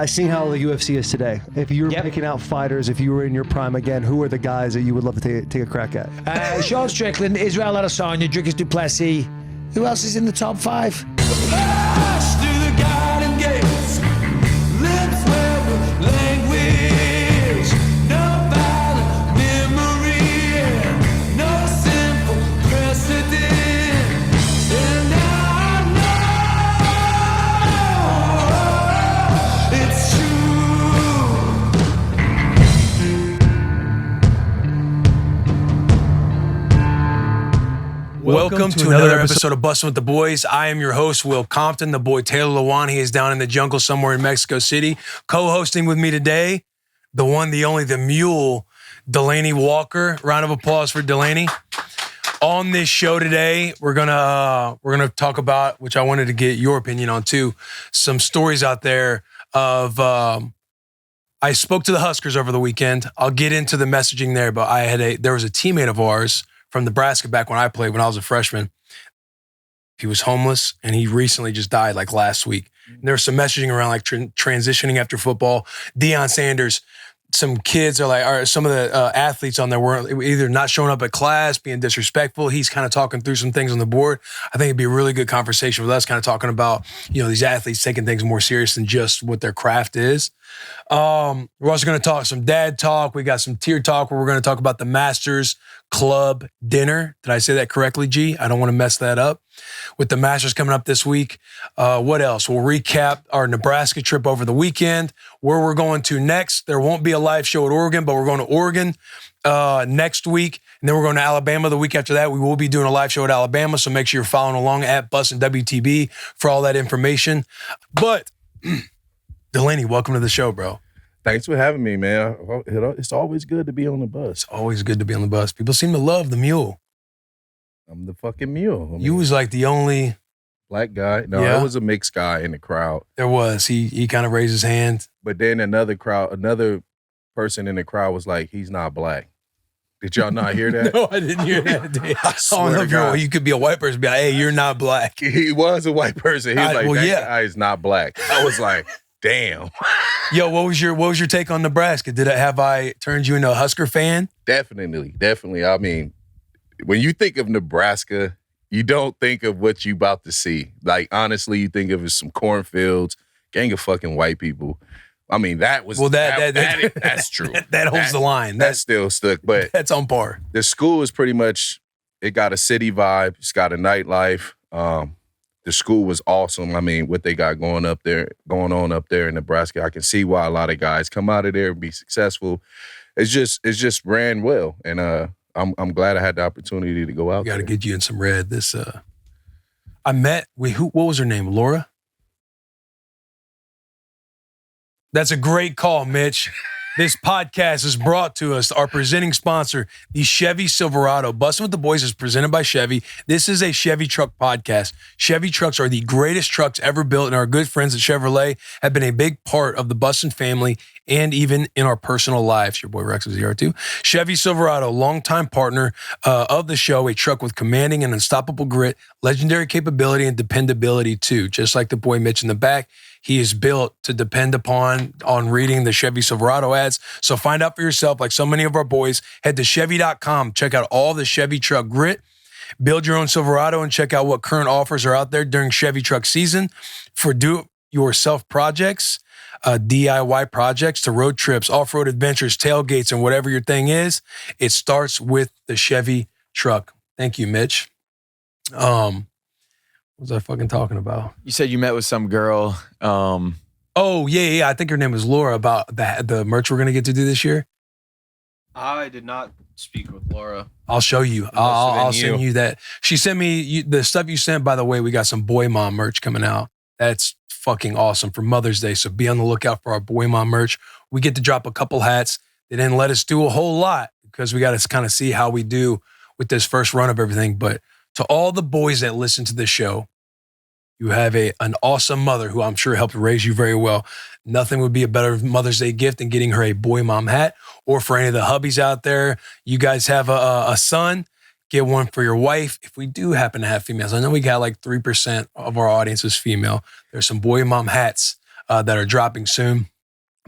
seeing how the UFC is today. If you were picking out fighters, if you were in your prime again, who are the guys that you would love to take a crack at? Sean Strickland, Israel Adesanya, Dricus du Plessis. Who else is in the top 5? Welcome to another episode of Bussin with the Boys. I am your host, Will Compton. The boy Taylor Lewan, he is down in the jungle somewhere in Mexico City. Co-hosting with me today, the one, the only, the mule, Delanie Walker. Round of applause for Delanie. On this show today, we're gonna talk about, which I wanted to get your opinion on too, some stories out there of. I spoke to the Huskers over the weekend. I'll get into the messaging there, but there was a teammate of ours from Nebraska back when I played, when I was a freshman. He was homeless and he recently just died like last week. And there was some messaging around like transitioning after football. Deion Sanders, some kids are like, or some of the athletes on there were either not showing up at class, being disrespectful. He's kind of talking through some things on the board. I think it'd be a really good conversation with us, kind of talking about, these athletes taking things more serious than just what their craft is. We're also going to talk some dad talk. We got some tier talk where we're going to talk about the Masters Club dinner. Did I say that correctly, G? I don't want to mess that up. With the Masters coming up this week. What else? We'll recap our Nebraska trip over the weekend, where we're going to next. There won't be a live show at Oregon, but we're going to Oregon next week. And then we're going to Alabama the week after that. We will be doing a live show at Alabama, so make sure you're following along at Bussin WTB for all that information. But Delanie, welcome to the show, bro. Thanks for having me, man. It's always good to be on the bus. It's always good to be on the bus. People seem to love the mule. I'm the fucking mule. You was like the only black guy. No, there was a mixed guy in the crowd. There was. He kind of raised his hand. But then another person in the crowd was like, he's not black. Did y'all not hear that? No, I didn't hear that. I swear to God. You could be a white person, be like, hey, you're not black. He was a white person. He was that guy is not black. I was like, damn. Yo, what was your take on Nebraska? Have I turned you into a Husker fan? Definitely. I mean, when you think of Nebraska, you don't think of what you about to see. Like, honestly, you think of it some cornfields, gang of fucking white people. I mean, that was that's true. That holds the line. That still stuck, but that's on par. The school is pretty much, it got a city vibe. It's got a nightlife. The school was awesome. I mean, what they got going on up there in Nebraska, I can see why a lot of guys come out of there and be successful. It's just ran well, and I'm glad I had the opportunity to go out. Got to get you in some red. I met what was her name? Laura. That's a great call, Mitch. This podcast is brought to us, our presenting sponsor, the Chevy Silverado. Bussin' with the Boys is presented by Chevy. This is a Chevy truck podcast. Chevy trucks are the greatest trucks ever built, and our good friends at Chevrolet have been a big part of the Bussin' family and even in our personal lives. Your boy Rex is here too. Chevy Silverado, longtime partner of the show, a truck with commanding and unstoppable grit, legendary capability, and dependability too. Just like the boy Mitch in the back, he is built to depend upon on reading the Chevy Silverado ads. So find out for yourself, like so many of our boys. Head to Chevy.com. Check out all the Chevy truck grit. Build your own Silverado and check out what current offers are out there during Chevy truck season for do-it-yourself projects, DIY projects, to road trips, off-road adventures, tailgates, and whatever your thing is. It starts with the Chevy truck. Thank you, Mitch. What was I fucking talking about? You said you met with some girl. Oh, yeah. I think her name was Laura, about the merch we're going to get to do this year. I did not speak with Laura. I'll show you. I'll send you that. She sent me the stuff you sent. By the way, we got some Boy Mom merch coming out. That's fucking awesome for Mother's Day. So be on the lookout for our Boy Mom merch. We get to drop a couple hats. They didn't let us do a whole lot because we got to kind of see how we do with this first run of everything. But to all the boys that listen to the show, you have an awesome mother who I'm sure helped raise you very well. Nothing would be a better Mother's Day gift than getting her a Boy Mom hat. Or for any of the hubbies out there, you guys have a son, get one for your wife. If we do happen to have females, I know we got like 3% of our audience is female. There's some Boy Mom hats that are dropping soon.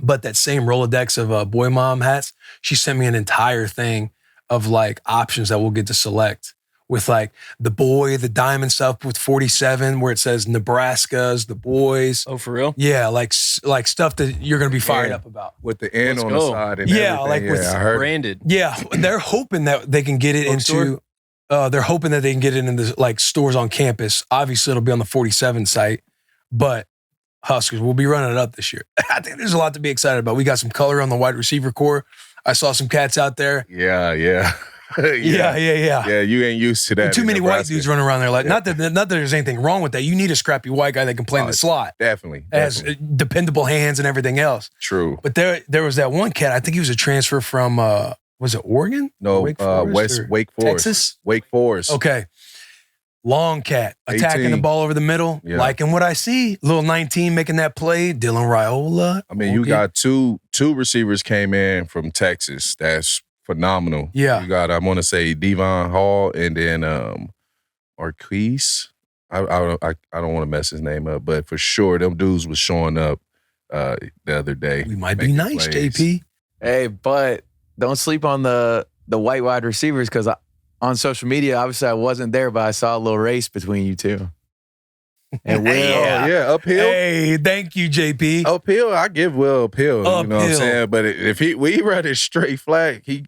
But that same Rolodex of Boy Mom hats, she sent me an entire thing of like options that we'll get to select with like the boy, the diamond stuff with 47 where it says Nebraska's, the boys. Oh, for real? Yeah, like stuff that you're going to be fired up about. With the N Let's on go. the side and Yeah, everything. like with I heard. Branded. Yeah, they're hoping that they can get it into, they're hoping that they can get it into like stores on campus. Obviously, it'll be on the 47 site, but Huskers, we'll be running it up this year. I think there's a lot to be excited about. We got some color on the wide receiver core. I saw some cats out there. Yeah. Yeah, You ain't used to that. Too in many white Nebraska. dudes running around there. Like, not that there's anything wrong with that. You need a scrappy white guy that can play in the slot. Definitely. Has dependable hands and everything else. True. But there was that one cat, I think he was a transfer from, was it Oregon? No, Wake Forest or Wake Forest. Texas? Wake Forest. Okay. Long cat, attacking 18. the ball over the middle, Yeah. liking what I see. Little 19 making that play. Dylan Raiola. I mean, you got two receivers came in from Texas. That's phenomenal. Yeah. You got, I want to say Devon Hall and then Marquise. I don't want to mess his name up, but for sure, them dudes was showing up the other day. We might be making nice, plays. JP. Hey, but don't sleep on the white wide receivers because on social media, obviously I wasn't there, but I saw a little race between you two. And Will, Yeah. Oh, yeah, uphill. Hey, thank you, JP. Uphill, I give Will uphill. You know what I'm Uphill. saying? But if we run a straight flag, he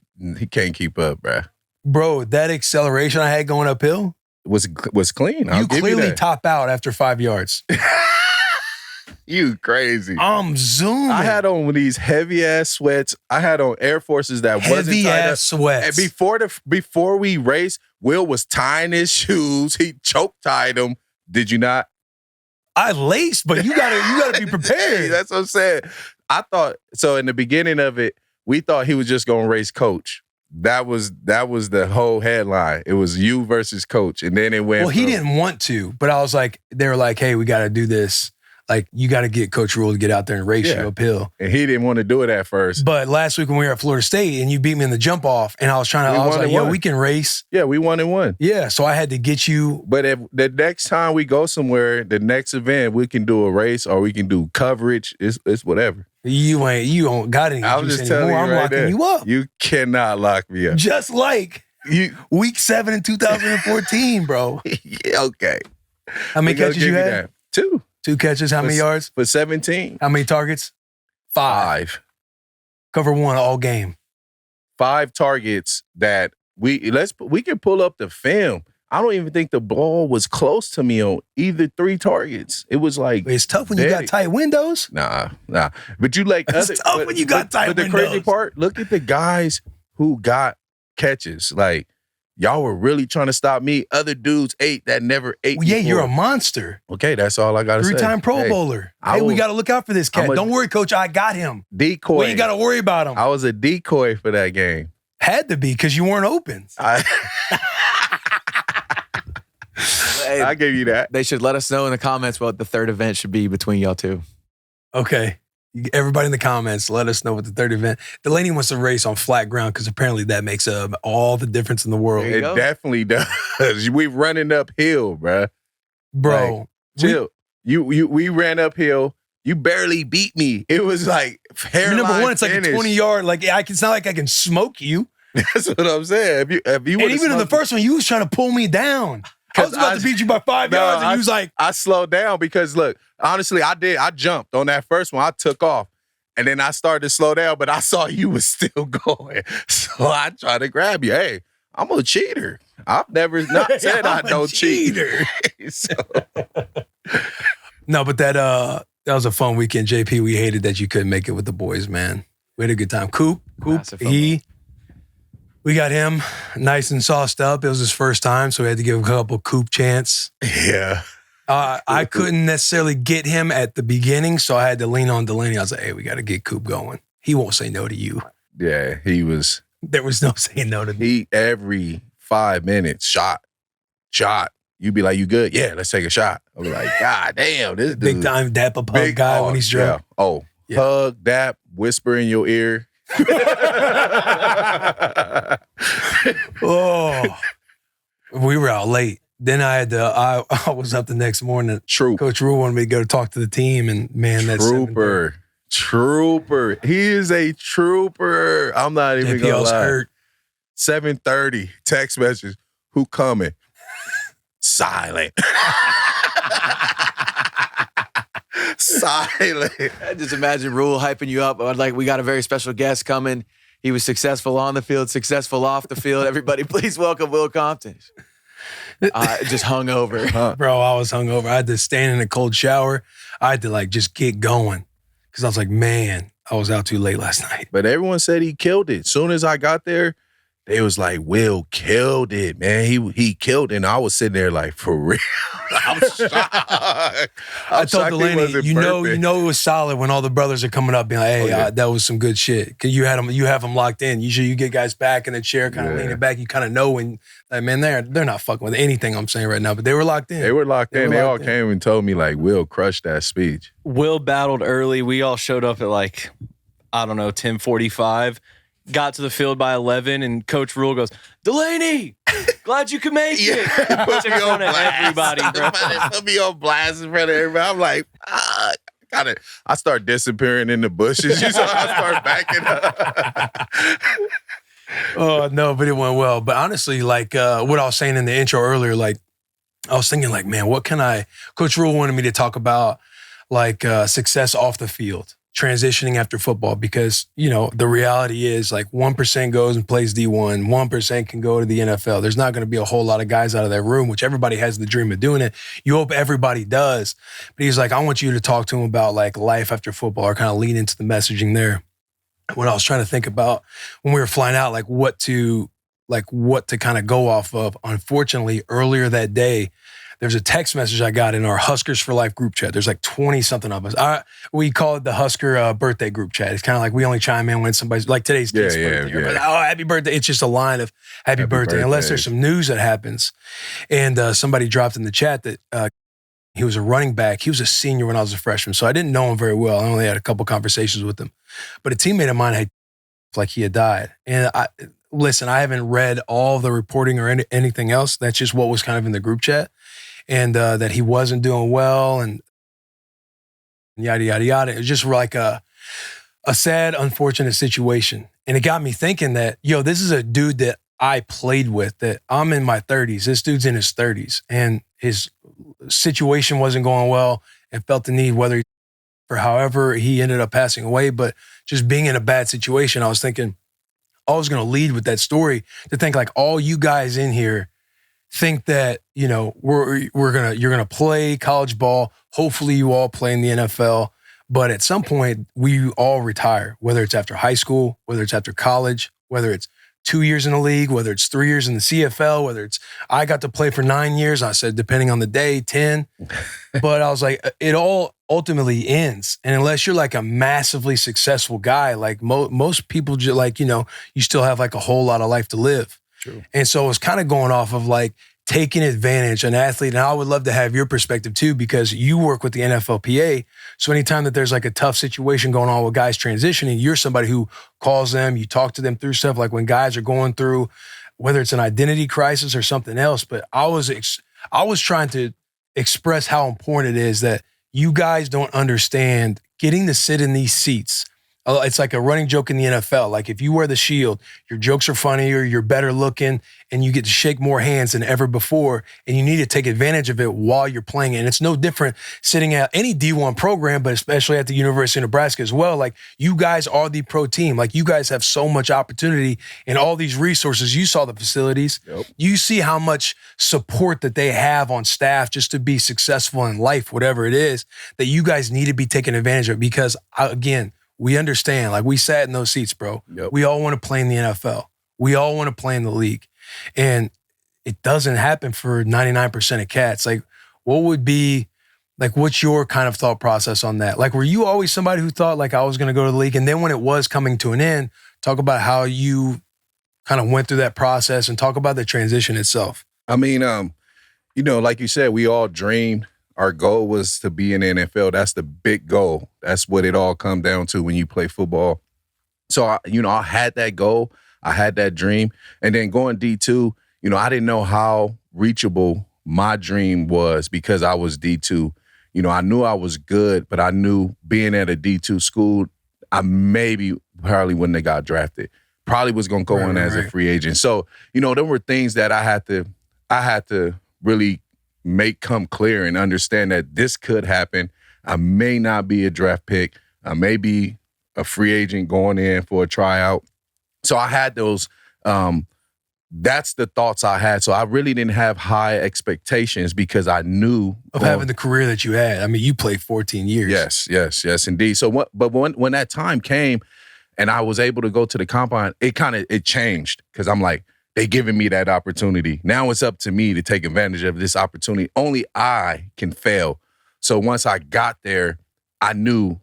can't keep up, bruh. Bro, that acceleration I had going uphill, Was clean. I'll you give clearly you that. top out after 5 yards. You crazy. I'm zooming. I had on these heavy ass sweats. I had on Air Forces that wasn't heavy tied ass up. sweats. And before we raced, Will was tying his shoes. He choke tied them. Did you not? I laced, but you gotta be prepared. That's what I'm saying. I thought so. In the beginning of it, we thought he was just gonna race Coach. That was the whole headline. It was you versus Coach, and then it went. Well, he didn't want to, but I was like, they were like, hey, we got to do this. Like, you got to get Coach Rule to get out there and race you uphill. And he didn't want to do it at first. But last week when we were at Florida State and you beat me in the jump off, and I was like, yo, we can race. Yeah, we won and won. Yeah, so I had to get you. But if the next time we go somewhere, the next event, we can do a race or we can do coverage. It's whatever. You don't got any I was juice just telling anymore. you I'm right locking there. you up. You cannot lock me up. Just like week 7 in 2014, bro. Yeah, okay. How many We gonna catches you give had? that. 2. 2 catches. How many yards? For 17. How many targets? 5. Cover 1 all game. 5 targets that we can pull up the film. I don't even think the ball was close to me on either 3 targets. It was like It's tough when you got tight windows. Nah. But you like It's tough when you got tight But the crazy windows. part, look at the guys who got catches. Like y'all were really trying to stop me. Other dudes ate that never ate. Well, yeah, before. you're a monster. Okay, that's all I gotta say. 3-time Pro Hey, Bowler. I Hey, we will- got to look out for this cat. I'm a- Don't worry, Coach. I got him. Decoy. We ain't got to worry about him. I was a decoy for that game. Had to be because you weren't open. hey, I give you that. they should let us know in the comments what the third event should be between y'all two. Okay. Everybody in the comments, let us know what the third event. Delanie wants to race on flat ground because apparently that makes all the difference in the world. There you It go. definitely does. We running uphill, bruh. Bro, Chill. We ran uphill. You barely beat me. It was like hairline number one, it's like finish. a 20-yard. Like, it's not like I can smoke you. That's what I'm saying. If you And even in the first one, you was trying to pull me down. I was about to beat you by 5 yards, and you was like, I slowed down because look, honestly, I jumped on that first one. I took off. And then I started to slow down, but I saw you was still going. So I tried to grab you. Hey, I'm a cheater. I've never not said I I'm a don't cheat. cheater. So, No, but that was a fun weekend, JP. We hated that you couldn't make it with the boys, man. We had a good time. Coop, Massive we got him nice and sauced up. It was his first time, so we had to give a couple Coop chants. yeah. I couldn't necessarily get him at the beginning, so I had to lean on Delanie. I was like, hey, we got to get Coop going. He won't say no to you. Yeah, he was. There was no saying no to me. He every 5 minutes shot. You be like, you good? Yeah, let's take a shot. I was like, God damn, this dude. Big time dap up hug guy when he's drunk. Yeah. Oh, Yeah. hug, dap, whisper in your ear. Oh, we were out late. then I was up the next morning. Trooper. Coach Rule wanted me to go talk to the team, and man, that's Trooper. He is a trooper. I'm not even gonna lie. Hurt. 7:30 text message. Who coming? Silent. Silent. I just imagine Rule hyping you up. Like, we got a very special guest coming. He was successful on the field, successful off the field. Everybody, please welcome Will Compton. Just hungover. Bro, I was hungover. I had to stand in a cold shower. I had to like just get going because I was like, man, I was out too late last night. But everyone said he killed it. Soon as I got there, they was like, Will killed it, man. He killed it. And I was sitting there like, for real? I'm shocked. I told Delanie, you know it was solid when all the brothers are coming up being like, hey, that was some good shit. Cause you have them locked in. Usually you get guys back in the chair, kind of leaning back. You kind of know when, like, man, they're not fucking with anything I'm saying right now, but they were locked in. They were locked in. They all came and told me like, Will crushed that speech. Will battled early. We all showed up at like, I don't know, 10:45. Got to the field by 11, and Coach Rule goes, Delanie, glad you could make it. Puts in front of everybody, bro. Put me on blast in front of everybody. I'm like, I start disappearing in the bushes. You saw I start backing up. Oh, no, but it went well. But honestly, like what I was saying in the intro earlier, like I was thinking like, man, what can Coach Rule wanted me to talk about like success off the field. Transitioning after football because, you know, the reality is like 1% goes and plays D1, 1% can go to the NFL. There's not going to be a whole lot of guys out of that room, which everybody has the dream of doing it. You hope everybody does. But he's like, I want you to talk to him about like life after football or kind of lean into the messaging there. When I was trying to think about when we were flying out, like what to kind of go off of. Unfortunately, earlier that day, there's a text message I got in our Huskers for Life group chat. There's like 20-something of us. We call it the Husker birthday group chat. It's kind of like we only chime in when somebody's, like today's kid's birthday. Yeah. But, happy birthday. It's just a line of happy birthday, unless there's some news that happens. And somebody dropped in the chat that he was a running back. He was a senior when I was a freshman, so I didn't know him very well. I only had a couple conversations with him. But a teammate of mine had like he had died. And I haven't read all the reporting or anything else. That's just what was kind of in the group chat. And that he wasn't doing well and yada, yada, yada. It was just like a sad, unfortunate situation. And it got me thinking that, this is a dude that I played with, that I'm in my 30s. This dude's in his 30s. And his situation wasn't going well and felt the need, whether for however he ended up passing away, but just being in a bad situation, I was thinking, I was going to lead with that story to think like all you guys in here think that, you're gonna play college ball. Hopefully you all play in the NFL, but at some point we all retire, whether it's after high school, whether it's after college, whether it's 2 years in the league, whether it's 3 years in the CFL, whether it's, I got to play for 9 years. I said, depending on the day, 10, but I was like, it all ultimately ends. And unless you're like a massively successful guy, like most people just like, you still have like a whole lot of life to live. True. And so it's kind of going off of like taking advantage an athlete. And I would love to have your perspective too, because you work with the NFLPA. So anytime that there's like a tough situation going on with guys transitioning, you're somebody who calls them, you talk to them through stuff like when guys are going through, whether it's an identity crisis or something else. But I was trying to express how important it is that you guys don't understand getting to sit in these seats. It's like a running joke in the NFL. Like if you wear the shield, your jokes are funnier, you're better looking, and you get to shake more hands than ever before. And you need to take advantage of it while you're playing it. And it's no different sitting at any D1 program, but especially at the University of Nebraska as well. Like you guys are the pro team. Like you guys have so much opportunity and all these resources. You saw the facilities. Yep. You see how much support that they have on staff just to be successful in life, whatever it is, that you guys need to be taking advantage of. Because again, we understand, like we sat in those seats, bro. Yep. We all want to play in the NFL. We all want to play in the league. And it doesn't happen for 99% of cats. Like what would be, like what's your kind of thought process on that? Like were you always somebody who thought like I was going to go to the league? And then when it was coming to an end, talk about how you kind of went through that process and talk about the transition itself. I mean, like you said, we all dreamed. Our goal was to be in the NFL. That's the big goal. That's what it all comes down to when you play football. So, I had that goal. I had that dream. And then going D2, I didn't know how reachable my dream was, because I was D2, you know, I knew I was good, but I knew being at a D2 school, I probably wouldn't have got drafted. Probably was going to go in as a free agent. So, you know, there were things that I had to really make come clear and understand that this could happen. I may not be a draft pick. I may be a free agent going in for a tryout. So I had those, that's the thoughts I had. So I really didn't have high expectations because I knew of having the career that you had. I mean, you played 14 years. Yes, indeed. So when that time came and I was able to go to the combine, it changed because I'm like, they giving me that opportunity. Now it's up to me to take advantage of this opportunity. Only I can fail. So once I got there, I knew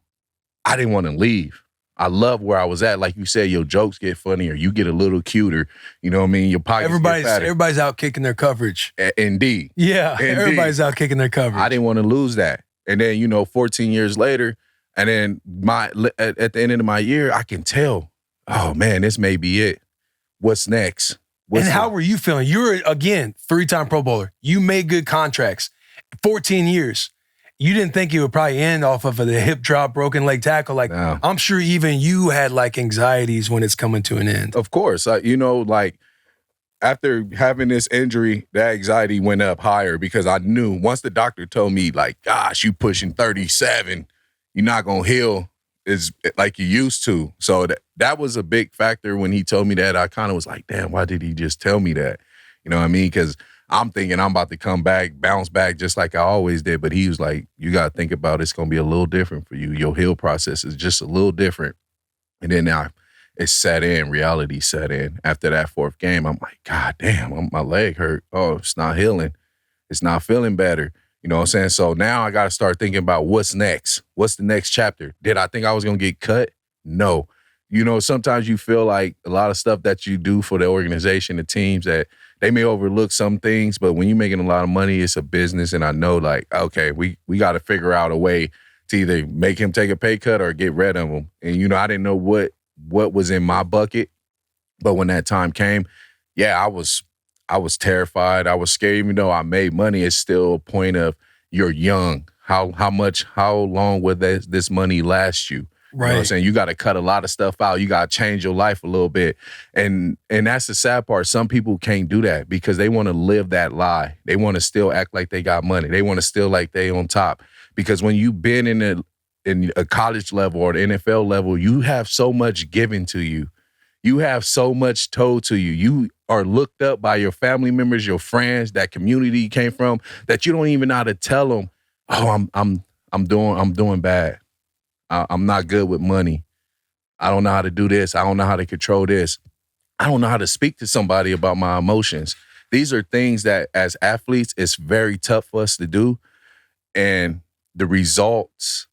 I didn't want to leave. I love where I was at. Like you said, your jokes get funnier. You get a little cuter. You know what I mean? Your pockets get fatter. Everybody's out kicking their coverage. Indeed. Yeah, Indeed. Everybody's out kicking their coverage. I didn't want to lose that. And then, you know, 14 years later, and then at the end of my year, I can tell, oh, man, this may be it. What's next? How were you feeling? You were, again, 3-time Pro Bowler. You made good contracts. 14 years. You didn't think it would probably end off of the hip drop, broken leg tackle. Like, no. I'm sure even you had like anxieties when it's coming to an end. Of course. You know, like after having this injury, that anxiety went up higher because I knew once the doctor told me like, gosh, you pushing 37, you're not going to heal is like you used to. So that was a big factor when he told me that. I kind of was like, damn, why did he just tell me that? You know what I mean? Because I'm thinking I'm about to come back, bounce back just like I always did. But he was like, you got to think about it's going to be a little different for you. Your heal process is just a little different. And then now it set in, reality set in. After that fourth game, I'm like, God damn, my leg hurt. Oh, it's not healing. It's not feeling better. You know what I'm saying? So now I got to start thinking about what's next. What's the next chapter? Did I think I was going to get cut? No. You know, sometimes you feel like a lot of stuff that you do for the organization, the teams, that they may overlook some things, but when you're making a lot of money, it's a business. And I know, like, okay, we got to figure out a way to either make him take a pay cut or get rid of him. And, you know, I didn't know what was in my bucket. But when that time came, yeah, I was terrified. I was scared. Even though I made money, it's still a point of you're young. How long would this money last you? Right. You know what I'm saying? You got to cut a lot of stuff out. You got to change your life a little bit. And that's the sad part. Some people can't do that because they want to live that lie. They want to still act like they got money. They want to still like they on top. Because when you've been in a college level or the NFL level, you have so much given to you. You have so much told to you. You are looked up by your family members, your friends, that community you came from, that you don't even know how to tell them, oh, I'm doing bad. I'm not good with money. I don't know how to do this. I don't know how to control this. I don't know how to speak to somebody about my emotions. These are things that as athletes, it's very tough for us to do. And the results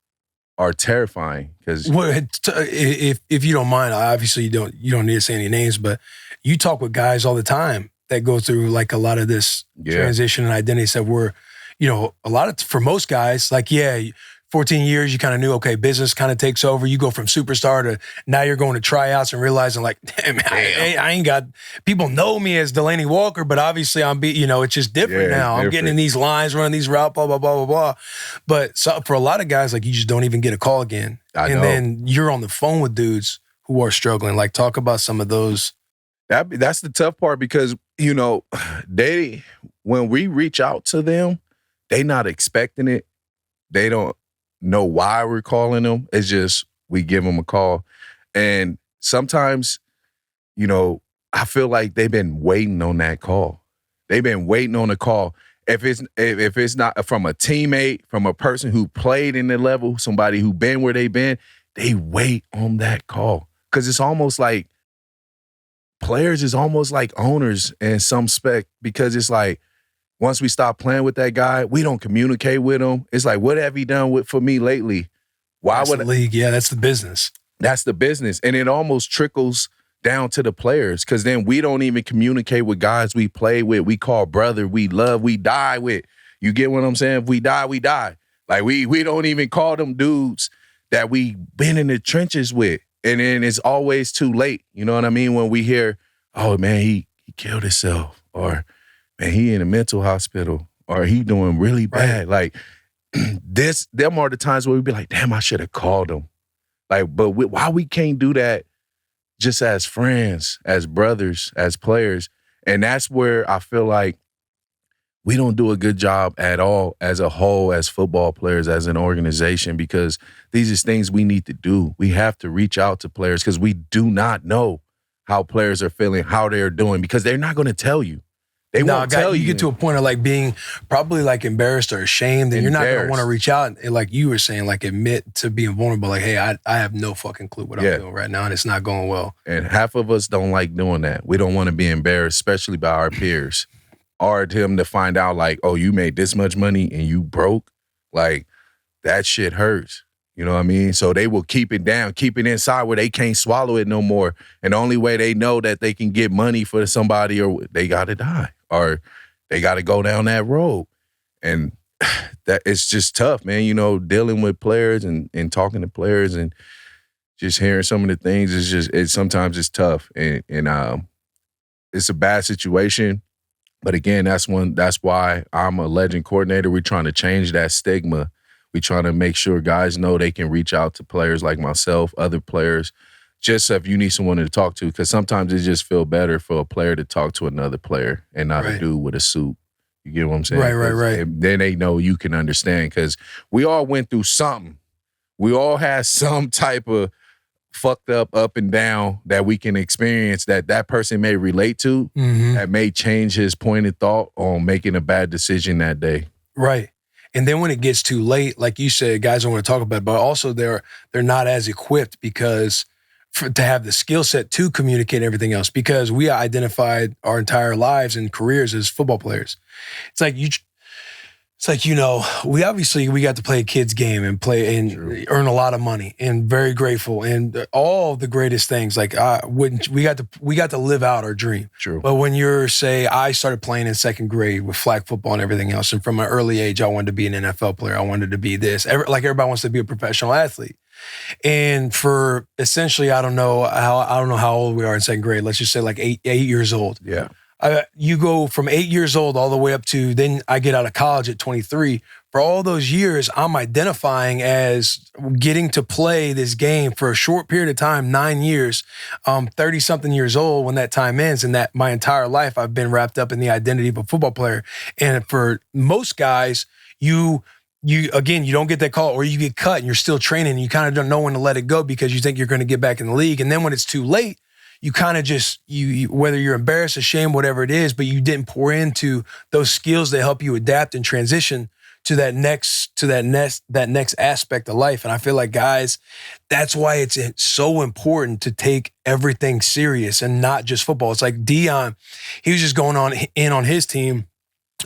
are terrifying. Because if you don't mind, obviously you don't need to say any names, but you talk with guys all the time that go through like a lot of this transition and identity stuff where, you know, for most guys, like, 14 years, you kind of knew, okay, business kind of takes over. You go from superstar to now you're going to tryouts and realizing like, damn, I ain't got, people know me as Delanie Walker, but obviously it's just different now. I'm getting in these lines, running these routes, blah, blah, blah, blah, blah. But for a lot of guys, like you just don't even get a call again. Then you're on the phone with dudes who are struggling. Like talk about some of those. That's the tough part because, you know, when we reach out to them, they not expecting it. They don't know why we're calling them. It's just we give them a call. And sometimes, you know, I feel like they've been waiting on that call. They've been waiting on a call. If it's not from a teammate, from a person who played in the level, somebody who been where they've been, they wait on that call. Because it's almost like players is almost like owners in some spec because it's like, once we stop playing with that guy, we don't communicate with him. It's like, what have he done for me lately? That's the league. Yeah, that's the business. That's the business. And it almost trickles down to the players because then we don't even communicate with guys we play with. We call brother, we love, we die with. You get what I'm saying? If we die, we die. Like we don't even call them dudes that we been in the trenches with. And then it's always too late. You know what I mean? When we hear, oh man, he killed himself, or man, he in a mental hospital, or he doing really bad. Like them are the times where we be like, damn, I should have called him. Like, but why we can't do that just as friends, as brothers, as players? And that's where I feel like we don't do a good job at all as a whole, as football players, as an organization, because these are things we need to do. We have to reach out to players because we do not know how players are feeling, how they're doing, because they're not going to tell you. They won't tell you. You get to a point of like being probably like embarrassed or ashamed, and you're not going to want to reach out and, like you were saying, like admit to being vulnerable. Like, hey, I have no fucking clue what I'm doing right now, and it's not going well. And half of us don't like doing that. We don't want to be embarrassed, especially by our peers. Or him to find out like, oh, you made this much money and you broke. Like, that shit hurts. You know what I mean? So they will keep it down, keep it inside where they can't swallow it no more. And the only way they know that they can get money for somebody, or they got to die, or they got to go down that road. And that it's just tough, man. You know, dealing with players and talking to players and just hearing some of the things is just, sometimes it's tough. And it's a bad situation. But again, that's why I'm a legend coordinator. We're trying to change that stigma. We're trying to make sure guys know they can reach out to players like myself, other players, just if you need someone to talk to, because sometimes it just feel better for a player to talk to another player and not a dude with a suit. You get what I'm saying? Right. Then they know you can understand, because we all went through something. We all had some type of fucked up and down that we can experience that person may relate to, that may change his point of thought on making a bad decision that day. Right. And then when it gets too late, like you said, guys don't want to talk about it, but also they're not as equipped because to have the skill set to communicate everything else, because we identified our entire lives and careers as football players. It's like, you know, we got to play a kid's game and play and earn a lot of money, and very grateful, and all the greatest things. Like we got to live out our dream. True. But when I started playing in second grade with flag football and everything else, and from an early age, I wanted to be an NFL player. I wanted to be this. Like everybody wants to be a professional athlete. And for essentially, I don't know how old we are in second grade. Let's just say like eight years old. Yeah. You go from 8 years old all the way up to then I get out of college at 23. For all those years, I'm identifying as getting to play this game for a short period of time, 9 years, 30-something years old when that time ends. And that my entire life, I've been wrapped up in the identity of a football player. And for most guys, you don't get that call, or you get cut and you're still training and you kind of don't know when to let it go because you think you're going to get back in the league. And then when it's too late, you kind of just, whether you're embarrassed, ashamed, whatever it is, but you didn't pour into those skills that help you adapt and transition to that next aspect of life. And I feel like, guys, that's why it's so important to take everything serious and not just football. It's like Dion, he was just going on his team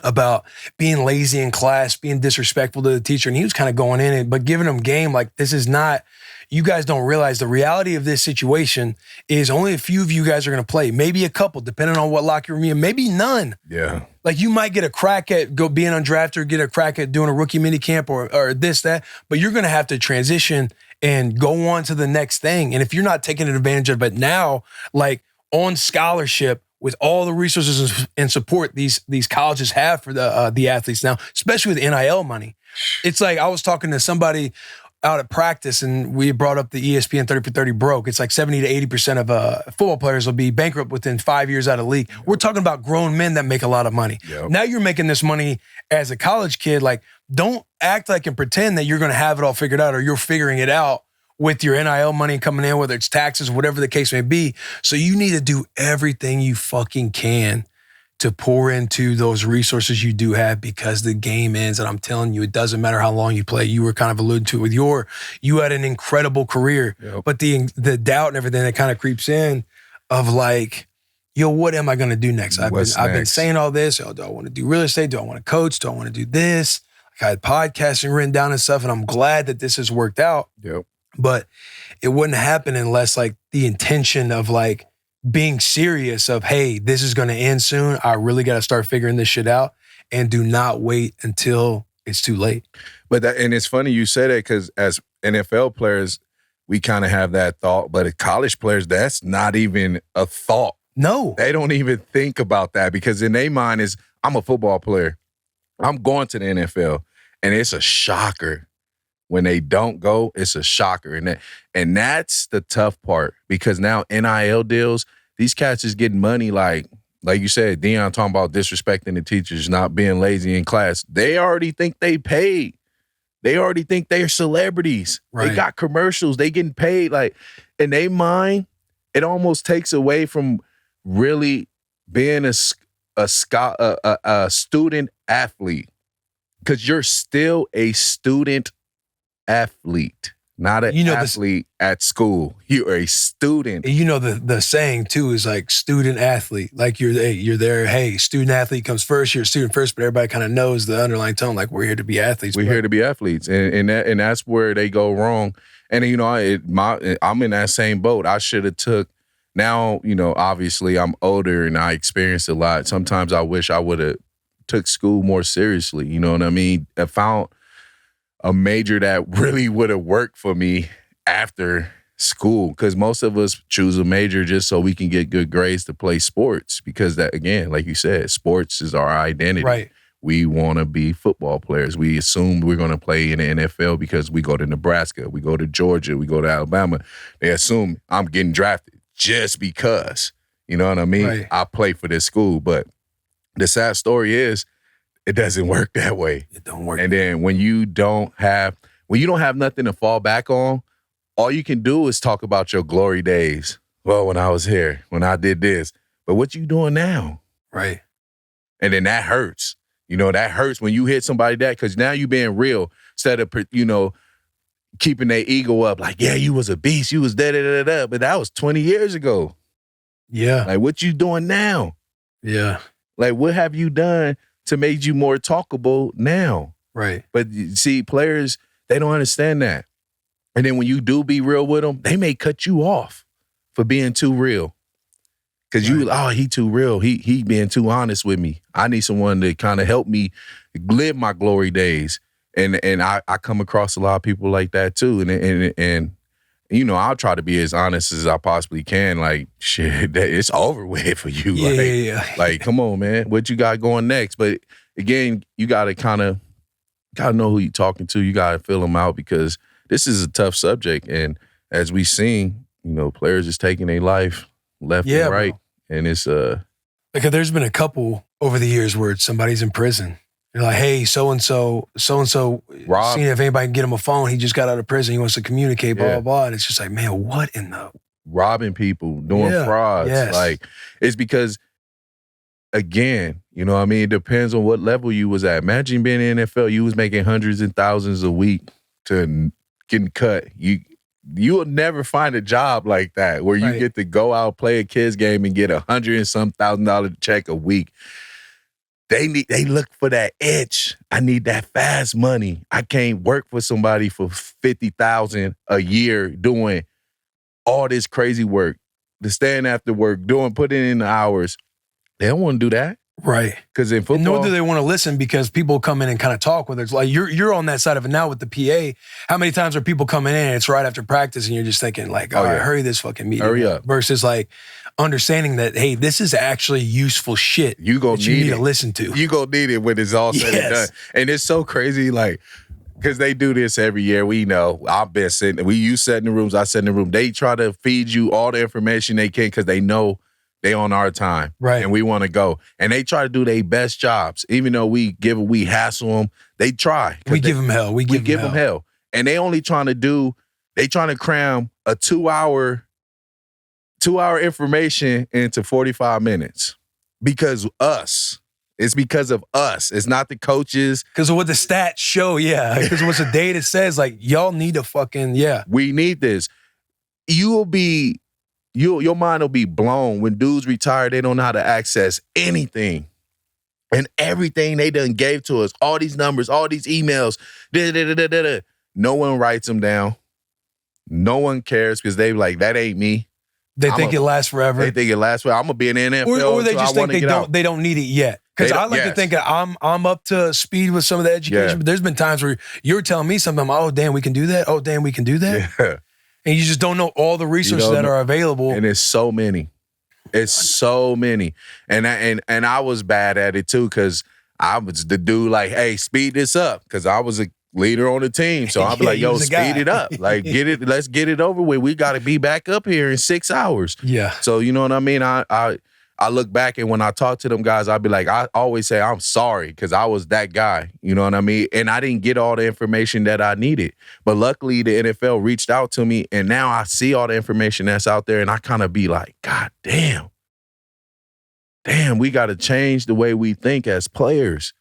about being lazy in class, being disrespectful to the teacher, and he was kind of going in it, but giving them game like, this is not, you guys don't realize the reality of this situation is only a few of you guys are going to play, maybe a couple, depending on what locker room you're in, maybe none. Yeah. Like you might get a crack at being undrafted, or get a crack at doing a rookie mini camp or this, that, but you're going to have to transition and go on to the next thing. And if you're not taking advantage of it now, like on scholarship, with all the resources and support these colleges have for the athletes now, especially with NIL money. It's like I was talking to somebody out at practice, and we brought up the ESPN 30 for 30 broke. It's like 70 to 80% of football players will be bankrupt within 5 years out of the league. We're talking about grown men that make a lot of money. Yep. Now you're making this money as a college kid. Like, don't act like and pretend that you're going to have it all figured out, or you're figuring it out with your NIL money coming in, whether it's taxes, whatever the case may be. So you need to do everything you fucking can to pour into those resources you do have, because the game ends. And I'm telling you, it doesn't matter how long you play. You were kind of alluding to it with you had an incredible career, but the doubt and everything that kind of creeps in of like, yo, what am I going to do next? I've been saying all this. Oh, do I want to do real estate? Do I want to coach? Do I want to do this? Like I had podcasting written down and stuff, and I'm glad that this has worked out. Yep. But it wouldn't happen unless like the intention of like being serious of, hey, this is going to end soon. I really got to start figuring this shit out, and do not wait until it's too late. And it's funny you say that, because as NFL players, we kind of have that thought, but as college players, that's not even a thought. No. They don't even think about that, because in their mind is, I'm a football player. I'm going to the NFL, and it's a shocker. When they don't go, it's a shocker. And that's the tough part, because now NIL deals, these cats is getting money like you said, Deion talking about disrespecting the teachers, not being lazy in class. They already think they paid. They already think they're celebrities. Right. They got commercials. They getting paid. Like, in their mind, it almost takes away from really being a student athlete, because you're still a student athlete, not an athlete at school. You're a student. You know, the saying too is like student athlete. Like you're there. Hey, student athlete comes first. You're a student first, but everybody kind of knows the underlying tone. Like, we're here to be athletes. We're here to be athletes, and that's where they go wrong. And you know, I'm in that same boat. I should have took. Now, you know, obviously I'm older and I experienced a lot. Sometimes I wish I would have took school more seriously. You know what I mean? I found a major that really would have worked for me after school, because most of us choose a major just so we can get good grades to play sports, because that, again, like you said, sports is our identity. Right. We want to be football players. We assume we're going to play in the NFL because we go to Nebraska, we go to Georgia, we go to Alabama. They assume I'm getting drafted just because, you know what I mean? Right. I play for this school. But the sad story is, it doesn't work that way. It don't work. And then when you don't have nothing to fall back on, all you can do is talk about your glory days. Well, when I was here, when I did this. But what you doing now? Right. And then that hurts. You know, that hurts when you hit somebody that, because now you being real instead of, you know, keeping their ego up. Like, yeah, you was a beast. You was da-da-da-da-da. But that was 20 years ago. Yeah. Like, what you doing now? Yeah. Like, what have you done to make you more talkable now? Right. But you see, players, they don't understand that. And then when you do be real with them, they may cut you off for being too real. Because he too real. He being too honest with me. I need someone to kind of help me live my glory days. And I come across a lot of people like that too. And you know, I'll try to be as honest as I possibly can. Like, shit, it's over with for you. Yeah. Like, come on, man. What you got going next? But again, you got to know who you're talking to. You got to fill them out, because this is a tough subject. And as we seen, you know, players is taking their life left and right. Bro. And it's like, there's been a couple over the years where somebody's in prison. You're like, hey, so-and-so, Rob, seeing if anybody can get him a phone. He just got out of prison. He wants to communicate, blah, blah, blah. And it's just like, man, what in the... Robbing people, doing frauds. Yes. Like, it's because, again, you know what I mean? It depends on what level you was at. Imagine being in the NFL, you was making hundreds and thousands a week to getting cut. You will never find a job like that where you get to go out, play a kid's game, and get $100 and some $1,000 check a week. They look for that itch. I need that fast money. I can't work for somebody for $50,000 a year doing all this crazy work, to stand after work, putting in the hours. They don't want to do that. Right. Because in football, nor do they want to listen, because people come in and kind of talk with it. It's like you're on that side of it now with the PA. How many times are people coming in and it's right after practice and you're just thinking like, all right, hurry this fucking meeting. Hurry up. Versus like understanding that, hey, this is actually useful shit you need to listen to. You gonna need it when it's all said and done. And it's so crazy, like, because they do this every year. We know. I've been sitting. You sat in the rooms. I sat in the room. They try to feed you all the information they can, because they know they on our time, right? And we want to go. And they try to do their best jobs, even though we hassle them. They try. We give them hell. We give them hell. And they only trying to cram a 2 hour information into 45 minutes because us. It's because of us. It's not the coaches. Because of what the stats show, yeah. Because of what the data says, like, y'all need to fucking, We need this. Your mind will be blown when dudes retire. They don't know how to access anything. And everything they done gave to us, all these numbers, all these emails, no one writes them down. No one cares, because they like, that ain't me. They think it lasts forever. They think it lasts forever. I'm going to be in the NFL. Or they just think they don't need it yet. Because I like to think that I'm up to speed with some of the education. But there's been times where you're telling me something, oh, damn, we can do that. Oh, damn, we can do that. Yeah. And you just don't know all the resources that are available. And it's so many. It's so many. And I was bad at it too, because I was the dude like, hey, speed this up, because I was a leader on the team. So I'll be like, yo, speed it up. Like, let's get it over with. We got to be back up here in 6 hours. Yeah. So, you know what I mean? I look back, and when I talk to them guys, I'll be like, I always say I'm sorry, because I was that guy. You know what I mean? And I didn't get all the information that I needed. But luckily, the NFL reached out to me, and now I see all the information that's out there, and I kind of be like, God damn. Damn, we got to change the way we think as players.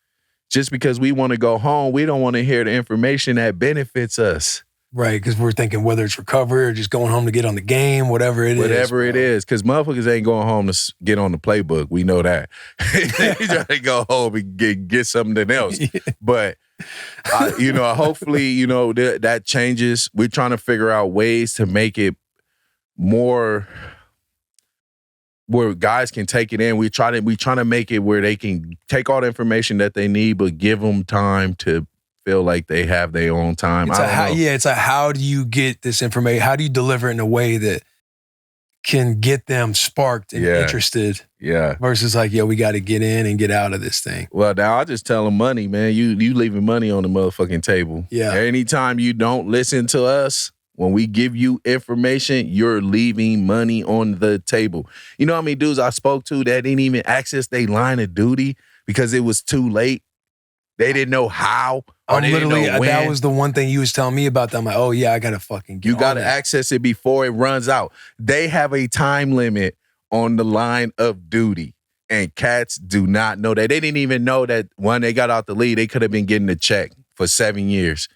Just because we want to go home, we don't want to hear the information that benefits us. Right, because we're thinking whether it's recovery or just going home to get on the game, whatever it is. Whatever it is, because motherfuckers ain't going home to get on the playbook. We know that. They try to go home and get something else. Yeah. But, hopefully, that changes. We're trying to figure out ways to make it more where guys can take it in. We trying to make it where they can take all the information that they need, but give them time to feel like they have their own time. It's how do you get this information? How do you deliver it in a way that can get them sparked and interested? Yeah. Versus like, we got to get in and get out of this thing. Well, now I just tell them money, man. You leaving money on the motherfucking table. Yeah. Anytime you don't listen to us, when we give you information, you're leaving money on the table. You know how many dudes I spoke to that didn't even access their line of duty because it was too late? They didn't know how. Or they didn't know when. That was the one thing you was telling me about that. I'm like, oh yeah, I gotta fucking get You gotta access it before it runs out. They have a time limit on the line of duty. And cats do not know that. They didn't even know that when they got out the league, they could have been getting a check for 7 years.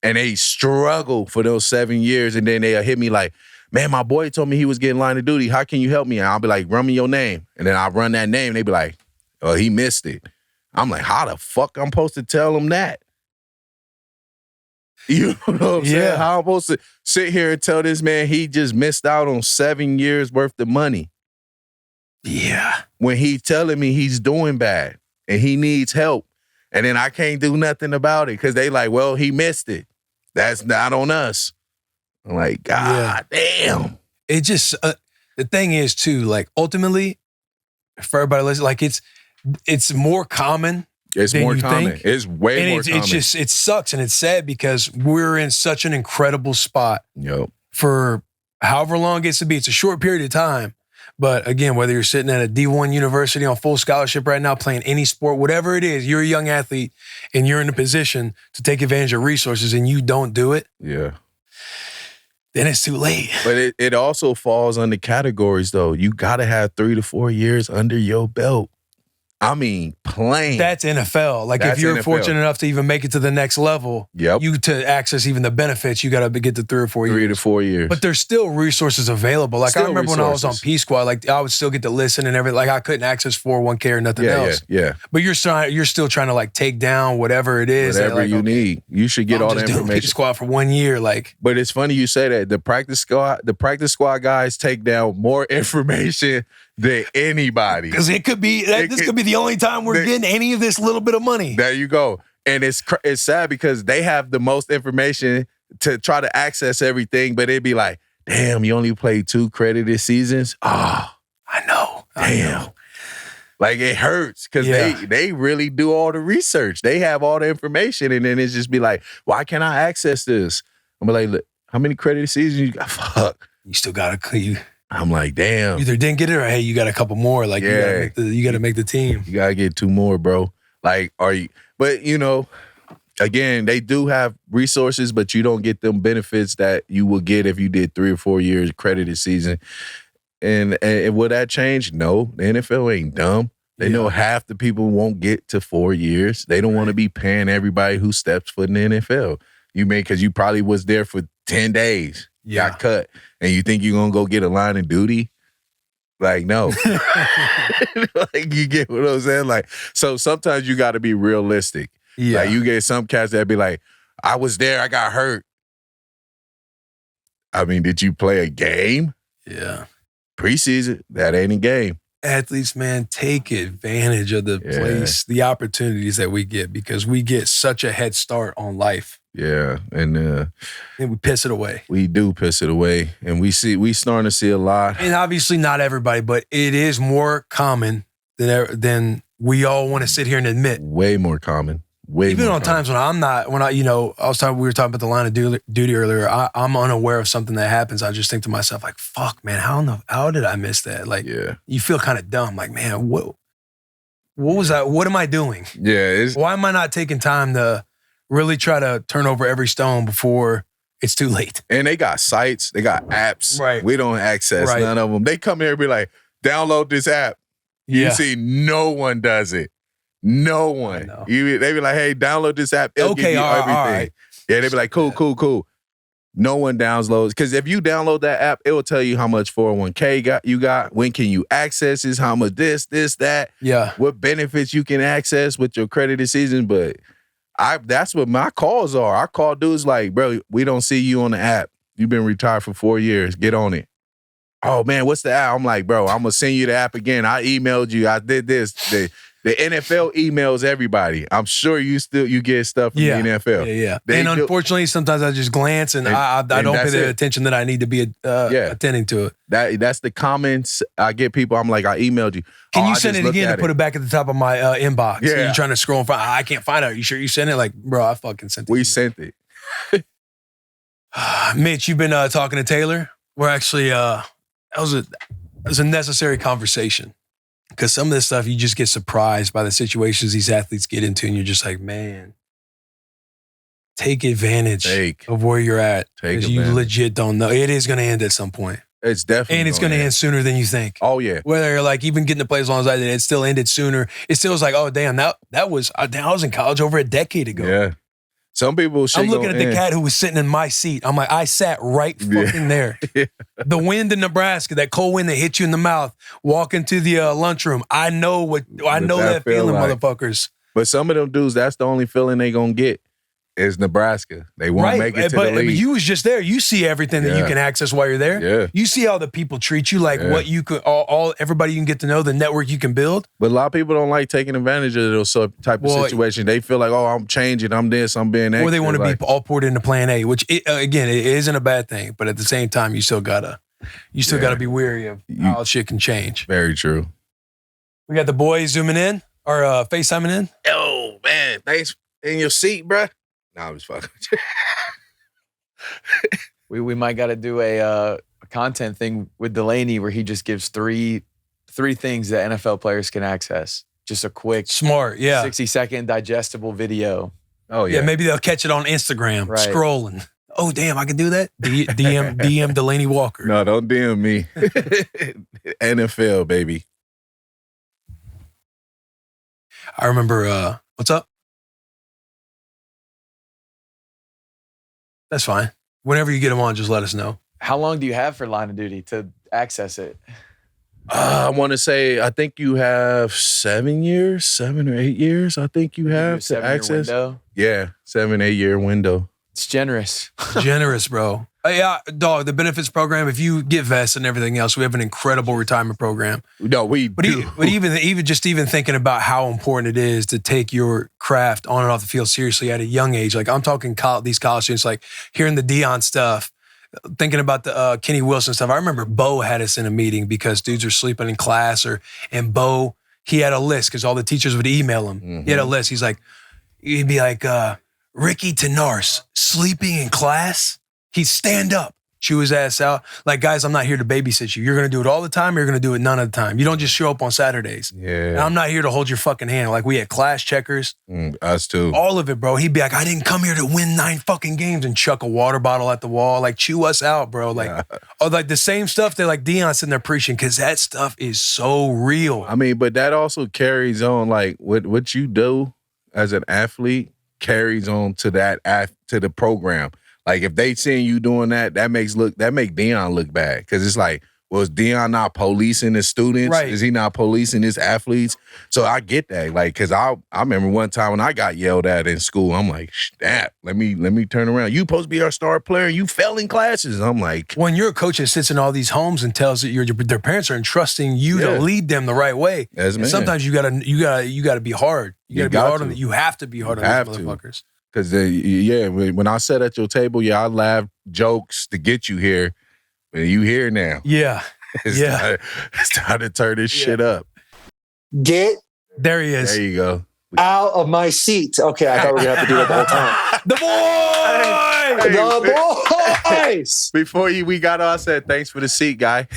And they struggled for those 7 years. And then they'll hit me like, man, my boy told me he was getting line of duty. How can you help me? And I'll be like, run me your name. And then I'll run that name. And they be like, oh, he missed it. I'm like, how the fuck I'm supposed to tell him that? You know what I'm saying? How I'm supposed to sit here and tell this man he just missed out on 7 years worth of money? Yeah. When he's telling me he's doing bad and he needs help. And then I can't do nothing about it because they like, well, he missed it. That's not on us. I'm like, God damn. It just, the thing is too, like ultimately, for everybody listening, like it's more common. It's more common. Think. It's way more common. It sucks and it's sad because we're in such an incredible spot for however long it gets to be. It's a short period of time. But again, whether you're sitting at a D1 university on full scholarship right now, playing any sport, whatever it is, you're a young athlete and you're in a position to take advantage of resources and you don't do it. Yeah. Then it's too late. But it also falls under categories though. You got to have 3 to 4 years under your belt. I mean, playing. That's NFL. Like if you're fortunate enough to even make it to the next level, you to access even the benefits, you got to get to 3 or 4 years. 3 to 4 years. But there's still resources available. Like I remember when I was on P Squad, like I would still get to listen and everything. Like I couldn't access 401k or nothing else. Yeah. But you're still trying to like take down whatever it is. Whatever you need. You should get all the information. P Squad for 1 year. Like. But it's funny you say that. The practice squad guys take down more information than anybody. Because it could be, this could be the only time we're getting any of this little bit of money. There you go. And it's sad because they have the most information to try to access everything, but it'd be like, damn, you only played 2 credited seasons? Oh, I know. Damn. Like it hurts because they really do all the research. They have all the information and then it's just be like, why can't I access this? I'm like, look, how many credited seasons you got? Fuck. You still got to I'm like, damn. Either didn't get it or hey, you got a couple more. Like you got to make the team. You got to get 2 more, bro. Like, but again, they do have resources, but you don't get them benefits that you will get if you did 3 or 4 years credited season. And will that change? No, the NFL ain't dumb. They know half the people won't get to 4 years. They don't want to be paying everybody who steps foot in the NFL. Because you probably was there for 10 days. Got cut. And you think you're going to go get a line of duty? Like, no. Like, you get what I'm saying? Like, so sometimes you got to be realistic. Yeah. Like, you get some cats that be like, I was there, I got hurt. I mean, did you play a game? Yeah. Preseason, that ain't a game. Athletes, man, take advantage of the place, the opportunities that we get because we get such a head start on life. Yeah, and we piss it away. We do piss it away, and we starting to see a lot. And obviously not everybody, but it is more common than we all want to sit here and admit. Way more common. Even on times when I'm not, we were talking about the line of duty earlier. I'm unaware of something that happens. I just think to myself, like, fuck, man, how did I miss that? Like, you feel kind of dumb. Like, man, what was I? What am I doing? Yeah. Why am I not taking time to really try to turn over every stone before it's too late? And they got sites, they got apps. Right. We don't access none of them. They come here and be like, download this app. You see, no one does it. No one. They be like, hey, download this app. It'll give you everything. All right. Yeah, they be like, cool. No one downloads. Because if you download that app, it will tell you how much 401k you got, when can you access this, how much this, that. Yeah. What benefits you can access with your credit decision. But that's what my calls are. I call dudes like, bro, we don't see you on the app. You've been retired for 4 years. Get on it. Oh, man, what's the app? I'm like, bro, I'm going to send you the app again. I emailed you. I did this. The NFL emails everybody. I'm sure you get stuff from the NFL. Yeah. And unfortunately, sometimes I just glance and I don't pay the attention that I need to be attending to it. That's the comments I get. People, I'm like, I emailed you. Can you send it again and put it back at the top of my inbox? Yeah. You're trying to scroll and find. I can't find it. Are you sure you sent it? Like, bro, I fucking sent it. We sent it. Mitch, you've been talking to Taylor. We're actually that was a necessary conversation. Because some of this stuff, you just get surprised by the situations these athletes get into, and you're just like, man, take advantage of where you're at. Because you legit don't know. It is going to end at some point. It's definitely And it's going to end sooner than you think. Oh, yeah. Whether you're like, even getting to play as long as I did, it still ended sooner. It still was like, oh, damn, I was in college over a decade ago. Yeah. Some people I'm looking at the cat who was sitting in my seat. I'm like, I sat right fucking there. Yeah. The wind in Nebraska, that cold wind that hit you in the mouth, walking to the lunchroom. I know that feeling, like, motherfuckers. But some of them dudes, that's the only feeling they gonna get is Nebraska. They won't make it to the league. But you was just there. You see everything that you can access while you're there. Yeah. You see how the people treat you, like what you could, everybody you can get to know, the network you can build. But a lot of people don't like taking advantage of those type of situations. They feel like, oh, I'm changing, I'm this, I'm being extra. Or they want to be all poured into plan A, which, again, it isn't a bad thing. But at the same time, you still gotta be wary of how shit can change. Very true. We got the boys zooming in, or FaceTiming in. Oh, man, thanks in your seat, bruh. Nah, I'm just fucking with you. We might got to do a content thing with Delanie where he just gives three things that NFL players can access. Just a quick, smart, 60-second digestible video. Oh yeah. Yeah, maybe they'll catch it on Instagram, scrolling. Oh damn, I can do that. DM Delanie Walker. No, don't DM me. NFL baby. I remember. What's up? That's fine. Whenever you get them on, just let us know. How long do you have for line of duty to access it? I want to say, I think you have 7 or 8 years. I think you have to access. Window? Yeah, 7-8 year window. It's generous. Generous, bro. Yeah, dog, the benefits program, if you get vests and everything else, we have an incredible retirement program. No, we do. But even thinking about how important it is to take your craft on and off the field seriously at a young age. Like I'm talking these college students, like hearing the Dion stuff, thinking about the Kenny Wilson stuff. I remember Bo had us in a meeting because dudes were sleeping in class and Bo, he had a list because all the teachers would email him. Mm-hmm. He had a list. He'd be like, Ricky Tenars, sleeping in class? He'd stand up, chew his ass out. Like, guys, I'm not here to babysit you. You're going to do it all the time or you're going to do it none of the time. You don't just show up on Saturdays. Yeah. And I'm not here to hold your fucking hand. Like, we had class checkers. Us too. All of it, bro. He'd be like, I didn't come here to win 9 fucking games and chuck a water bottle at the wall. Like, chew us out, bro. Like, like the same stuff that like Dion's sitting there preaching because that stuff is so real. I mean, but that also carries on, like, what you do as an athlete carries on to to the program. Like if they seeing you doing that make Dion look bad because it's like, well, is Dion not policing his students? Right. Is he not policing his athletes? So I get that, like, because I remember one time when I got yelled at in school, I'm like, snap, let me turn around. You supposed to be our star player, you fell in classes. I'm like, when you're a coach that sits in all these homes and tells that their parents are entrusting you to lead them the right way. And sometimes you gotta be hard. You gotta be hard on them. You have to be hard on these motherfuckers. Because, when I sat at your table, I laughed jokes to get you here. And you here now. Yeah. It's time to turn this shit up. Get There he is. There you go. Out of my seat. Okay, I thought we were going to have to do that the whole time. The boy! The boys! Before we got on, I said, thanks for the seat, guy.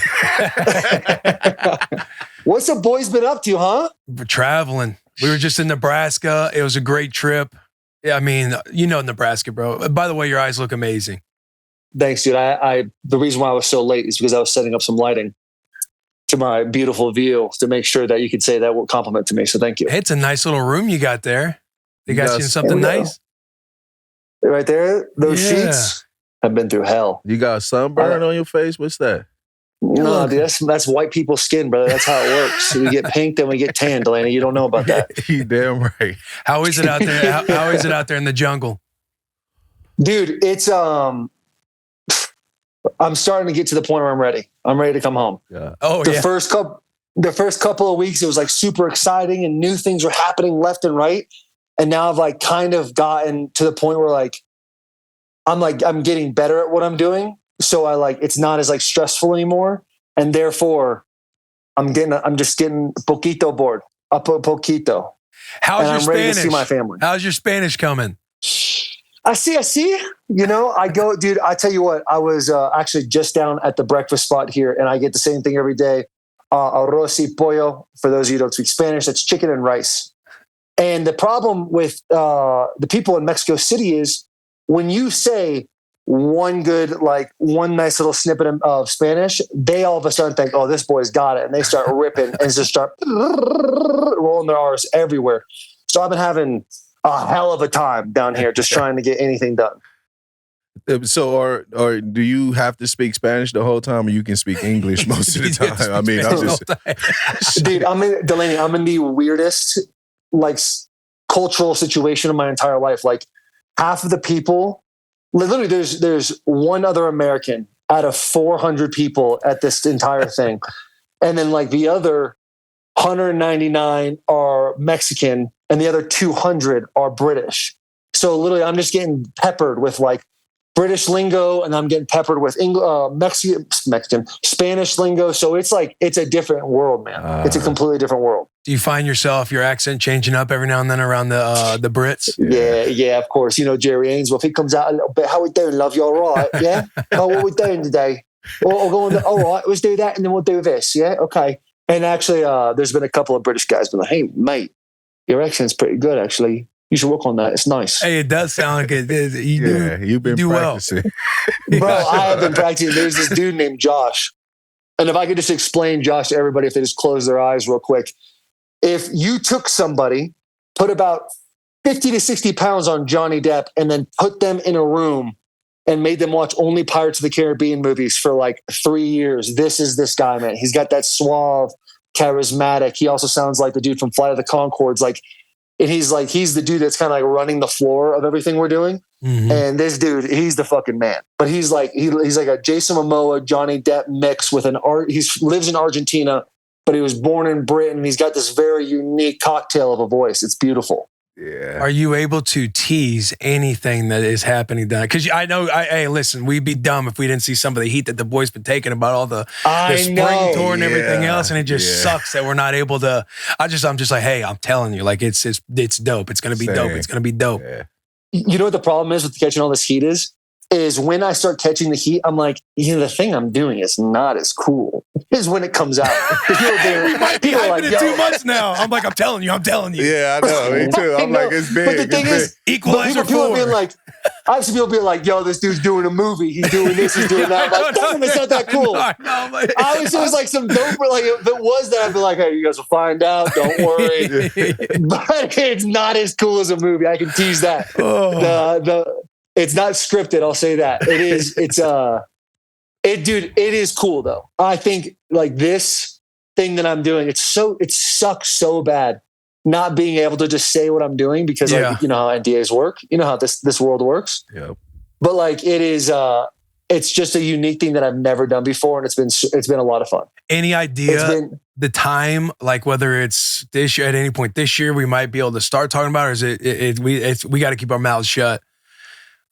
What's the boys been up to, huh? We're traveling. We were just in Nebraska. It was a great trip. Yeah, I mean, you know Nebraska, bro. By the way, your eyes look amazing. Thanks, dude. The reason why I was so late is because I was setting up some lighting to my beautiful view to make sure that you could say that will compliment to me. So thank you. Hey, it's a nice little room you got there. They got you in something nice. Right there, those sheets have been through hell. You got a sunburn on your face? What's that? No, dude, that's white people's skin, brother. That's how it works. We get pink, then we get tan, Delanie. You don't know about that. You damn right. How is it out there? How is it out there in the jungle? Dude, it's I'm starting to get to the point where I'm ready. I'm ready to come home. Yeah. Oh, the first couple of weeks, it was like super exciting and new things were happening left and right. And now I've like kind of gotten to the point where I'm getting better at what I'm doing. So it's not as like stressful anymore. And therefore I'm just getting poquito bored. A poquito. How's your I'm Spanish? ready to see my family. How's your Spanish coming? I see. You know, I go, dude, I tell you what, I was actually just down at the breakfast spot here and I get the same thing every day. Arroz y pollo. For those of you who don't speak Spanish, that's chicken and rice. And the problem with the people in Mexico City is when you say one nice little snippet of Spanish, they all of a sudden think, oh, this boy's got it. And they start ripping and just start rolling their R's everywhere. So I've been having a hell of a time down here just trying to get anything done. So, or do you have to speak Spanish the whole time, or you can speak English most of the time? I mean, I'm just... Dude, Delanie, I'm in the weirdest cultural situation of my entire life. Like half of the people, literally there's one other American out of 400 people at this entire thing. And then the other 199 are Mexican and the other 200 are British. So literally I'm just getting peppered with British lingo, and I'm getting peppered with Mexican Spanish lingo. So it's a different world, man. It's a completely different world. Do you find your accent changing up every now and then around the Brits? Yeah, of course. You know, Jerry Ainsworth, he comes out a little bit. How we doing, love? You all right? Yeah? Oh, what we doing today? We'll go on all right, let's do that, and then we'll do this. Yeah? Okay. And actually, there's been a couple of British guys been like, hey, mate, your accent's pretty good, actually. You should work on that. It's nice. Hey, it does sound like it. You've been practicing. Well. Bro, I have been practicing. There's this dude named Josh. And if I could just explain Josh to everybody, if they just close their eyes real quick. If you took somebody, put about 50 to 60 pounds on Johnny Depp, and then put them in a room and made them watch only Pirates of the Caribbean movies for 3 years, this is this guy, man. He's got that suave, charismatic. He also sounds like the dude from Flight of the Conchords. And he's the dude that's kind of running the floor of everything we're doing. Mm-hmm. And this dude, he's the fucking man. But he's he's like a Jason Momoa, Johnny Depp mix with he lives in Argentina, but he was born in Britain. He's got this very unique cocktail of a voice. It's beautiful. Yeah. Are you able to tease anything that is happening down? Because I know, hey, listen, we'd be dumb if we didn't see some of the heat that the boys been taking about all the spring tour and everything else, and it just sucks that we're not able to. I'm just like, hey, I'm telling you, it's dope. It's gonna be dope. It's gonna be dope. Yeah. You know what the problem is with catching all this heat is when I start catching the heat, I'm like, the thing I'm doing is not as cool. Is when it comes out. We might be hyping it too much now. I'm like, I'm telling you. Yeah, I know. Me too. I'm like, it's big. But the thing is, Equalizer people being I've seen people being like, yo, this dude's doing a movie. He's doing this, he's doing that. I'm like, damn, it's not that cool. I was just some dope, if it was that, I'd be like, hey, you guys will find out. Don't worry. But it's not as cool as a movie. I can tease that. It's not scripted. I'll say that. It is. Dude, it is cool though. I think this thing that I'm doing, it sucks so bad not being able to just say what I'm doing because you know how NDAs work. You know how this world works. Yeah. But it is. It's just a unique thing that I've never done before, and it's been a lot of fun. Any idea the time, whether it's this year, at any point this year, we might be able to start talking about, it, or is we got to keep our mouths shut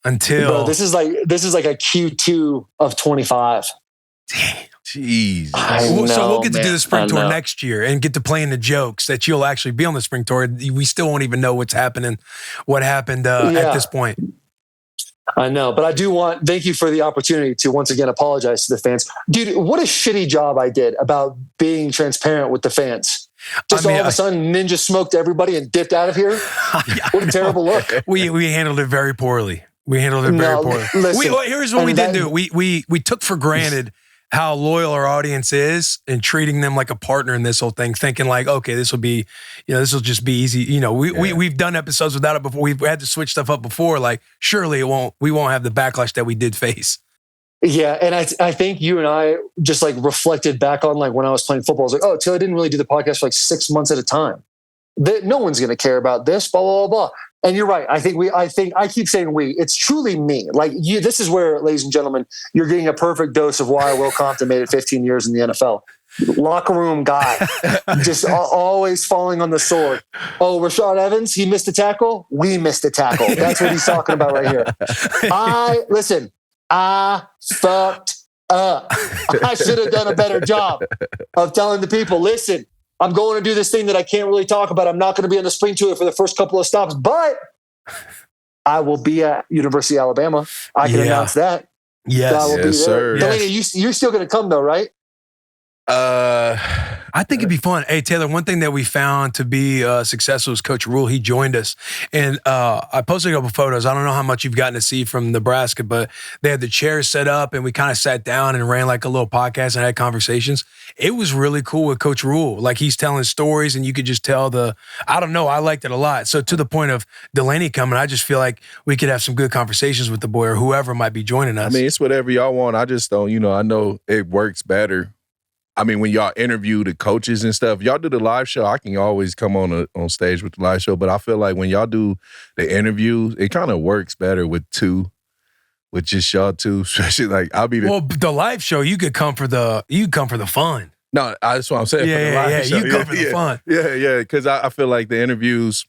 until? Bro, this is like a Q2 of 25. Damn. Jeez. So we'll get to do the spring tour know. next year and get to play in the jokes that you'll actually be on the spring tour. We still won't even know what happened at this point. I know, but I do want, thank you for the opportunity to once again apologize to the fans. Dude, what a shitty job I did about being transparent with the fans. All of a sudden, Ninja smoked everybody and dipped out of here. What a terrible look. We handled it very poorly. Listen, here's what we didn't do. We took for granted how loyal our audience is and treating them like a partner in this whole thing, thinking like, okay, this will be, this will just be easy. We've done episodes without it before. We've had to switch stuff up before. Like, surely we won't have the backlash that we did face. Yeah, and I think you and I just like reflected back on like when I was playing football. I was like, oh, Taylor didn't really do the podcast for like 6 months at a time. No one's going to care about this, blah, blah, blah, blah. And you're right. I keep saying we. It's truly me. Like you. This is where, ladies and gentlemen, you're getting a perfect dose of why Will Compton made it 15 years in the NFL. Locker room guy, just always falling on the sword. Oh, Rashad Evans, he missed a tackle. We missed a tackle. That's what he's talking about right here. I fucked up. I should have done a better job of telling the people, listen, I'm going to do this thing that I can't really talk about. I'm not going to be on the spring tour for the first couple of stops, but I will be at University of Alabama. I can announce that. Yes, I will be there. sir. Delanie, you're still going to come though, right? I think it'd be fun. Hey, Taylor, one thing that we found to be successful is Coach Rule. He joined us. And I posted a couple photos. I don't know how much you've gotten to see from Nebraska, but they had the chairs set up and we kind of sat down and ran like a little podcast and had conversations. It was really cool with Coach Rule. Like he's telling stories and you could just tell I don't know, I liked it a lot. So to the point of Delanie coming, I just feel like we could have some good conversations with the boy or whoever might be joining us. I mean, it's whatever y'all want. I just don't, I know it works better. I mean, when y'all interview the coaches and stuff, y'all do the live show. I can always come on stage with the live show, but I feel like when y'all do the interviews, it kind of works better with just y'all two. Especially like the live show. You could come for the fun. No, that's what I'm saying. Yeah, for the live show. You come for the fun. Yeah. Because I feel like the interviews.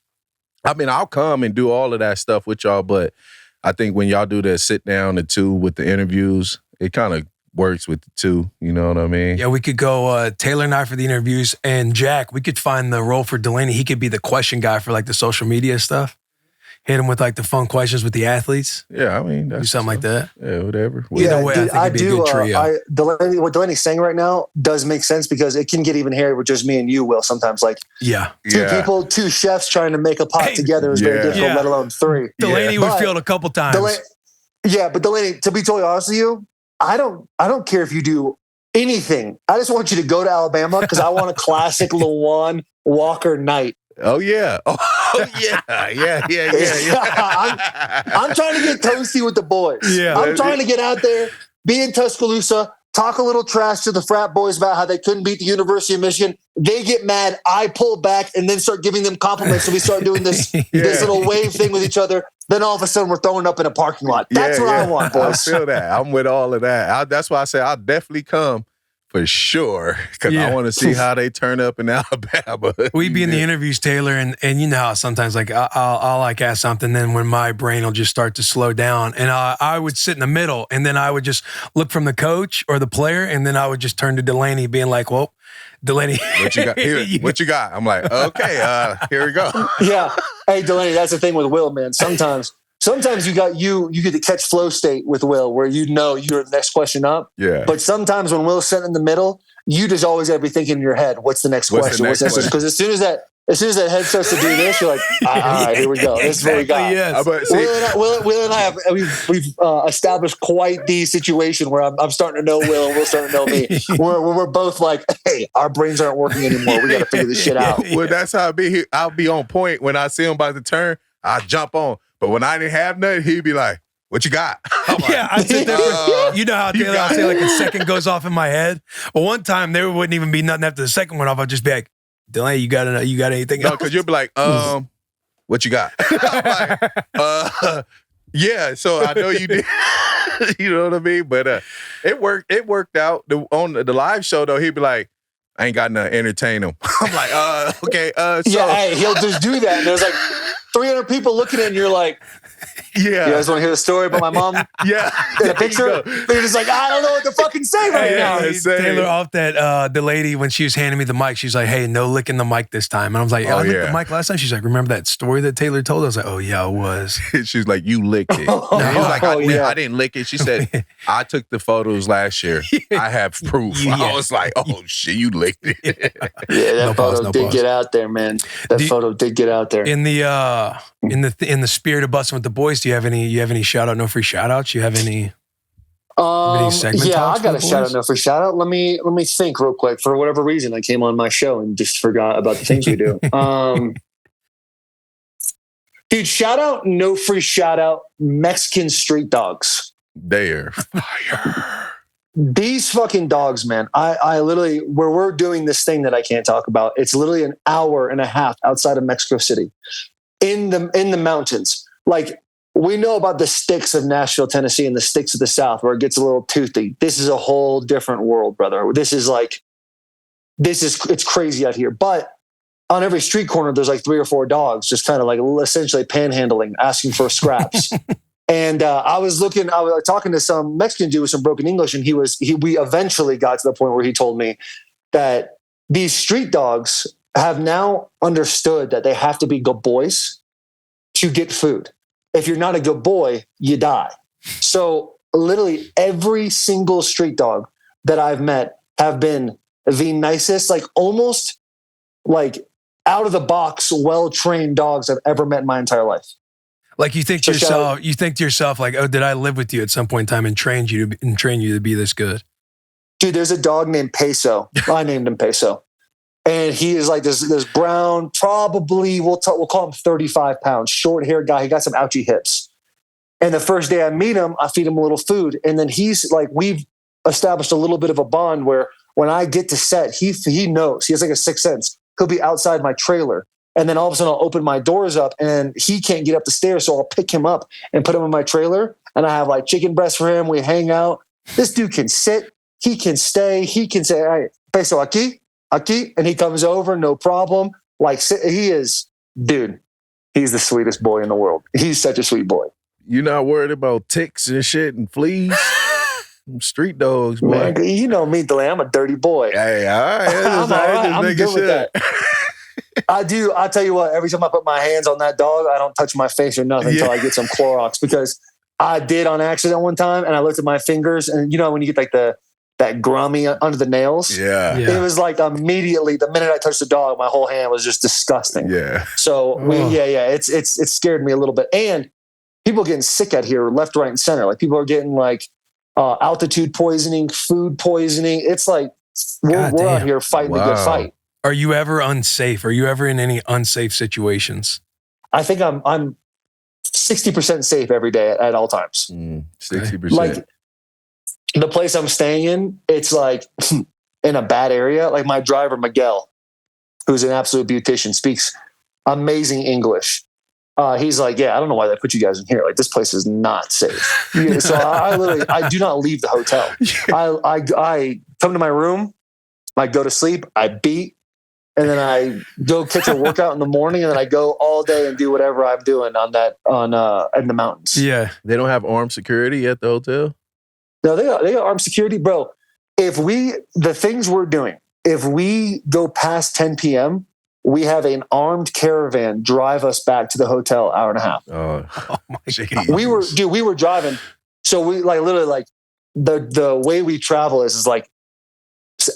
I mean, I'll come and do all of that stuff with y'all, but I think when y'all do that sit down the two with the interviews, it kind of works with the two, you know what I mean? Yeah, we could go Taylor and I for the interviews, and Jack, we could find the role for Delanie. He could be the question guy for like the social media stuff. Hit him with like the fun questions with the athletes. Yeah, I mean, do something like that. Yeah, whatever. Either way, dude, I think it'd be a good trio. What Delanie's saying right now does make sense because it can get even hairy with just me and you, Will, sometimes. Like two people, two chefs trying to make a pot together is very difficult, let alone three. Delanie would feel it a couple times. But Delanie, to be totally honest with you, I don't care if you do anything. I just want you to go to Alabama because I want a classic Lawan Walker night. Oh yeah. Yeah. I'm trying to get toasty with the boys. Yeah. I'm trying to get out there, be in Tuscaloosa, talk a little trash to the frat boys about how they couldn't beat the University of Michigan. They get mad. I pull back and then start giving them compliments. So we start doing this little wave thing with each other. Then all of a sudden we're throwing up in a parking lot. That's what I want, boys. I feel that. I'm with all of that. That's why I say I'll definitely come for sure because I want to see how they turn up in Alabama. We'd be in the interviews, Taylor, and you know how sometimes like I'll like ask something, then when my brain will just start to slow down, and I would sit in the middle, and then I would just look from the coach or the player, and then I would just turn to Delanie, being like, "Well, Delanie, what you got here? What you got?" I'm like, "Okay, here we go." Yeah, hey Delanie, that's the thing with Will, man. Sometimes you get to catch flow state with Will where you're the next question up. Yeah. But sometimes when Will's sitting in the middle, you just always got to be thinking in your head, what's the next question? Because as soon as that head starts to do this, you're like, all right, here we go. This is what we got. Yes. Will and I we've established quite the situation where I'm starting to know Will and Will's starting to know me. We're both like, hey, our brains aren't working anymore. We got to figure this shit out. Well, that's how it be. I'll be on point when I see him about to turn. I jump on. But when I didn't have nothing, he'd be like, what you got? I'd sit there. You know how Taylor, I'll say like a second goes off in my head. Well, one time there wouldn't even be nothing after the second one off. I'd just be like, Delanie, you got anything else? No, because you'll be like, what you got? I'm like, yeah, so I know you did. You know what I mean? But it worked out. On the live show, though, he'd be like, I ain't got nothing to entertain him. I'm like, okay. So. Yeah, hey, he'll just do that. And there's like 300 people looking at it, and you're like, You guys want to hear the story about my mom? Yeah. In a picture? They're just like, I don't know what to fucking say right now. Hey, Taylor, off that, the lady, when she was handing me the mic, she's like, hey, no licking the mic this time. And I was like, I licked the mic last time. She's like, remember that story that Taylor told? I was like, oh, yeah, it was. She's like, you licked it. He was like, I didn't lick it. She said, I took the photos last year. I have proof. Yeah. I was like, oh, shit, you licked it. Yeah, that photo did get out there, man. That photo did get out there. In the spirit of Bussin' with the Boys, do you have any shout out, no free shout outs? You have any segment yeah, talks I got for a the shout boys? out, no free shout out. Let me think real quick. For whatever reason, I came on my show and just forgot about the things we do. Dude, shout out, no free shout out, Mexican street dogs. They're fire. These fucking dogs, man. I literally, where we're doing this thing that I can't talk about, it's literally an hour and a half outside of Mexico City in the mountains. Like, we know about the sticks of Nashville, Tennessee, and the sticks of the South where it gets a little toothy. This is a whole different world, brother. It's crazy out here. But on every street corner, there's like 3 or 4 dogs just kind of like essentially panhandling, asking for scraps. And I was talking to some Mexican dude with some broken English, and we eventually got to the point where he told me that these street dogs have now understood that they have to be good boys to get food. If you're not a good boy, you die. So literally every single street dog that I've met have been the nicest, like almost like out of the box, well-trained dogs I've ever met in my entire life. Like you think to yourself, like, oh, did I live with you at some point in time and train you to be this good? Dude, there's a dog named Peso. I named him Peso. And he is like this brown, probably, we'll call him 35 pounds, short-haired guy. He got some ouchy hips. And the first day I meet him, I feed him a little food. And then he's like, we've established a little bit of a bond where when I get to set, he knows. He has like a sixth sense. He'll be outside my trailer. And then all of a sudden I'll open my doors up and he can't get up the stairs. So I'll pick him up and put him in my trailer. And I have like chicken breast for him. We hang out. This dude can sit. He can stay. He can say, hey, Peso aquí. And he comes over, no problem. Like, he is, dude, he's the sweetest boy in the world. He's such a sweet boy. You're not worried about ticks and shit and fleas? Street dogs, boy. Man, you know me, Delanie. I'm a dirty boy. Hey, all right. I'm good with that. I do. I'll tell you what, every time I put my hands on that dog, I don't touch my face or nothing until I get some Clorox, because I did on accident one time and I looked at my fingers and you know when you get like that grummy under the nails? Yeah. It was like immediately, the minute I touched the dog, my whole hand was just disgusting. Yeah. So it scared me a little bit. And people getting sick out here left, right, and center. Like people are getting like altitude poisoning, food poisoning. It's like we're out here fighting a good fight. Are you ever unsafe? Are you ever in any unsafe situations? I think I'm 60% safe every day at all times. 60%. Like the place I'm staying in, it's like in a bad area. Like my driver, Miguel, who's an absolute beautician, speaks amazing English. He's like, yeah, I don't know why they put you guys in here. Like this place is not safe. So I do not leave the hotel. I come to my room, I go to sleep, I beat, and then I go catch a workout in the morning, and then I go all day and do whatever I'm doing in the mountains. Yeah. They don't have armed security at the hotel? No, they got armed security, bro. The things we're doing, if we go past 10 p.m., we have an armed caravan drive us back to the hotel hour and a half. Oh my God. We were driving. So we like literally like the way we travel is like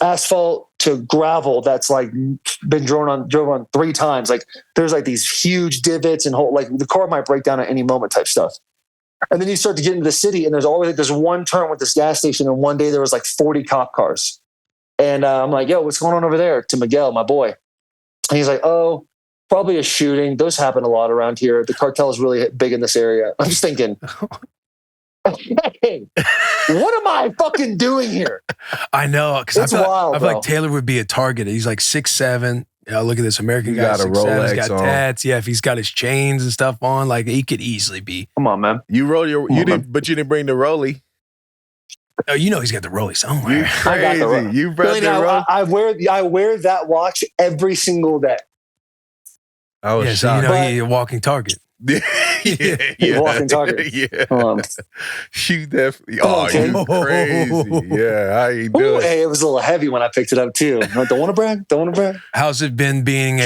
asphalt to gravel that's like been drove on 3 times. Like there's like these huge divots and like the car might break down at any moment type stuff. And then you start to get into the city and there's always like this one turn with this gas station. And one day there was like 40 cop cars. And I'm like, yo, what's going on over there? To Miguel, my boy. And he's like, oh, probably a shooting. Those happen a lot around here. The cartel is really big in this area. I'm just thinking, hey, what am I fucking doing here? I know, because I feel like Taylor would be a target. He's like 6'7". Look at this American guy. Got a Rolex. He's got tats. Yeah, if he's got his chains and stuff on, like he could easily be. Come on, man. You didn't bring the Rollie. Oh, you know he's got the Rollie somewhere. You crazy. You brought the Rollie. I wear that watch every single day. I was shocked. So you know he's a walking target. You walking target. Yeah. Um, You definitely. Oh, Oh, you crazy. Yeah, I ain't ooh, doing it. hey, it was a little heavy when I picked it up too. I don't want to brag. Don't want to brag. How's it been being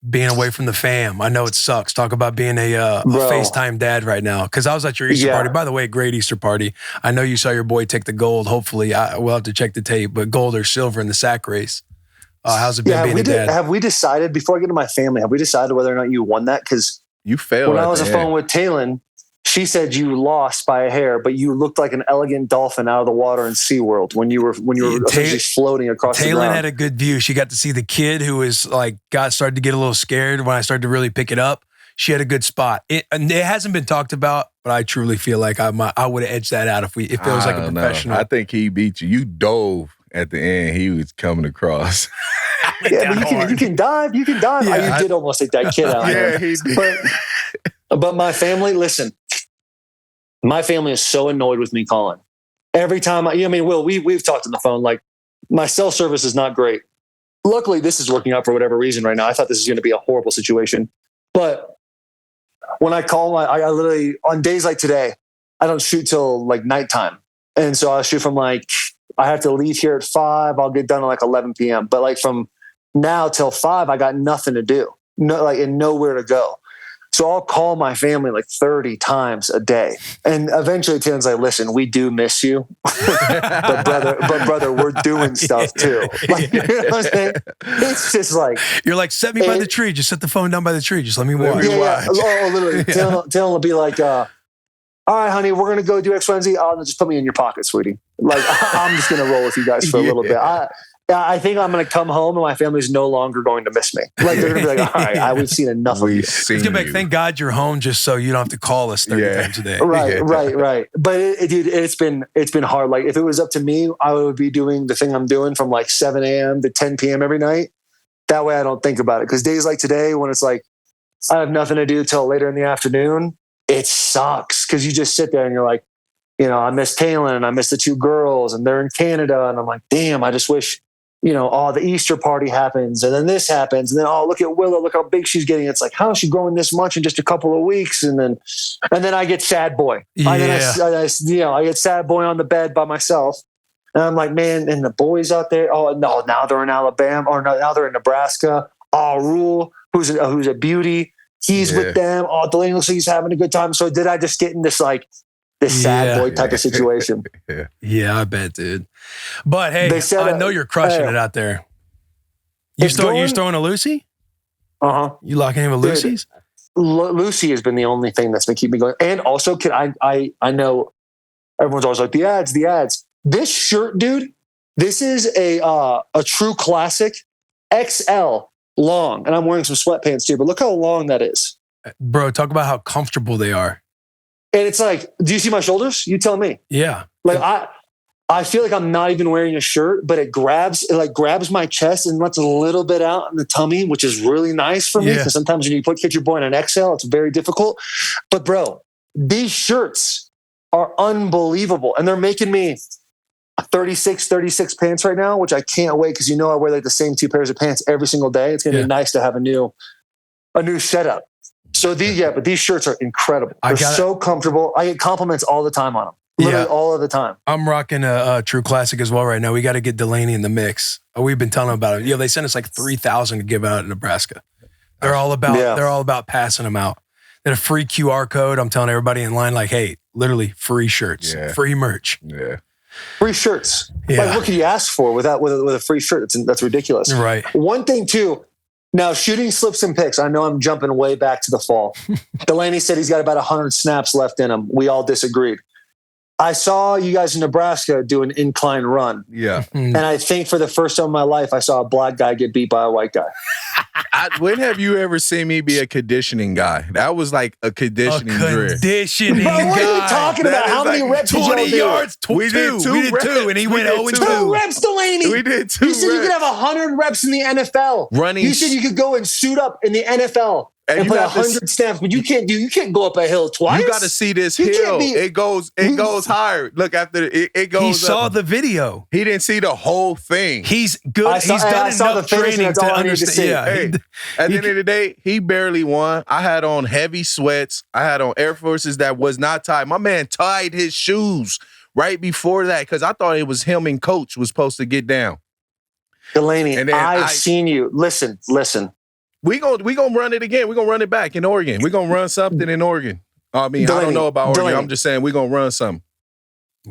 being away from the fam? I know it sucks. Talk about being a Bro. FaceTime dad right now. Because I was at your Easter Yeah. party. By the way, great Easter party. I know you saw your boy take the gold. Hopefully, we'll have to check the tape. But gold or silver in the sack race. How's it been being a dad? Have we decided, before I get to my family, have we decided whether or not you won that? Because You failed. when at I was the on the phone end. with Talon, she said you lost by a hair, but you looked like an elegant dolphin out of the water in SeaWorld when you were essentially floating across the Talon ground. had a good view. She got to see the kid who was started to get a little scared when I started to really pick it up. She had a good spot. It hasn't been talked about, but I truly feel like I would have edged that out if it was like a don't know. professional. I think he beat you. You dove at the end. He was coming across. Yeah, but you can dive. You can dive. Yeah, You did almost take that kid out. Yeah, man. he did. But my family, listen, my family is so annoyed with me calling. Every time Will, we've talked on the phone, like my cell service is not great. Luckily, this is working out for whatever reason right now. I thought this was going to be a horrible situation. But when I call, I literally, on days like today, I don't shoot till like nighttime. And so I'll shoot from I have to leave here at 5. I'll get done at 11 p.m. But from now till 5, I got nothing to do. And nowhere to go. So I'll call my family 30 times a day. And eventually Taylor's like, listen, we do miss you. but brother, we're doing stuff too. You know what I'm saying? It's just You're like, set me by the tree. Just set the phone down by the tree. Just let me watch. Yeah. Oh, literally. Taylor will be like, all right, honey, we're going to go do X, Y, and Z. Oh, just put me in your pocket, sweetie. I'm just going to roll with you guys for a little bit. I think I'm going to come home and my family's no longer going to miss me. They're going to be like, all right, we've seen enough of you. It's gonna be like, thank God you're home just so you don't have to call us 30 times a day. Right. But dude, it's been hard. If it was up to me, I would be doing the thing I'm doing from 7 a.m. to 10 p.m. every night. That way I don't think about it. Because days like today, when it's I have nothing to do till later in the afternoon, it sucks. Because you just sit there and you're like, I miss Talon and I miss the 2 girls and they're in Canada. And I'm like, damn, I just wish, the Easter party happens and then this happens. And then, look at Willow, look how big she's getting. It's like, how is she growing this much in just a couple of weeks? And then I get sad boy. Yeah. I get sad boy on the bed by myself. And I'm like, man, and the boys out there, oh no, now they're in Alabama or no, now they're in Nebraska. Oh, Rule, who's a beauty. He's with them. Oh, Delanie looks like he's having a good time. So did I just get in this this sad boy type of situation? Yeah, I bet, dude. But hey, I know you're crushing it out there. You throwing a Lucy? You locking in with Lucy's? Lucy has been the only thing that's been keeping me going. And also, I know everyone's always like the ads. This shirt, dude, this is a true classic XL long, and I'm wearing some sweatpants too. But look how long that is, bro. Talk about how comfortable they are. And it's do you see my shoulders? You tell me. Yeah. I feel like I'm not even wearing a shirt, but it grabs my chest and lets a little bit out in the tummy, which is really nice for me. Because sometimes when you get your boy in an XL, it's very difficult. But bro, these shirts are unbelievable. And they're making me 36 pants right now, which I can't wait because I wear the same 2 pairs of pants every single day. It's going to be nice to have a new setup. So these shirts are incredible. They're so comfortable. I get compliments all the time on them. Literally all of the time. I'm rocking a True Classic as well right now. We got to get Delanie in the mix. We've been telling them about it. They sent us 3,000 to give out in Nebraska. They're all about passing them out. Then a free QR code. I'm telling everybody in line, hey, literally free shirts, free merch. Yeah. Free shirts. Yeah. What could you ask for with a free shirt? That's ridiculous. Right. One thing too. Now, shooting slips and picks. I know I'm jumping way back to the fall. Delanie said he's got about 100 snaps left in him. We all disagreed. I saw you guys in Nebraska do an incline run. Yeah. And I think for the first time in my life, I saw a black guy get beat by a white guy. When have you ever seen me be a conditioning guy? That was a conditioning drill. Conditioning guy. What are you talking about? That How many reps did 20 y'all do? yards. We did 2 reps. And he went 0 and 2. 2 reps, Delanie. We did 2 You said you could have 100 reps in the NFL. Running. You said you could go and suit up in the NFL and play 100 snaps, but you can't go up a hill twice. You got to see this hill. It goes higher. Look, after it goes. He up. saw the video. He didn't see the whole thing. He's good. He's done enough training to understand. Yeah. Hey, at the end of the day, he barely won. I had on heavy sweats. I had on Air Forces that was not tied. My man tied his shoes right before that because I thought it was him and Coach was supposed to get down. Delanie, I've seen you. Listen. We gonna run it again. We're gonna run it back in Oregon. We're gonna run something in Oregon. I mean, I don't know about Oregon. I'm just saying we're gonna run something.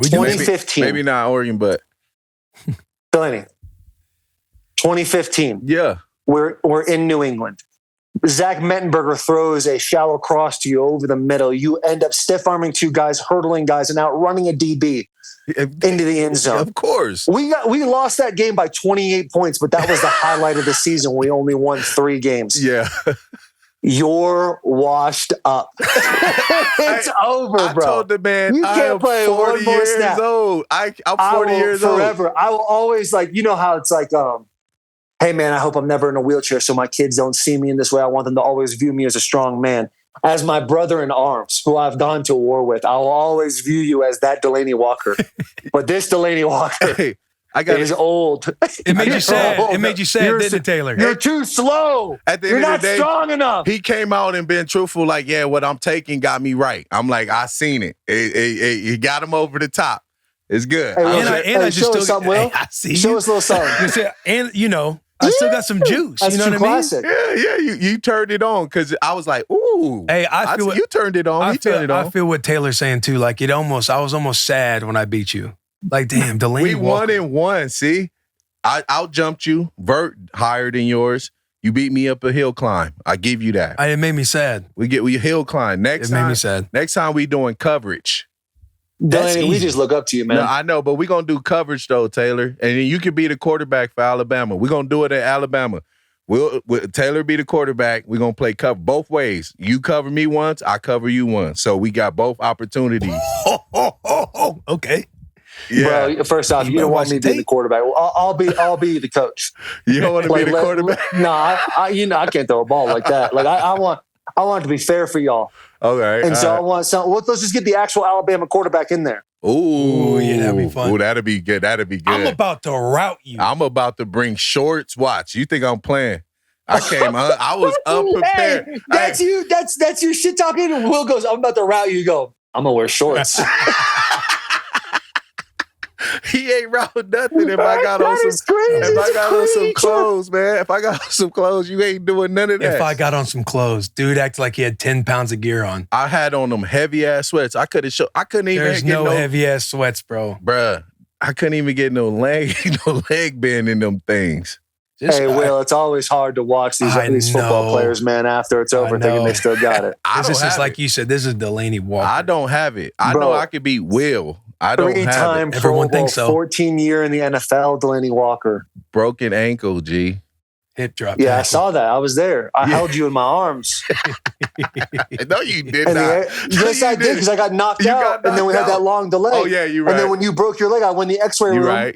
2015. Maybe not Oregon, but Delanie. 2015. Yeah. We're in New England. Zach Mettenberger throws a shallow cross to you over the middle. You end up stiff arming two guys, hurdling guys, and outrunning a DB into the end zone. Of course. We lost that game by 28 points, but that was the highlight of the season. We only won 3 games. Yeah. You're washed up. It's over, bro. I told the man, you can't play 40 one more years snap. old. I'm 40 years old. Forever. I will always you know how it's hey man, I hope I'm never in a wheelchair so my kids don't see me in this way. I want them to always view me as a strong man. As my brother in arms, who I've gone to war with, I will always view you as that Delanie Walker. But this Delanie Walker is old. It made you sad. It made you sad, didn't it, Taylor? You're too slow. You're not strong enough. He came out and been truthful, what I'm taking got me right. I'm like, I seen it. He got him over the top. It's good. Hey, I just show us something, Will. I see show us a little something. And I still got some juice. That's you know what classic. I mean? Yeah. You turned it on because I was like, ooh. Hey, I feel you turned it on. I feel what Taylor's saying too. Like I was almost sad when I beat you. Like, damn, Delanie. We Walker. 1-1. See, I out-jumped you. Vert higher than yours. You beat me up a hill climb. I give you that. It made me sad. We hill climb. It made me sad. Next time we doing coverage. Delanie, we just look up to you, man. No, I know, but we're going to do coverage, though, Taylor. And you can be the quarterback for Alabama. We're going to do it at Alabama. Taylor be the quarterback. We're going to play cover both ways. You cover me once, I cover you once. So we got both opportunities. Okay. Yeah. Bro, first off, you don't want me to be the quarterback. Well, I'll be the coach. You don't want to be the quarterback? No, I can't throw a ball like that. I want it to be fair for y'all. Okay. And so I want some. Let's just get the actual Alabama quarterback in there. Ooh, yeah, that'd be fun. Ooh, that'd be good. I'm about to route you. I'm about to bring shorts. Watch. You think I'm playing? I was unprepared. Hey, that's you. That's your shit talking. And Will goes, I'm about to route you. You go, I'm gonna wear shorts. He ain't routing nothing if I got on some clothes, man. If I got on some clothes, you ain't doing none of that. If I got on some clothes, dude acted like he had 10 pounds of gear on. I had on them heavy ass sweats. I couldn't even There's get no heavy ass sweats, bro. Bruh, I couldn't even get no leg band in them things. Will, it's always hard to watch these football players, man, after it's over thinking they still got it. This is like you said, this is Delanie Walker. I don't have it. I know I could beat Will. I don't have it. 3-time Everyone thinks so. 14 year in the NFL, Delanie Walker. Broken ankle, G. Hip drop. Yeah, I saw that. I was there. I held you in my arms. No, you did not. Yes, I did because I got knocked out, and then we had that long delay. Oh, yeah, you're right. And then when you broke your leg, I went in the X-ray room,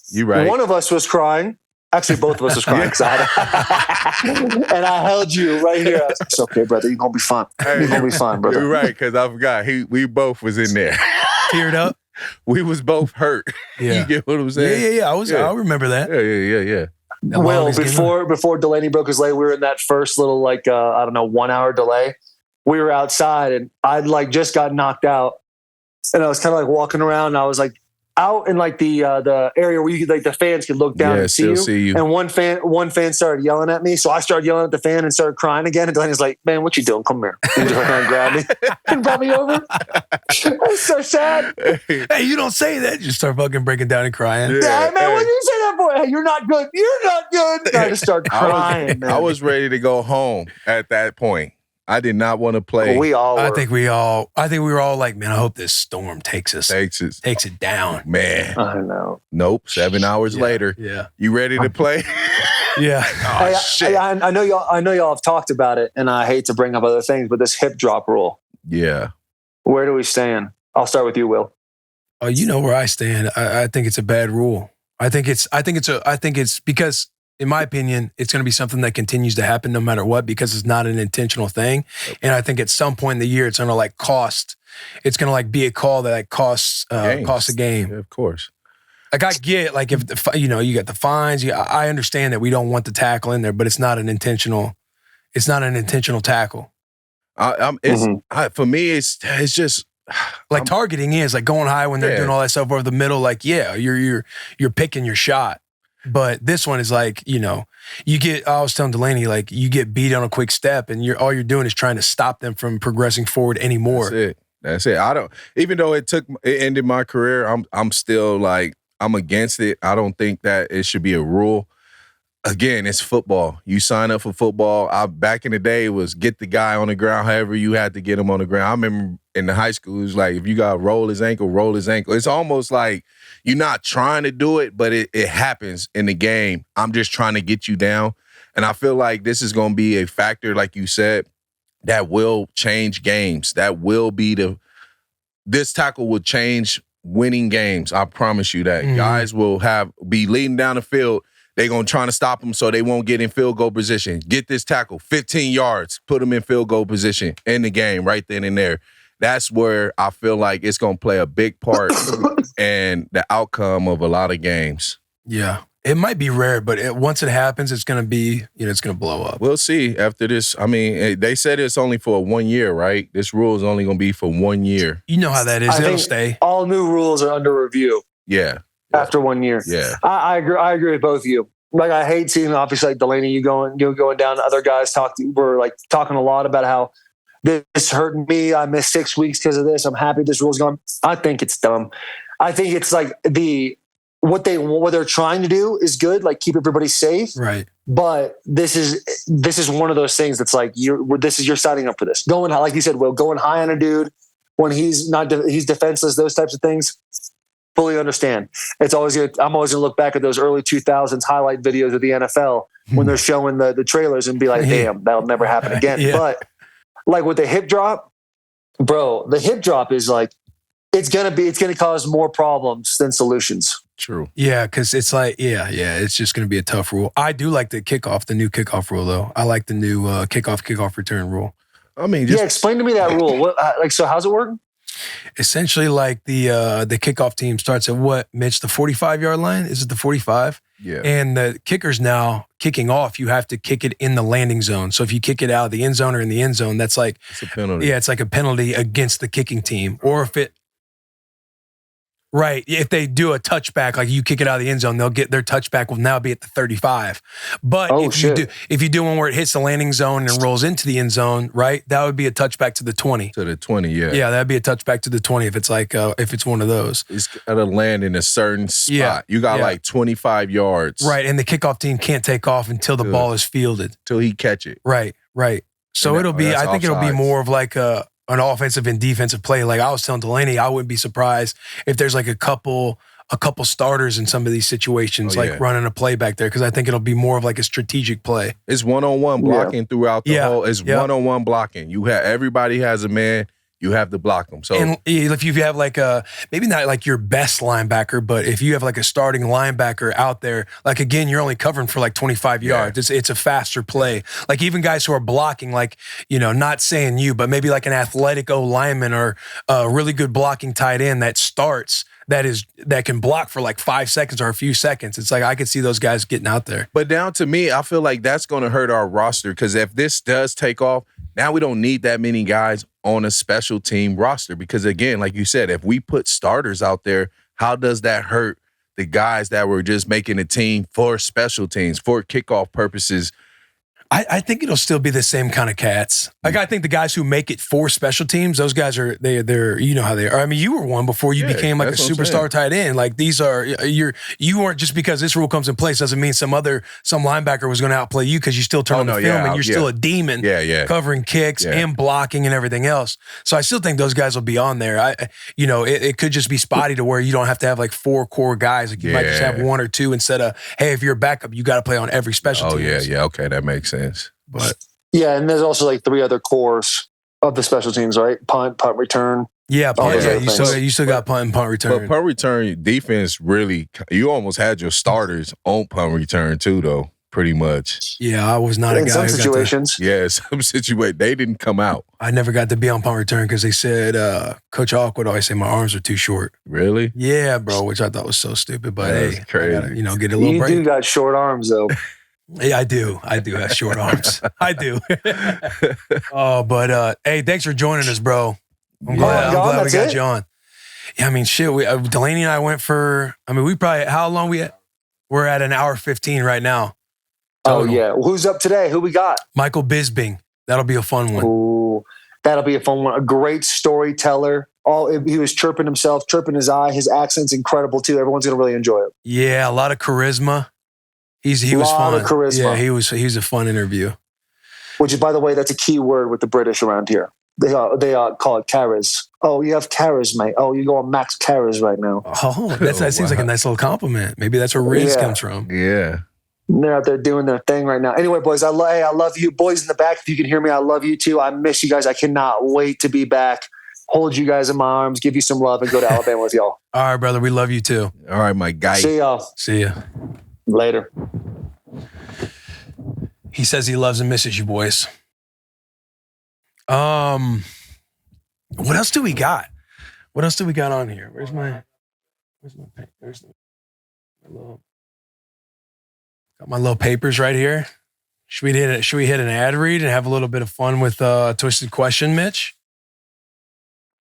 You're right. One of us was crying. Actually, both of us was crying because and I held you right here. I was like, it's okay, brother. You're gonna be fine. You're gonna be fine, brother. You're right, because I forgot. We both was in there. Teared up. We was both hurt. Yeah. You get what I'm saying? Yeah. I remember that. Yeah. Well, before Delanie broke his leg, we were in that first little 1 hour delay. We were outside, and I'd just got knocked out, and I was kind of walking around. And I was out in the area where you could, the fans could look down and see you. And one fan started yelling at me, so I started yelling at the fan and started crying again. And Delanie's like, "Man, what you doing? Come here!" And just grabbed me and brought me over. I was so sad. Hey, you don't say that. You just start fucking breaking down and crying. Yeah, man, what did you say that for? Hey, you're not good. You're not good. I just started crying. I was ready to go home at that point. I did not want to play. Well, we all were. I think we were all like, man, I hope this storm takes it down. Man. I know. Nope. 7 hours later. Yeah. You ready to play? Yeah. Oh, shit. I know y'all have talked about it, and I hate to bring up other things, but this hip drop rule. Yeah. Where do we stand? I'll start with you, Will. You know where I stand. I think it's a bad rule. I think it's because in my opinion, it's going to be something that continues to happen no matter what because it's not an intentional thing. And I think at some point in the year, it's going to like cost. It's going to like be a call that like costs a game. Yeah, of course. Like I get like if you got the fines. I understand that we don't want the tackle in there, but it's not an intentional. It's not an intentional tackle. For me, it's just like targeting is like going high when they're doing all that stuff over the middle. Like you're picking your shot. But this one is like, I was telling Delanie, like you get beat on a quick step and all you're doing is trying to stop them from progressing forward anymore. That's it. Even though it ended my career, I'm still like, I'm against it. I don't think that it should be a rule. Again, it's football. You sign up for football. Back in the day, it was get the guy on the ground however you had to get him on the ground. I remember in the high school, it was like, if you got to roll his ankle, roll his ankle. It's almost like you're not trying to do it, but it happens in the game. I'm just trying to get you down. And I feel like this is going to be a factor, like you said, that will change games. That will be this tackle will change winning games. I promise you that. Guys will be leading down the field. They're going to try to stop them so they won't get in field goal position. Get this tackle, 15 yards, put them in field goal position in the game right then and there. That's where I feel like it's going to play a big part in the outcome of a lot of games. Yeah. It might be rare, but once it happens, it's going to be, it's going to blow up. We'll see after this. I mean, they said it's only for 1 year, right? This rule is only going to be for 1 year. You know how that is. It'll stay. All new rules are under review. Yeah. After 1 year. Yeah. I agree with both of you. Like, I hate seeing, obviously, like Delanie, you going down. Other guys were like talking a lot about how this hurting me. I missed 6 weeks because of this. I'm happy this rule's gone. I think it's dumb. I think it's like what they're trying to do is good, like keep everybody safe. Right. But this is one of those things that's like you're signing up for this. Going high, like you said, Will, going high on a dude when he's defenseless, those types of things. Fully understand. It's always good. I'm always gonna look back at those early 2000s highlight videos of the NFL when they're showing the trailers and be like, damn, that'll never happen again. Yeah. But like with the hip drop, bro, the hip drop is like, it's gonna cause more problems than solutions. True. Yeah, because it's like, it's just gonna be a tough rule. I do like the new kickoff rule though. I like the new kickoff return rule. I mean, explain to me that rule. What, so how's it work? Essentially, like the kickoff team starts at what, Mitch, the 45-yard line? Is it the 45? Yeah. And the kickers now kicking off, you have to kick it in the landing zone. So if you kick it out of the end zone or in the end zone, that's like it's a penalty. Yeah, it's like a penalty against the kicking team. Or if they do a touchback, like you kick it out of the end zone, they'll get their touchback will now be at the 35. But if you do one where it hits the landing zone and rolls into the end zone, right, that would be a touchback to the 20. To the 20, yeah. Yeah, that'd be a touchback to the 20 if it's like if it's one of those. It's got to land in a certain spot. Yeah. You got like 25 yards. Right, and the kickoff team can't take off until the ball is fielded. Till he catch it. Right. So I think it'll be more of like an offensive and defensive play. Like I was telling Delanie, I wouldn't be surprised if there's like a couple starters in some of these situations, running a play back there, because I think it'll be more of like a strategic play. It's one-on-one blocking throughout the whole. It's one-on-one blocking. Everybody has a man. You have to block them. So, and if you have like maybe not like your best linebacker, but if you have like a starting linebacker out there, like again, you're only covering for like 25 yards. It's a faster play. Like even guys who are blocking, like, not saying you, but maybe like an athletic O lineman or a really good blocking tight end that starts, that can block for like 5 seconds or a few seconds. It's like I could see those guys getting out there. But down to me, I feel like that's going to hurt our roster, because if this does take off, now we don't need that many guys on a special team roster, because again, like you said, if we put starters out there, how does that hurt the guys that were just making a team for special teams, for kickoff purposes? I think it'll still be the same kind of cats. Like I think the guys who make it for special teams, those guys they're you know how they are. I mean, you were one before you became like a superstar tight end. Like these are you weren't, just because this rule comes in place doesn't mean some linebacker was going to outplay you, because you still turn on the film and you're still a demon covering kicks and blocking and everything else. So I still think those guys will be on there. It could just be spotty to where you don't have to have like 4 core guys. Like you might just have 1 or 2 instead of, hey, if you're a backup, you got to play on every special team. Okay, that makes sense. But and there's also like 3 other cores of the special teams, right? Punt return. Yeah, you still got punt and punt return. But punt return defense, really, you almost had your starters on punt return too, though. pretty much. Yeah, I was not a In guy some who got to, situations. Yeah, some situation they didn't come out. I never got to be on punt return because they said Coach Hawk would always say my arms are too short. Really? Yeah, bro, which I thought was so stupid. But That's hey, crazy. I gotta, get a little You break. do got short arms, though. Yeah, I do. I do have short arms. I do. Oh, but hey, thanks for joining us, bro. I'm glad we got you on. Yeah, I mean, shit. Delanie and I went for. I mean, we probably how long we're at an hour 15 right now. Oh, Total. yeah. Who's up today? Who we got? Michael Bisping. That'll be a fun one. Ooh, that'll be a fun one. A great storyteller. He was chirping himself, chirping his eye. His accent's incredible, too. Everyone's going to really enjoy it. Yeah, a lot of charisma. He was fun. Of charisma. Yeah, he's a fun interview. Which is, by the way, that's a key word with the British around here. They call it charis. Oh, you have charis, mate. Oh, you're going max charis right now. Oh, that seems like a nice little compliment. Maybe that's where Riz comes from. Yeah. They're out there doing their thing right now. Anyway, boys, I love you. Boys in the back, if you can hear me, I love you too. I miss you guys. I cannot wait to be back. Hold you guys in my arms, give you some love, and go to Alabama with y'all. All right, brother. We love you too. All right, my guy. See y'all. See ya. Later. He says he loves and misses you, boys. What else do we got? What else do we got on here? Where's my little, got my little papers right here. Should we hit an ad read and have a little bit of fun with Twisted Question, Mitch?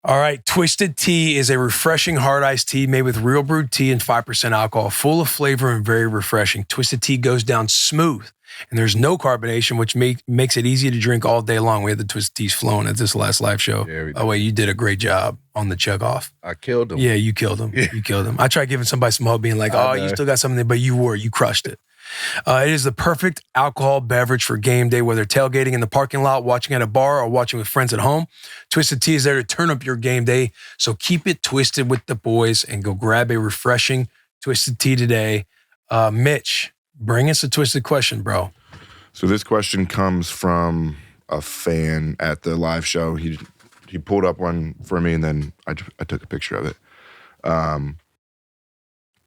All right, Twisted Tea is a refreshing hard iced tea made with real brewed tea and 5% alcohol, full of flavor and very refreshing. Twisted Tea goes down smooth, and there's no carbonation, which makes it easy to drink all day long. We had the Twisted Teas flowing at this last live show. Yeah, oh, wait, you did a great job on the chug off. I killed him. Yeah, you killed him. Yeah. You killed him. I tried giving somebody some hope, being like, oh, you still got something, but you crushed it. It is the perfect alcohol beverage for game day, whether tailgating in the parking lot, watching at a bar, or watching with friends at home. Twisted Tea is there to turn up your game day, so keep it twisted with the boys and go grab a refreshing Twisted Tea today. Mitch, bring us a Twisted Question, bro. So this question comes from a fan at the live show. He pulled up one for me, and then I took a picture of it.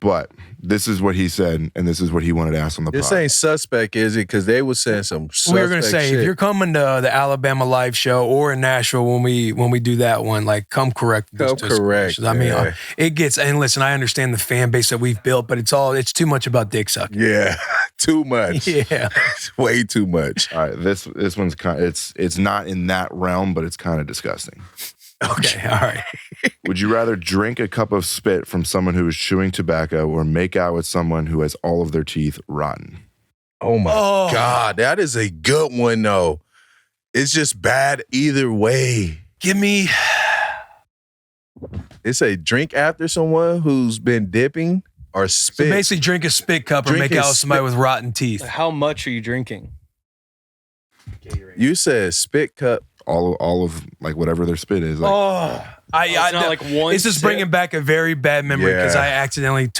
But this is what he said, and this is what he wanted to ask on the This pod. ain't suspect, is it? Because they were saying some suspect We were going to say, shit. if you're coming to the Alabama live show or in Nashville when we do that one, like, come correct. Come correct. I mean, yeah. it gets, and listen, I understand the fan base that we've built, but it's too much about dick sucking. Yeah, too much. Yeah. It's way too much. All right, this one's kind of, it's not in that realm, but it's kind of disgusting. Okay, all right. Would you rather drink a cup of spit from someone who is chewing tobacco or make out with someone who has all of their teeth rotten? Oh my God, that is a good one though. It's just bad either way. Give me. It's a drink after someone who's been dipping or So spit. basically, drink a spit cup or make Drink a out with somebody spit- with rotten teeth. How much are you drinking? You said spit cup. All of like whatever their spit is. Like, It's not like one This is sip? bringing back a very bad memory because Yeah. I accidentally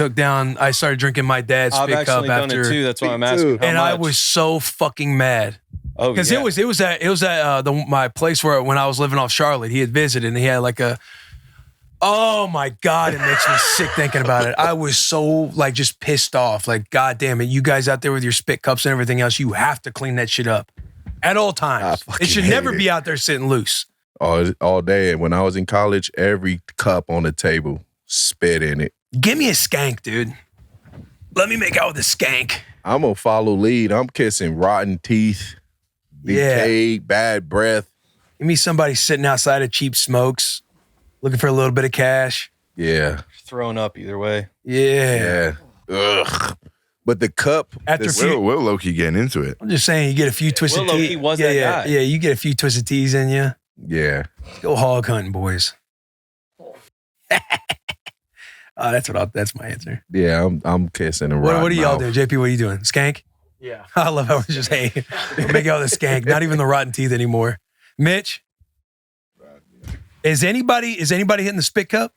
I started drinking my dad's I've spit cup actually done after, it too. That's why I'm Me asking. too. How and I much? was so fucking mad. Oh, Because yeah. it was at my place where when I was living off Charlotte, he had visited and he had like oh my God, it makes me sick thinking about it. I was so like just pissed off. Like, God damn it, you guys out there with your spit cups and everything else, you have to clean that shit up at all times. fucking It should hate never it. be out there sitting loose. All day. And when I was in college, every cup on the table, spit in it. Give me a skank, dude. Let me make out with a skank. I'm gonna follow lead. I'm kissing rotten teeth, decayed, bad breath. Give me somebody sitting outside of Cheap Smokes, looking for a little bit of cash. Yeah. Throwing up either way. Yeah. Ugh. But the cup, After the- a few- Will low-key getting into it. I'm just saying, you get a few twisted Willow, teeth. he was that guy. Yeah, you get a few twisted teas in you. yeah. Go hog hunting, boys. That's my answer. Yeah, I'm kissing a rotten What are y'all mouth. doing? JP, what are you doing? Skank? Yeah. I love how we're just, hey, we'll make out with a skank. Not even the rotten teeth anymore. Mitch? Is anybody hitting the spit cup?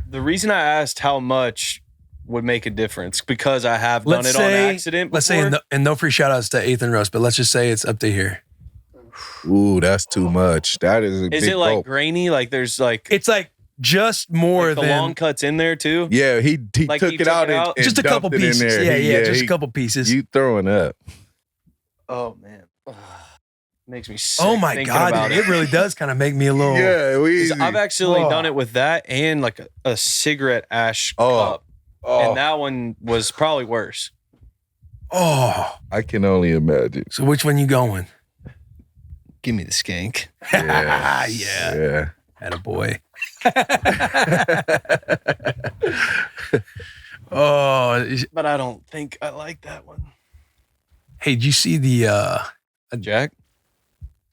The reason I asked how much would make a difference because I have done it on accident before. Let's say, and no free shout outs to Eighth and Roast, but let's just say it's up to here. Ooh, that's too much. That is a big Is it like gulp. grainy? Like there's like, It's like just more like the than long cuts in there too? Yeah, he Like took he it took out it out? and just a couple dumped it in pieces. there. Yeah, He- just he- a couple pieces. You throwing up. Oh man, makes me sick. Oh my thinking God, about dude, it really does kind of make me a little. Yeah, we. 'Cause I've actually done it with that and like a cigarette ash cup, and that one was probably worse. Oh, I can only imagine. so which one you going? Give me the skank. Yeah, Yeah. Attaboy. Oh, But I don't think I like that one. hey, did you see the Jack?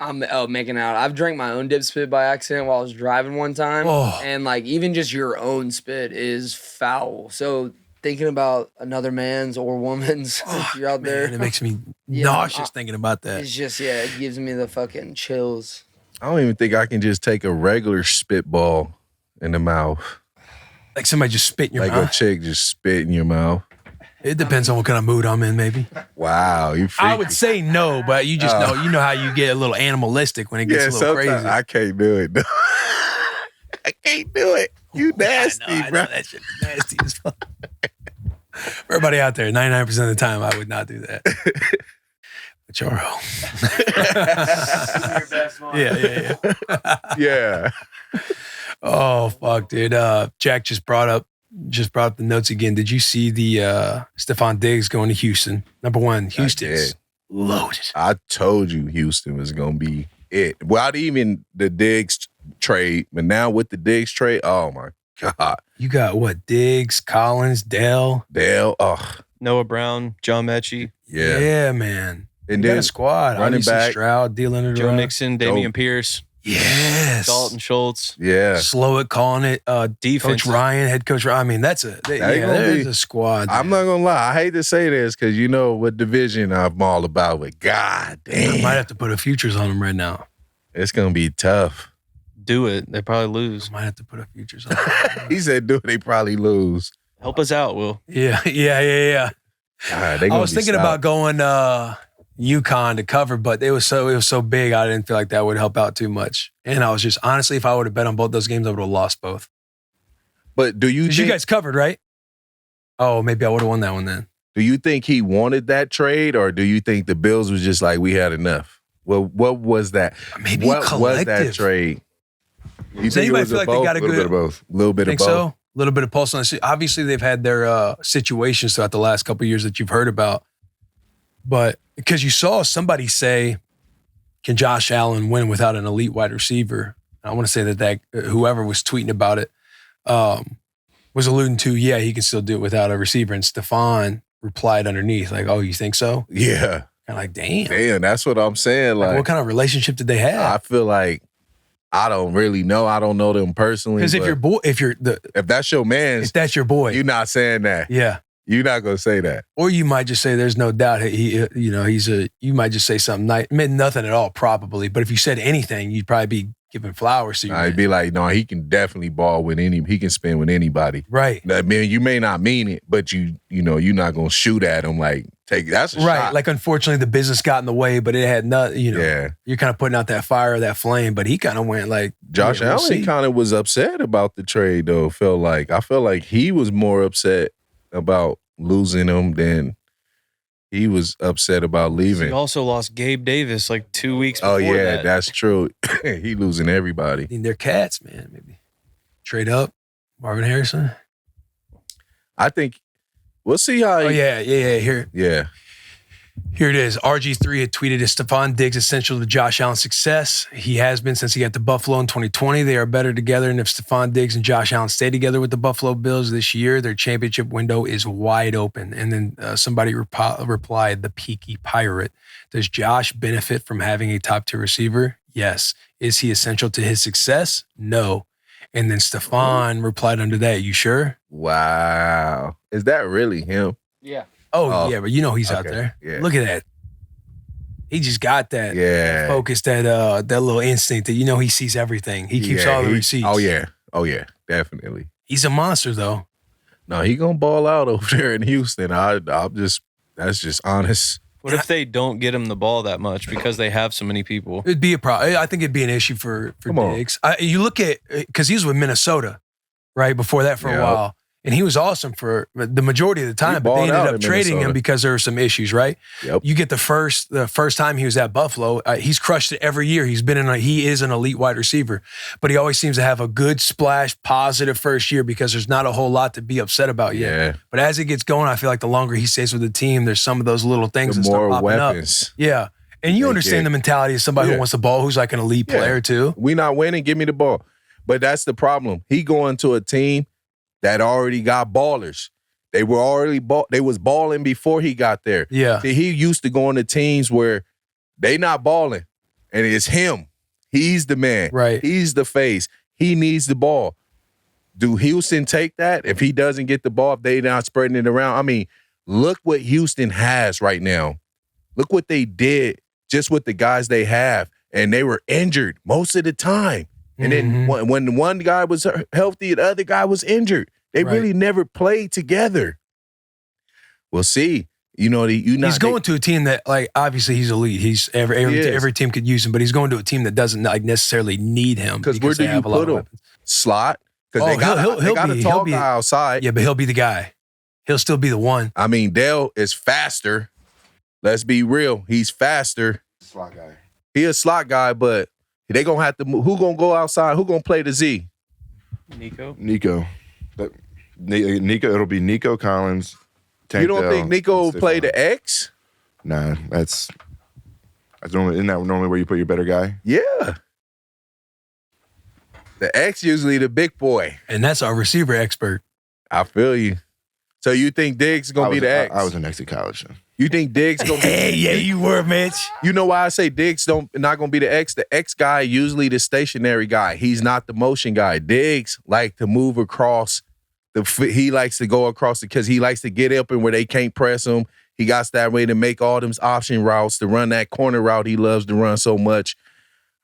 I'm making out. I've drank my own dip spit by accident while I was driving one time. Oh. And like even just your own spit is foul. So thinking about another man's or woman's if you're out there. man, it makes me Yeah, nauseous thinking about that. It's just, yeah, it gives me the fucking chills. I don't even think I can just take a regular spitball in the mouth. Like somebody just spit in your Like mouth. a chick just spit in your mouth. It depends on what kind of mood I'm in, maybe. Wow, you freaky. I would say no, but you just know, you know how you get a little animalistic when it gets a little crazy. I can't do it. I can't do it. You nasty, I know, bro. that shit is nasty as fuck. For everybody out there, 99% of the time, I would not do that. But Charo. Yeah. Yeah. Oh, fuck, dude. Jack just brought up the notes again. Did you see the Stefon Diggs going to Houston? Number one, Houston's did. loaded. I told you Houston was going to be it. Without even the Diggs trade, but now with the Diggs trade, oh my God. You got what? Diggs, Collins, Dell. Noah Brown, John Mechie, Yeah. Yeah, man. And You got then a squad. running Obviously, back, Stroud, Dylan, Joe Nixon, Damian Pierce, Yes. Dalton Schultz. yeah. Slow it, calling it. Defense. Coach Ryan, head coach Ryan. I mean, that's a ain't gonna there's be- a squad. I'm not going to lie. I hate to say this because you know what division I'm all about, but God I damn. might have to put a futures on them right now. It's going to be tough. Do it. They probably lose. Might have to put a futures on them. He said, do it, they probably lose. Help us out, Will. Yeah. God, they I gonna was be thinking stout. about going UConn to cover, but it was so big. I didn't feel like that would help out too much. And I was just honestly, if I would have bet on both those games, I would have lost both. But do you Because think, you guys covered, right? Oh, maybe I would have won that one then. do you think he wanted that trade, or do you think the Bills was just like, we had enough? Well, what was that? Maybe what was that collective. trade? You Does anybody feel like they got a A little bit of good? both. A little bit Think of both. so? A little bit of pulse on this. Obviously, they've had their situations throughout the last couple of years that you've heard about. But because you saw somebody say, can Josh Allen win without an elite wide receiver? I want to say that whoever was tweeting about it was alluding to, yeah, he can still do it without a receiver. And Stefon replied underneath, like, oh, you think so? Yeah. Kind of like, damn. Damn, that's what I'm saying. Like, Like, what kind of relationship did they have? I feel like I don't really know. I don't know them personally. Because but if that's your man, if that's your boy, you're not saying that. yeah. You're not gonna say that. Or you might just say, "There's no doubt you might just say something nothing at all, probably. But if you said anything, you'd probably be giving flowers to your I'd man. be like, no, he can definitely ball with he can spin with anybody. Right, I mean, you may not mean it, but you're not gonna shoot at him like that's a right. shot. Like unfortunately, the business got in the way, but it had nothing. Yeah. You're kind of putting out that fire, that flame. But he kind of went like Josh yeah, we'll Allen see. kind of was upset about the trade though. I felt like he was more upset about losing him than he was upset about He leaving. also lost Gabe Davis like 2 weeks before Oh yeah, that. that's true. He losing everybody. I mean, they're cats, man. Maybe trade up, Marvin Harrison. I think we'll see how. Oh yeah. Here it is. RG3 had tweeted, is Stefon Diggs essential to Josh Allen's success? He has been since he got to Buffalo in 2020. They are better together, and if Stefon Diggs and Josh Allen stay together with the Buffalo Bills this year, their championship window is wide open. And then somebody replied, the peaky pirate. Does Josh benefit from having a top-tier receiver? Yes. Is he essential to his success? No. And then Stefon replied under that, you sure? Wow, is that really him? Yeah. Oh, yeah, but you know he's out okay, there. yeah. Look at that. He just got that Yeah. focus, that little instinct that he sees everything. He keeps all the receipts. Oh yeah, definitely. He's a monster though. No, he gonna ball out over there in Houston. That's just honest. What if they don't get him the ball that much because they have so many people? It'd be a problem. I think it'd be an issue for Come on. Diggs. You look at because he was with Minnesota, right before that for a Yep. while, And he was awesome for the majority of the time, but they ended up trading him because there were some issues, right? Yep. You get the first time he was at Buffalo, he's crushed it every year. He is an elite wide receiver, but he always seems to have a good splash, positive first year because there's not a whole lot to be upset about yet. Yeah. But as it gets going, I feel like the longer he stays with the team, there's some of those little things that start popping weapons. up. Yeah. And you understand the mentality of somebody who wants the ball, who's like an elite player too. We not winning, give me the ball. But that's the problem. He going to a team that already got ballers. They were already they was balling before he got there. Yeah. See, he used to go into teams where they not balling, and it's him. He's the man. Right. He's the face. He needs the ball. Do Houston take that if he doesn't get the ball, if they not spreading it around? I mean, look what Houston has right now. Look what they did just with the guys they have, and they were injured most of the time. And then when one guy was healthy, the other guy was injured. They really never played together. We'll see. He's going to a team that, like, obviously he's elite. He's every team could use him, but he's going to a team that doesn't like necessarily need him because where do you put him? Slot? Because they got a tall guy outside. Yeah, but he'll be the guy. He'll still be the one. I mean, Dale is faster. Let's be real. He's faster. Slot guy. He a slot guy, but they gonna have to move. Who gonna go outside? Who gonna play the Z? Nico. It'll be Nico Collins. Tank You don't Dell, think Nico will Stefon. play the X? Nah, that's normally, isn't that normally where you put your better guy? Yeah. The X usually the big boy. And that's our receiver expert. I feel you. So you think Diggs is gonna be the X? I was an X at college. You think Diggs gonna be? Hey, yeah, you were, Mitch. You know why I say Diggs not gonna be the X? The X guy usually the stationary guy. He's not the motion guy. Diggs like to move across he likes to go across because he likes to get up and where they can't press him. He got that way to make all them option routes, to run that corner route he loves to run so much.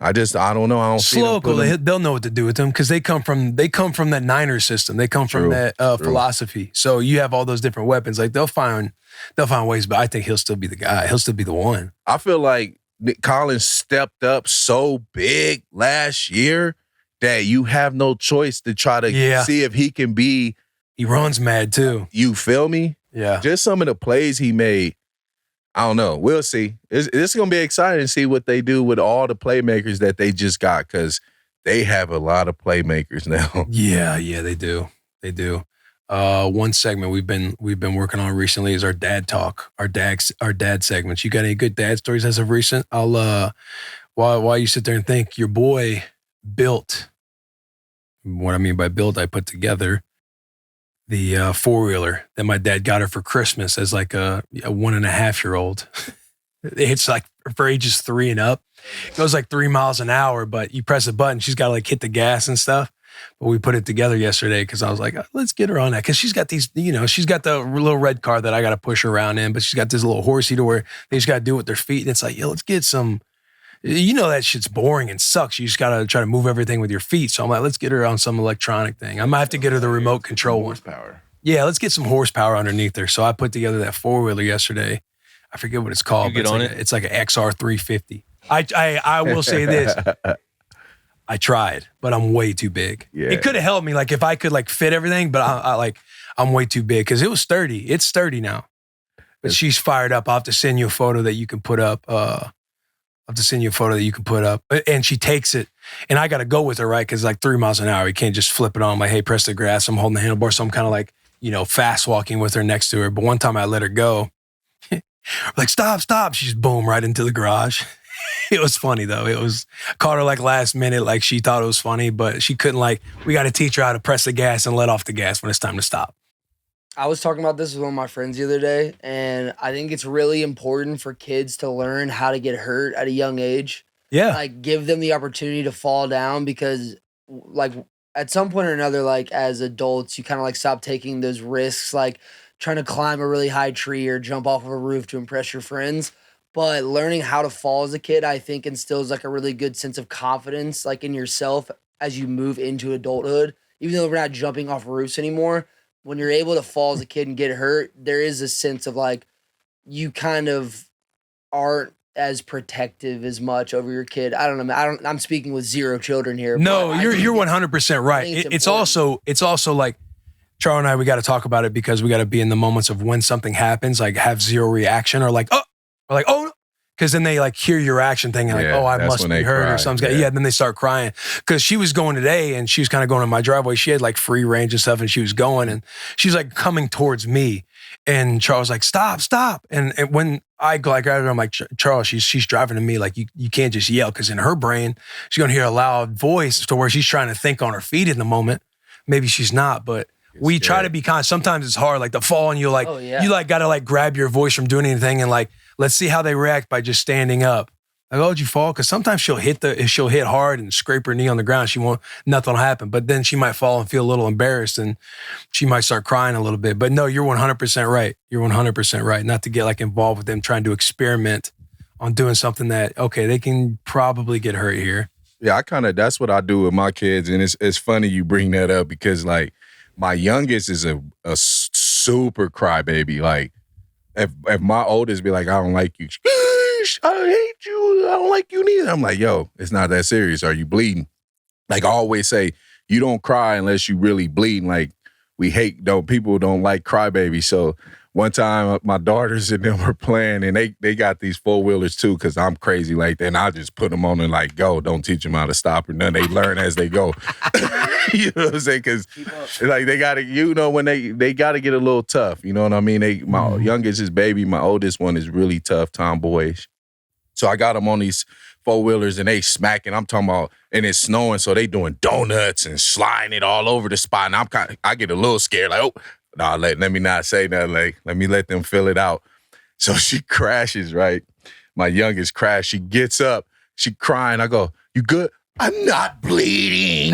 I don't know. I don't see them they'll know what to do with them because they come from that Niners system. They come from that philosophy. So you have all those different weapons. Like they'll find ways, but I think he'll still be the guy. He'll still be the one. I feel like Nick Collins stepped up so big last year that you have no choice to try to see if he can be. He runs mad too. You feel me? Yeah. Just some of the plays he made. I don't know. We'll see. It's going to be exciting to see what they do with all the playmakers that they just got because they have a lot of playmakers now. Yeah, they do. They do. One segment we've been working on recently is our dad talk, our dad segments. You got any good dad stories as of recent? I'll while you sit there and think, your boy built. What I mean by built, I put together the 4-wheeler that my dad got her for Christmas as like a 1.5-year-old. It's like for ages 3 and up. It goes like 3 miles an hour, but you press a button, she's got to like hit the gas and stuff. But we put it together yesterday because I was like, let's get her on that. Because she's got these, she's got the little red car that I got to push her around in, but she's got this little horsey to where they just got to do it with their feet. And it's like, let's get some, that shit's boring and sucks. You just got to try to move everything with your feet. So I'm like, let's get her on some electronic thing. I might have to get her the remote control one. Horsepower. Yeah, let's get some horsepower underneath her. So I put together that 4-wheeler yesterday. I forget what it's called. You get on it? It's like an XR 350. I will say this. I tried, but I'm way too big. Yeah. It could have helped me, like if I could like fit everything, but I'm way too big because it was sturdy. It's sturdy now. But she's fired up. I'll have to send you a photo that you can put up. And she takes it, and I got to go with her, right? Because like 3 miles an hour, you can't just flip it on. I'm like, hey, press the grass. I'm holding the handlebar, so I'm kind of like, fast walking with her next to her. But one time I let her go, like stop. She's boom right into the garage. It was funny though. Caught her like last minute, like she thought it was funny, but she couldn't we got to teach her how to press the gas and let off the gas when it's time to stop. I was talking about this with one of my friends the other day, and I think it's really important for kids to learn how to get hurt at a young age. Yeah. Like give them the opportunity to fall down because like at some point or another, like as adults, you kind of like stop taking those risks, like trying to climb a really high tree or jump off of a roof to impress your friends. But learning how to fall as a kid, I think instills like a really good sense of confidence, like in yourself as you move into adulthood. Even though we're not jumping off roofs anymore, when you're able to fall as a kid and get hurt, there is a sense of like you kind of aren't as protective as much over your kid. I don't know. I'm speaking with 0 children here. No, you're 100% right. It's also like Charles and I, we got to talk about it because we got to be in the moments of when something happens, like have zero reaction or like, oh, because then they like hear your reaction thing and like, oh, I must be hurt or something. Yeah, then they start crying. Because she was going today and she was kind of going in my driveway. She had like free range and stuff and she was going and she's like coming towards me. And Charles was like, stop. And when I grabbed her, I'm like, Charles, she's driving to me. Like, you can't just yell. Because in her brain, she's going to hear a loud voice to where she's trying to think on her feet in the moment. Maybe she's not, but we try to be kind. Sometimes it's hard, like to fall and you like, you like got to like grab your voice from doing anything and like, let's see how they react by just standing up. Like, oh, did you fall? Because sometimes she'll hit hard and scrape her knee on the ground. Nothing will happen. But then she might fall and feel a little embarrassed and she might start crying a little bit. But no, you're 100% right. You're 100% right. Not to get like involved with them trying to experiment on doing something that, okay, they can probably get hurt here. Yeah, that's what I do with my kids. And it's funny you bring that up because like my youngest is a super crybaby. Like if my oldest be like, I don't like you. I hate you. I don't like you neither. I'm like, yo, it's not that serious. Are you bleeding? Like I always say, you don't cry unless you really bleeding. Like people don't like crybabies. So one time my daughters and them were playing and they got these 4-wheelers too because I'm crazy like that. And I just put them on and like, go. Don't teach them how to stop or nothing. They learn as they go. You know what I'm saying? Because like they got to, when they got to get a little tough. You know what I mean? My youngest is baby. My oldest one is really tough, tomboyish. So I got them on these 4-wheelers and they smacking. I'm talking about, and it's snowing, so they doing donuts and sliding it all over the spot. And I get a little scared, like, oh, no, let me not say that. Like, let me let them fill it out. So she crashes, right? My youngest crash. She gets up, she crying. I go, you good? I'm not bleeding.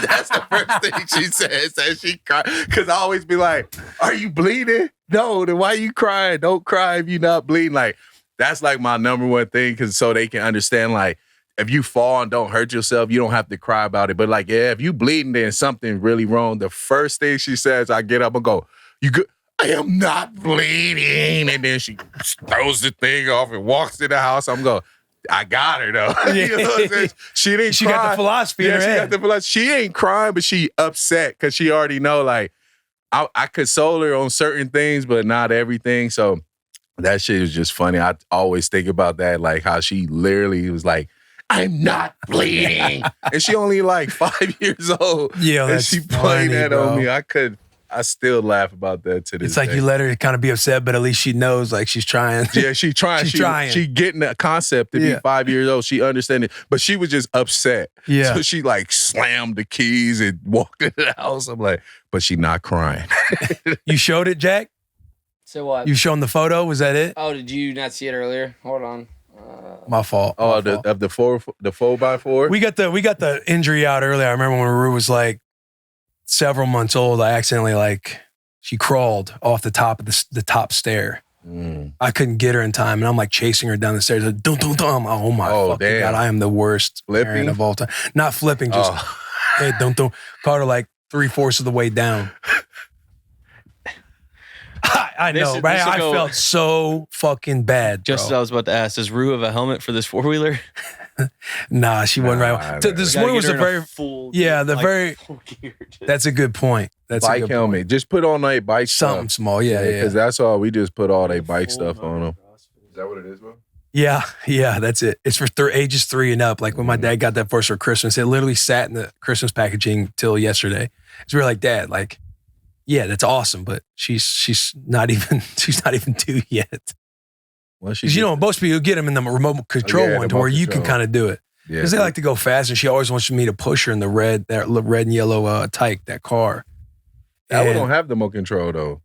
That's the first thing she says. And she cry. Because I always be like, are you bleeding? No, then why you crying? Don't cry if you're not bleeding. Like, that's like my number one thing, because so they can understand, like, if you fall and don't hurt yourself, you don't have to cry about it. But like, yeah, if you bleeding, then something really wrong. The first thing she says, I get up and go, you good? I am not bleeding. And then she throws the thing off and walks to the house. I'm going, I got her though. You know what I'm saying? She didn't cry. Got the philosophy in her head. Got the philosophy. She ain't crying, but she upset because she already know, like, I console her on certain things, but not everything. So that shit is just funny. I always think about that, like how she literally was like, I'm not bleeding. And she only like 5 years old. Yeah, and she played that on me. I still laugh about that to this It's like day. you let her kind of be upset, but at least she knows, like, she's trying. Yeah, she's trying. She getting the concept to be 5 years old. She understand it, but she was just upset. Yeah. So she like slammed the keys and walked into the house. I'm like, but she not crying. You showed it, Jack? So what? You shown the photo? Was that it? Oh, did you not see it earlier? Hold on. My fault. Oh, the 4x4. We got the injury out earlier. I remember when Rue was like several months old. I accidentally she crawled off the top of the top stair. I couldn't get her in time, and I'm like chasing her down the stairs. Like, dum, dum, dum. Oh my fucking God! I am the worst parent of all time. Not flipping, just hey, dum, dum. Caught her like 3/4 of the way down. I know, right? I felt so fucking bad. Just as I was about to ask, does Rue have a helmet for this 4-wheeler? Nah, she wasn't right. This one was a very full. That's a good point. That's bike a good helmet. point. Just put on a bike Something stuff. small, yeah. Because that's all. We just put all their bike stuff on them. Is that what it is, bro? Yeah, that's it. It's for ages 3 and up. Like when my dad got that for us for Christmas, it literally sat in the Christmas packaging till yesterday. It's really like, Dad, like, yeah, that's awesome, but she's not even 2 yet. Well, Because most people get them in the remote control one to where you can kind of do it. Because they like to go fast, and she always wants me to push her in the red and yellow tyke, that car. That one don't have the remote control though.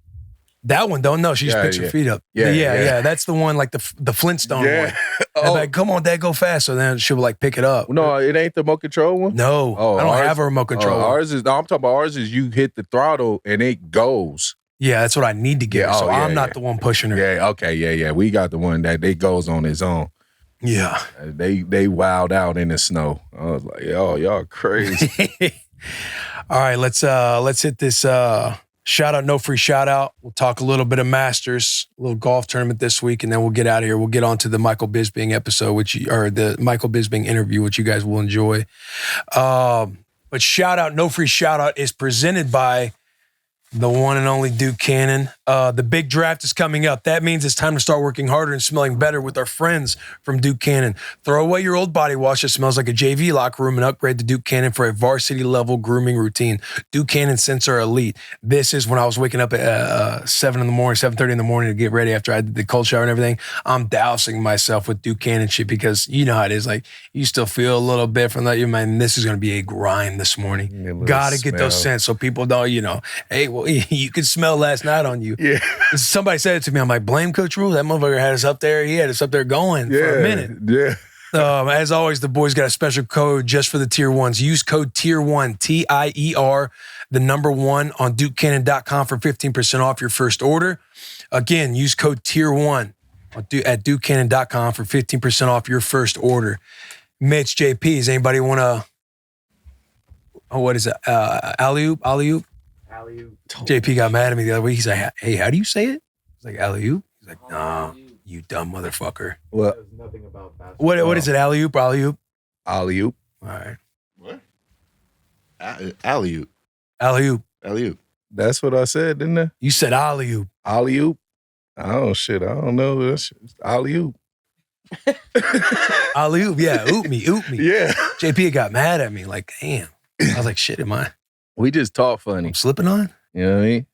That one don't know. She just picks her feet up. Yeah. That's the one, like the Flintstone one. I'm like, come on, Dad, go fast. So then she'll like pick it up. No, it ain't the remote control one. No, I don't have a remote control. I'm talking about ours is you hit the throttle and it goes. Yeah, that's what I need to get. So I'm not the one pushing her. Yeah, okay, yeah. We got the one that it goes on its own. Yeah. They wild out in the snow. I was like, yo, y'all crazy. All right, let's hit this shout out, no free shout out. We'll talk a little bit of Masters, a little golf tournament this week, and then we'll get out of here. We'll get on to the Michael Bisping episode, the Michael Bisping interview, which you guys will enjoy. But shout out, no free shout out is presented by The one and only Duke Cannon. The big draft is coming up. That means it's time to start working harder and smelling better with our friends from Duke Cannon. Throw away your old body wash that smells like a JV locker room and upgrade to Duke Cannon for a varsity-level grooming routine. Duke Cannon scents are elite. This is when I was waking up at 7:30 in the morning to get ready after I did the cold shower and everything. I'm dousing myself with Duke Cannon shit because you know how it is. Like, you still feel a little bit from that. You mind, this is going to be a grind this morning. Got to get those scents so people don't, hey, well, you could smell last night on you. Yeah. Somebody said it to me. I'm like, blame Coach Rule. That motherfucker had us up there. He had us up there going for a minute. Yeah. As always, the boys got a special code just for the tier ones. Use code tier1, TIER, the number 1 on DukeCannon.com for 15% off your first order. Again, use code tier1 at DukeCannon.com for 15% off your first order. Mitch, JP, does anybody want to, what is it? Alley-oop? Alley-oop? JP got mad at me the other week. He's like, hey, how do you say it? I was like, alley-oop? He's like, no, you dumb motherfucker. What? What is it, alley-oop or alley-oop? Alley-oop. All right. What? Alley-oop. Alley-oop. Alley-oop. That's what I said, didn't I? You said alley-oop. Alley-oop? Oh, shit. I don't know. That's alley-oop. Alley-oop, yeah. Oop me. Yeah. JP got mad at me. Like, damn. I was like, shit, am I? We just talk funny. I'm slipping on? You know what I mean?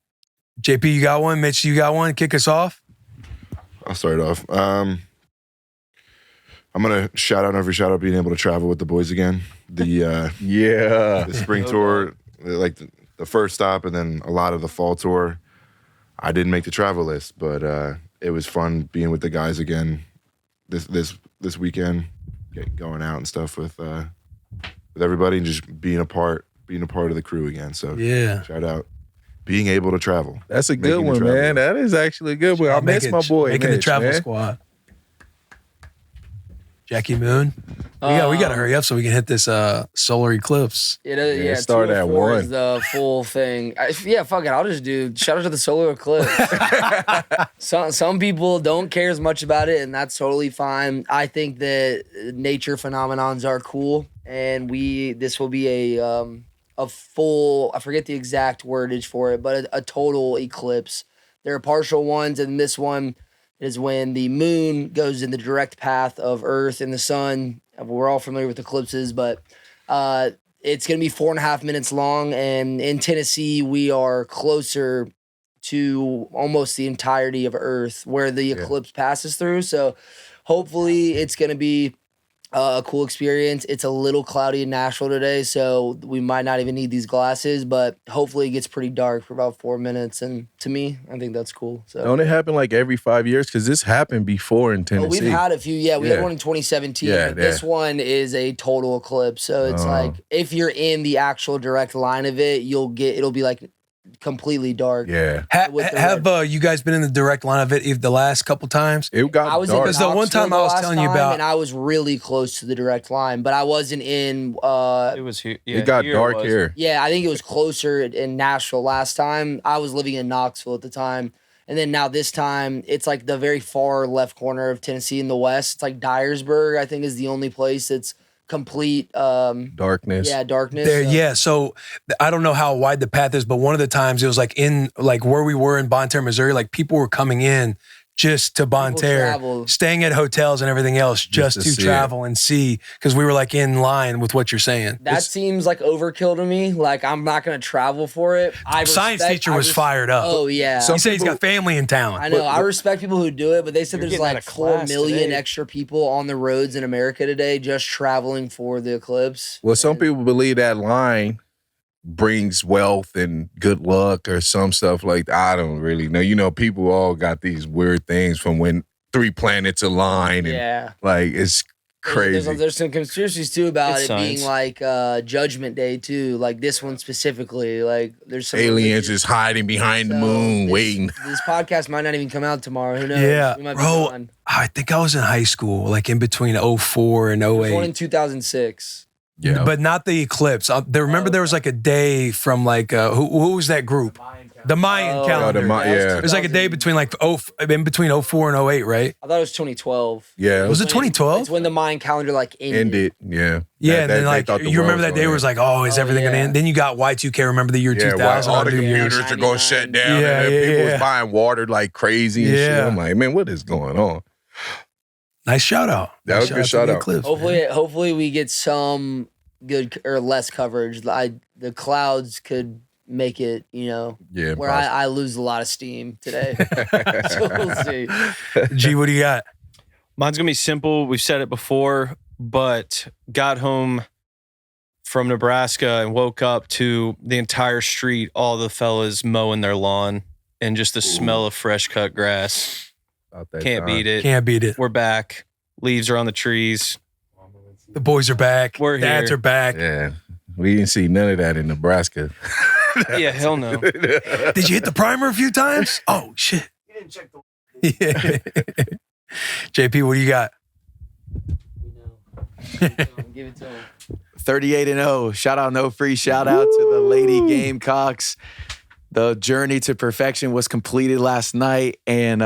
JP, you got one? Mitch, you got one? Kick us off? I'll start off. I'm going to shout out being able to travel with the boys again. The spring tour, like the first stop, and then a lot of the fall tour. I didn't make the travel list, but it was fun being with the guys again this weekend, going out and stuff with everybody and just being a part of the crew again. So yeah, shout out. Being able to travel. That's a good one, man. That is actually a good one. I miss my boy. Making Mitch, the travel man. squad. Jackie Moon. We got to hurry up so we can hit this solar eclipse. Yeah, start at 1. Is the full thing. Fuck it. I'll just do shout out to the solar eclipse. Some people don't care as much about it, and that's totally fine. I think that nature phenomenons are cool, and this will be a full, I forget the exact wordage for it, but a total eclipse. There are partial ones, and this one is when the moon goes in the direct path of Earth and the sun. We're all familiar with eclipses, but it's going to be 4.5 minutes long, and in Tennessee, we are closer to almost the entirety of Earth where the eclipse passes through. So hopefully it's going to be a cool experience. It's a little cloudy in Nashville today, so we might not even need these glasses, but hopefully it gets pretty dark for about 4 minutes. And to me, I think that's cool. So Don't it happen like every 5 years? Because this happened before in Tennessee. We've had a few. We had one in 2017. But this one is a total eclipse. So it's like if you're in the actual direct line of it, it'll be like completely dark. Yeah. Have you guys been in the direct line of it the last couple times? It got dark. Because the one time I was telling you about, and I was really close to the direct line, but I wasn't in. It was here. Yeah, it got dark here. Yeah, I think it was closer in Nashville last time. I was living in Knoxville at the time. And then now this time, it's like the very far left corner of Tennessee in the west. It's like Dyersburg, I think, is the only place that's complete darkness. Yeah, darkness. So I don't know how wide the path is, but one of the times it was like in like where we were in Bonne Terre, Missouri, like people were coming in just to Bonne Terre, staying at hotels and everything else just to travel and see, because we were like in line with what you're saying. That seems like overkill to me. Like, I'm not going to travel for it. Science teacher was fired up. Oh, yeah. He said he's got family in town. I know. I respect people who do it, but they said there's like 4 million extra people on the roads in America today just traveling for the eclipse. Well, some people believe that line brings wealth and good luck or some stuff like that. I don't really know. You know, people all got these weird things from when 3 planets align. And like, it's crazy. There's some conspiracies too about it being like Judgment Day too. Like this one specifically. Like there's some aliens just hiding behind the moon waiting. This podcast might not even come out tomorrow. Who knows? Yeah, we might be bro. gone. I think I was in high school, like in between 04 and 08. There's one in 2006. Yeah, but not the eclipse. Remember there was like a day from like who was that group? The Mayan calendar. Yeah. It was like a day between in between 04 and 08, right? I thought it was 2012. Yeah. Was it 2012? It's when the Mayan calendar like ended. Yeah. Yeah, and then like you remember that day where it was like, oh, is everything gonna end? Then you got Y2K. Remember the year 2000? All the computers are going to shut down. And people was buying water like crazy and shit. I'm like, man, what is going on? Nice shout out. That was a good shout out. Hopefully we get some good or less coverage. The clouds could make it, where I lose a lot of steam today. So we'll see. G, what do you got? Mine's going to be simple. We've said it before, but got home from Nebraska and woke up to the entire street, all the fellas mowing their lawn and just the smell of fresh cut grass. Can't beat it. Can't beat it. We're back. Leaves are on the trees. The boys are back. We're Dads here. are back. Yeah. We didn't see none of that in Nebraska. Yeah, hell no. Did you hit the primer a few times? Oh, shit. You didn't check the JP, what do you got? Give it to him. 38-0. Shout out, no free. Shout out to the Lady Gamecocks. The journey to perfection was completed last night, and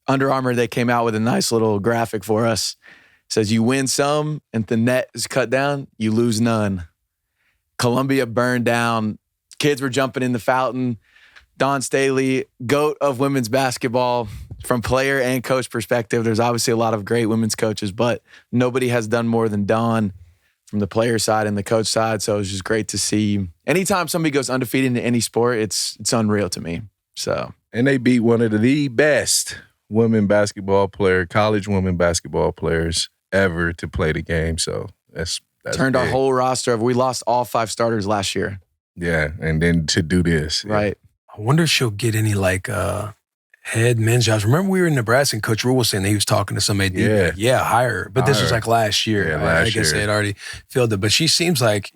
Under Armour, they came out with a nice little graphic for us. It says, you win some, and the net is cut down, you lose none. Columbia burned down. Kids were jumping in the fountain. Dawn Staley, GOAT of women's basketball. From player and coach perspective, there's obviously a lot of great women's coaches, but nobody has done more than Dawn from the player side and the coach side. So it was just great to see. Anytime somebody goes undefeated in any sport, it's unreal to me. So, and they beat one of the best college women basketball players ever to play the game. So that's turned big. Our whole roster. We lost all 5 starters last year. Yeah, and then to do this. Right. I wonder if she'll get any head men's jobs. Remember we were in Nebraska and Coach Rule was saying that he was talking to some AD. Hire her. But this was like last year. Yeah, I guess they had already filled it. But she seems like...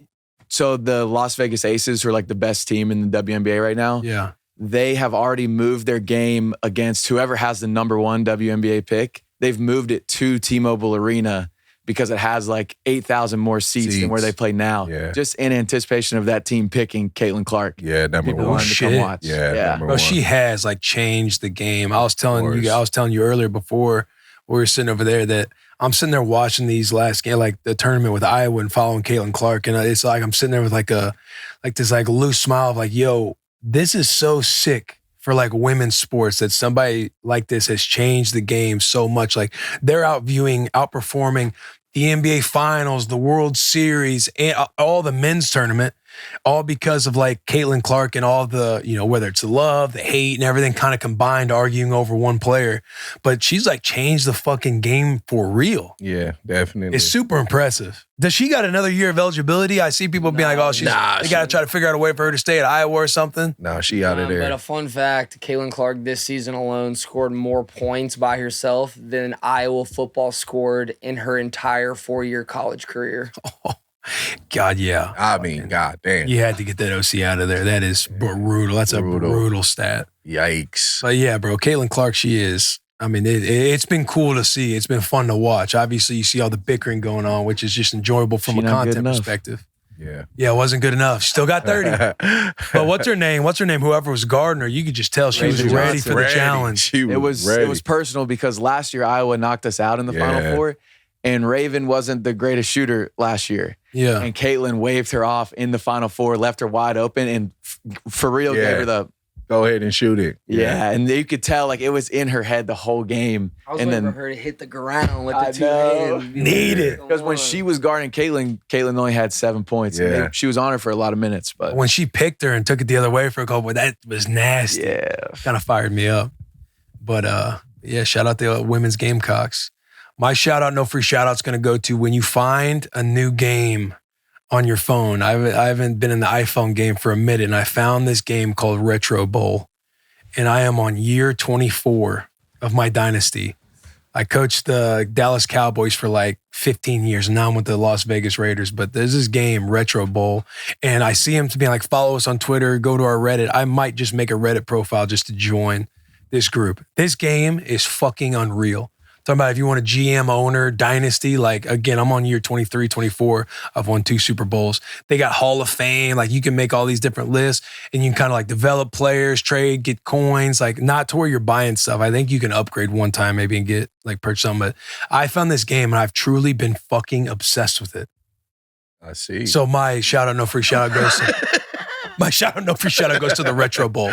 So the Las Vegas Aces, who are like the best team in the WNBA right now, they have already moved their game against whoever has the number 1 WNBA pick. They've moved it to T-Mobile Arena because it has like 8,000 more seats than where they play now. Yeah. Just in anticipation of that team picking Caitlin Clark. Yeah, number People 1. wanted to come watch. Yeah. Bro, she has changed the game. I was telling you earlier before we were sitting over there that I'm sitting there watching these last game, like the tournament with Iowa and following Caitlin Clark. And it's like I'm sitting there with this loose smile of yo, this is so sick for women's sports that somebody like this has changed the game so much. They're outperforming the NBA Finals, the World Series, and all the men's tournament, all because of Caitlin Clark and all the, whether it's the love, the hate, and everything kind of combined, arguing over one player. But she's changed the fucking game for real. Yeah, definitely. It's super impressive. Does she got another year of eligibility? I see people being they got to try to figure out a way for her to stay at Iowa or something. No, she out of there. But a fun fact, Caitlin Clark this season alone scored more points by herself than Iowa football scored in her entire 4-year college career. Oh, God, yeah. I mean, God damn. You had to get that OC out of there. That is brutal. That's a brutal stat. Yikes. But yeah, bro, Caitlin Clark, she is. I mean, it's been cool to see. It's been fun to watch. Obviously, you see all the bickering going on, which is just enjoyable from a content perspective. Yeah. Yeah, it wasn't good enough. She still got 30. But what's her name? Whoever was guarding her, you could just tell she was ready for the challenge. It was personal because last year Iowa knocked us out in the Final Four, and Raven wasn't the greatest shooter last year. Yeah. And Caitlin waved her off in the Final Four, left her wide open, and for real gave her the... Go ahead and shoot it. Yeah, and you could tell it was in her head the whole game. I was waiting for her to hit the ground with the 2 hands. Need it. Because when she was guarding Caitlin only had 7 points. Yeah. And she was on her for a lot of minutes. But when she picked her and took it the other way for a couple, that was nasty. Yeah. Kind of fired me up. But shout out the women's Gamecocks. My shout out, no free shout out, is going to go to when you find a new game on your phone. I haven't been in the iPhone game for a minute, and I found this game called Retro Bowl, and I am on year 24 of my dynasty. I coached the Dallas Cowboys for 15 years, and now I'm with the Las Vegas Raiders. But there's this game, Retro Bowl, and I see him to be follow us on Twitter, go to our Reddit. I might just make a Reddit profile just to join this group. This game is fucking unreal. Talking about if you want a GM owner dynasty, like again, I'm on year 23, 24. I've won 2 Super Bowls. They got Hall of Fame. Like you can make all these different lists and you can kind of like develop players, trade, get coins, like not to where you're buying stuff. I think you can upgrade one time maybe and get like purchase something. But I found this game and I've truly been fucking obsessed with it. I see. So my shout out, no free shout out goes to my shout out, no free shout out goes to the Retro Bowl.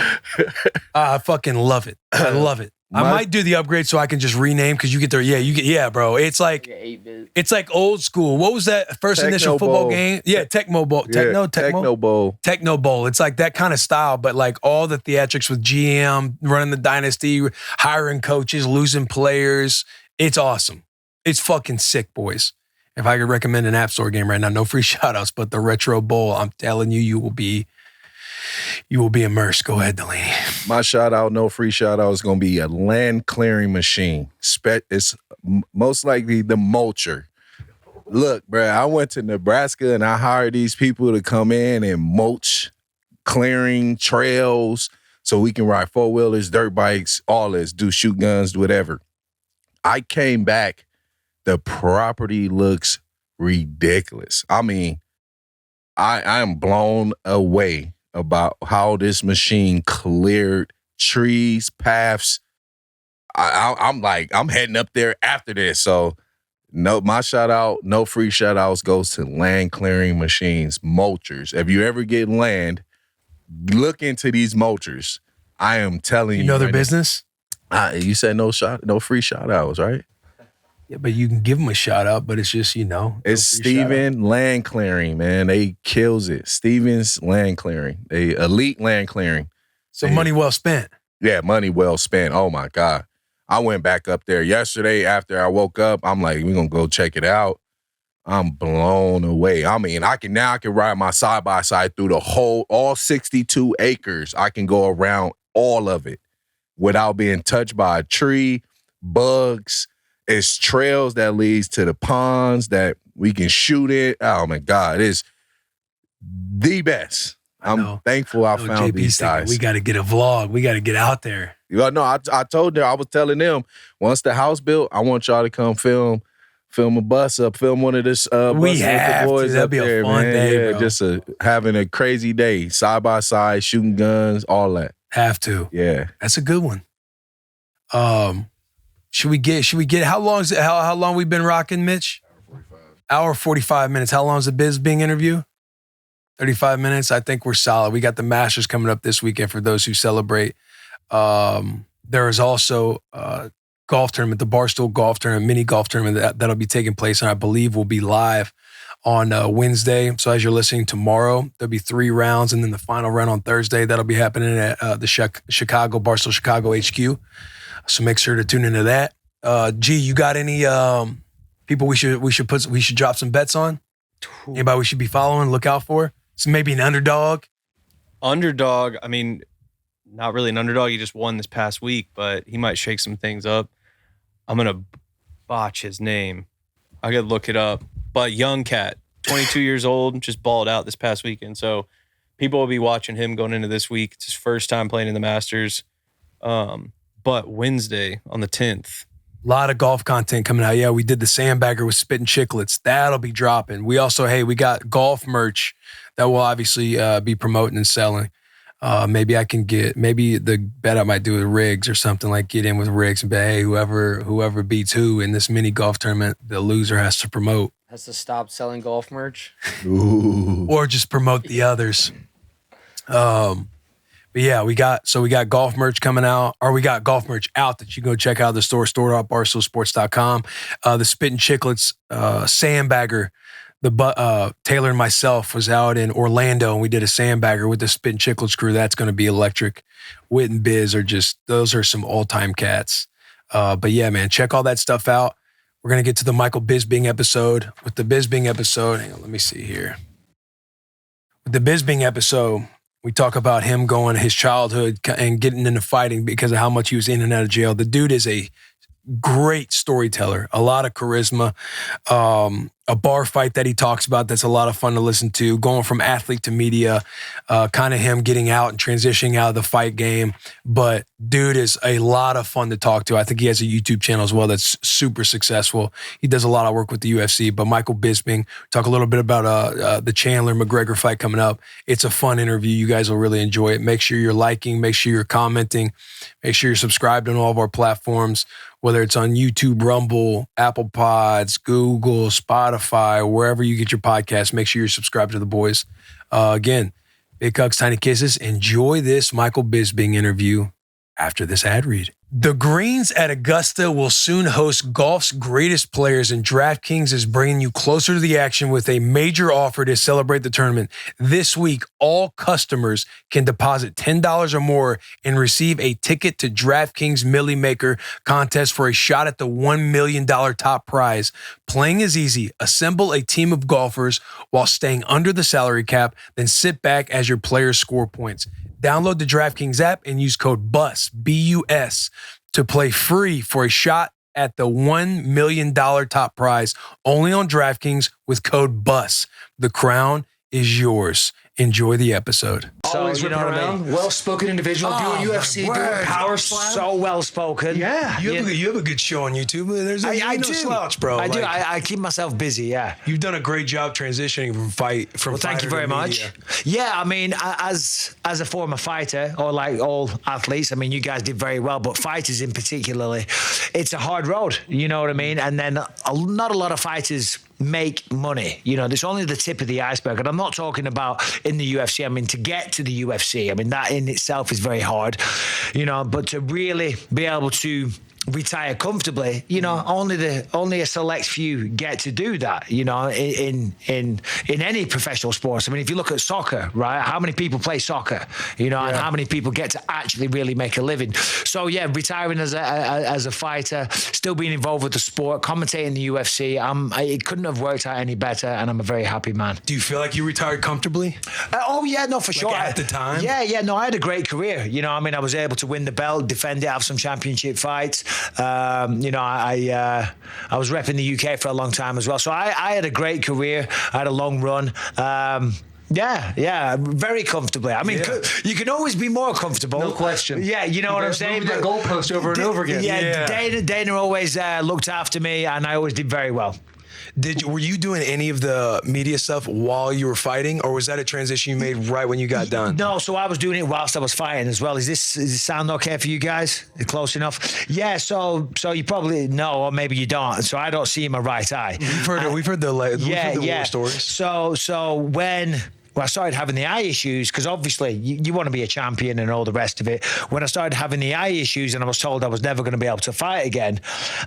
I fucking love it. I love it. I might do the upgrade so I can just rename because you get there. Yeah, you get. Yeah, bro. It's like old school. What was that first initial football game? Yeah, Tecmo Bowl. Techno Bowl. Techno Bowl. It's like that kind of style, but like all the theatrics with GM running the dynasty, hiring coaches, losing players. It's awesome. It's fucking sick, boys. If I could recommend an App Store game right now, no free shout outs, but the Retro Bowl, I'm telling you, you will be immersed. Go ahead, Delanie. My shout out, no free shout out, is going to be a land clearing machine. It's most likely the mulcher. Look, bro, I went to Nebraska and I hired these people to come in and mulch, clearing trails so we can ride 4-wheelers, dirt bikes, all this, do shoot guns, whatever. I came back. The property looks ridiculous. I mean, I am blown away about how this machine cleared trees, paths. I'm heading up there after this. So no, my shout out, no free shout outs goes to land clearing machines, mulchers. If you ever get land, look into these mulchers. I am telling you. You know their business? You said no free shout outs, right? Yeah, but you can give them a shout out, but it's just, It's Steven Land Clearing, man. They kills it. Steven's Land Clearing. They elite land clearing. So money well spent. Yeah, money well spent. Oh my God. I went back up there yesterday after I woke up. I'm like, we're gonna go check it out. I'm blown away. I mean, I can ride my side-by-side through all 62 acres. I can go around all of it without being touched by a tree, bugs. It's trails that leads to the ponds that we can shoot it. Oh my God, it's the best. I'm thankful I found these guys. We got to get a vlog. We got to get out there. No, I told them, I was telling them, once the house built, I want y'all to come film a bus up, film one of this bus with the boys. That'd be a fun day, bro. Just having a crazy day, side by side, shooting guns, all that. Have to. Yeah, that's a good one. Should we get how long we been rocking, Mitch? Hour 45 minutes. How long is the Bisping interview? 35 minutes. I think we're solid. We got the Masters coming up this weekend for those who celebrate. There is also golf tournament, the Barstool golf tournament, mini golf tournament that'll be taking place, and I believe will be live on Wednesday. So as you're listening tomorrow, there'll be 3 rounds, and then the final round on Thursday. That'll be happening at the Chicago Barstool Chicago HQ. So make sure to tune into that. G, you got any people we should drop some bets on? Anybody we should be following, look out for? So maybe an underdog. Underdog. I mean, not really an underdog. He just won this past week, but he might shake some things up. I'm gonna botch his name. I gotta look it up. But young cat, 22 years old, just balled out this past weekend. So people will be watching him going into this week. It's his first time playing in the Masters. But Wednesday on the 10th. A lot of golf content coming out. Yeah, we did the sandbagger with Spittin' Chicklets. That'll be dropping. We also, we got golf merch that we'll obviously be promoting and selling. Maybe the bet I might do with Riggs or something, like get in with Riggs and be, hey, whoever beats who in this mini golf tournament, the loser has to promote. Has to stop selling golf merch. Ooh. Or just promote the others. But yeah, we got golf merch coming out, or we got golf merch out that you can go check out at the store.barstoolsports.com. The Spittin' Chicklets sandbagger, Taylor and myself was out in Orlando and we did a sandbagger with the Spittin' Chicklets crew. That's going to be electric. Wit and Biz those are some all-time cats. But yeah, man, check all that stuff out. We're going to get to the Michael Bisping episode. With the Bisping episode, hang on, let me see here. With the Bisping episode, we talk about him going his childhood and getting into fighting because of how much he was in and out of jail. The dude is a great storyteller, a lot of charisma. a bar fight that he talks about that's a lot of fun to listen to, going from athlete to media, kind of him getting out and transitioning out of the fight game. But dude is a lot of fun to talk to. I think he has a YouTube channel as well that's super successful. He does a lot of work with the UFC. But Michael Bisping, talk a little bit about the Chandler McGregor fight coming up. It's a fun interview. You guys will really enjoy it. Make sure you're liking, make sure you're commenting, make sure you're subscribed on all of our platforms, whether it's on YouTube, Rumble, Apple Pods, Google, Spotify, wherever you get your podcasts. Make sure you're subscribed to the boys. Again, big hugs, tiny kisses. Enjoy this Michael Bisping interview after this ad read. The Greens at Augusta will soon host golf's greatest players, and DraftKings is bringing you closer to the action with a major offer to celebrate the tournament. This week, all customers can deposit $10 or more and receive a ticket to DraftKings Millie Maker contest for a shot at the $1 million top prize. Playing is easy. Assemble a team of golfers while staying under the salary cap, then sit back as your players score points. Download the DraftKings app and use code BUS, B-U-S, to play free for a shot at the $1 million top prize only on DraftKings with code BUS. The crown is yours. Enjoy the episode. So, you know what I mean? Well-spoken individual, doing UFC, doing power slam. So well-spoken. Yeah. You have a good show on YouTube. I no do. slouch, bro. I do. I keep myself busy, yeah. You've done a great job transitioning from Well, thank you very much. Yeah, I mean, as a former fighter, or like all athletes, I mean, you guys did very well, but fighters in particularly, it's a hard road, you know what I mean? And then not a lot of fighters make money. You know, there's only the tip of the iceberg. And I'm not talking about in the UFC. I mean, to get to the UFC, I mean, that in itself is very hard, you know, but to really be able to retire comfortably, you know, only a select few get to do that, you know, in any professional sports. I mean, if you look at soccer, right, how many people play soccer, you know, and how many people get to actually really make a living? So yeah, retiring as a fighter, still being involved with the sport, commentating the UFC, it couldn't have worked out any better, and I'm a very happy man. Do you feel like you retired comfortably? Oh yeah, no, for sure. At the time? Yeah, no, I had a great career. You know, I mean, I was able to win the belt, defend it, have some championship fights. You know, I was repping the UK for a long time as well. So I had a great career. I had a long run. Yeah, very comfortably. I mean, you can always be more comfortable. No question. Yeah, you know what I'm saying? That goalpost over and over again. Yeah. Dana always looked after me, and I always did very well. Were you doing any of the media stuff while you were fighting, or was that a transition you made right when you got done? No, so I was doing it whilst I was fighting as well. Does this sound okay for you guys? Close enough? Yeah, so you probably know, or maybe you don't. So I don't see in my right eye. We've heard the war stories. So when I started having the eye issues, because obviously you want to be a champion and all the rest of it. When I started having the eye issues and I was told I was never going to be able to fight again,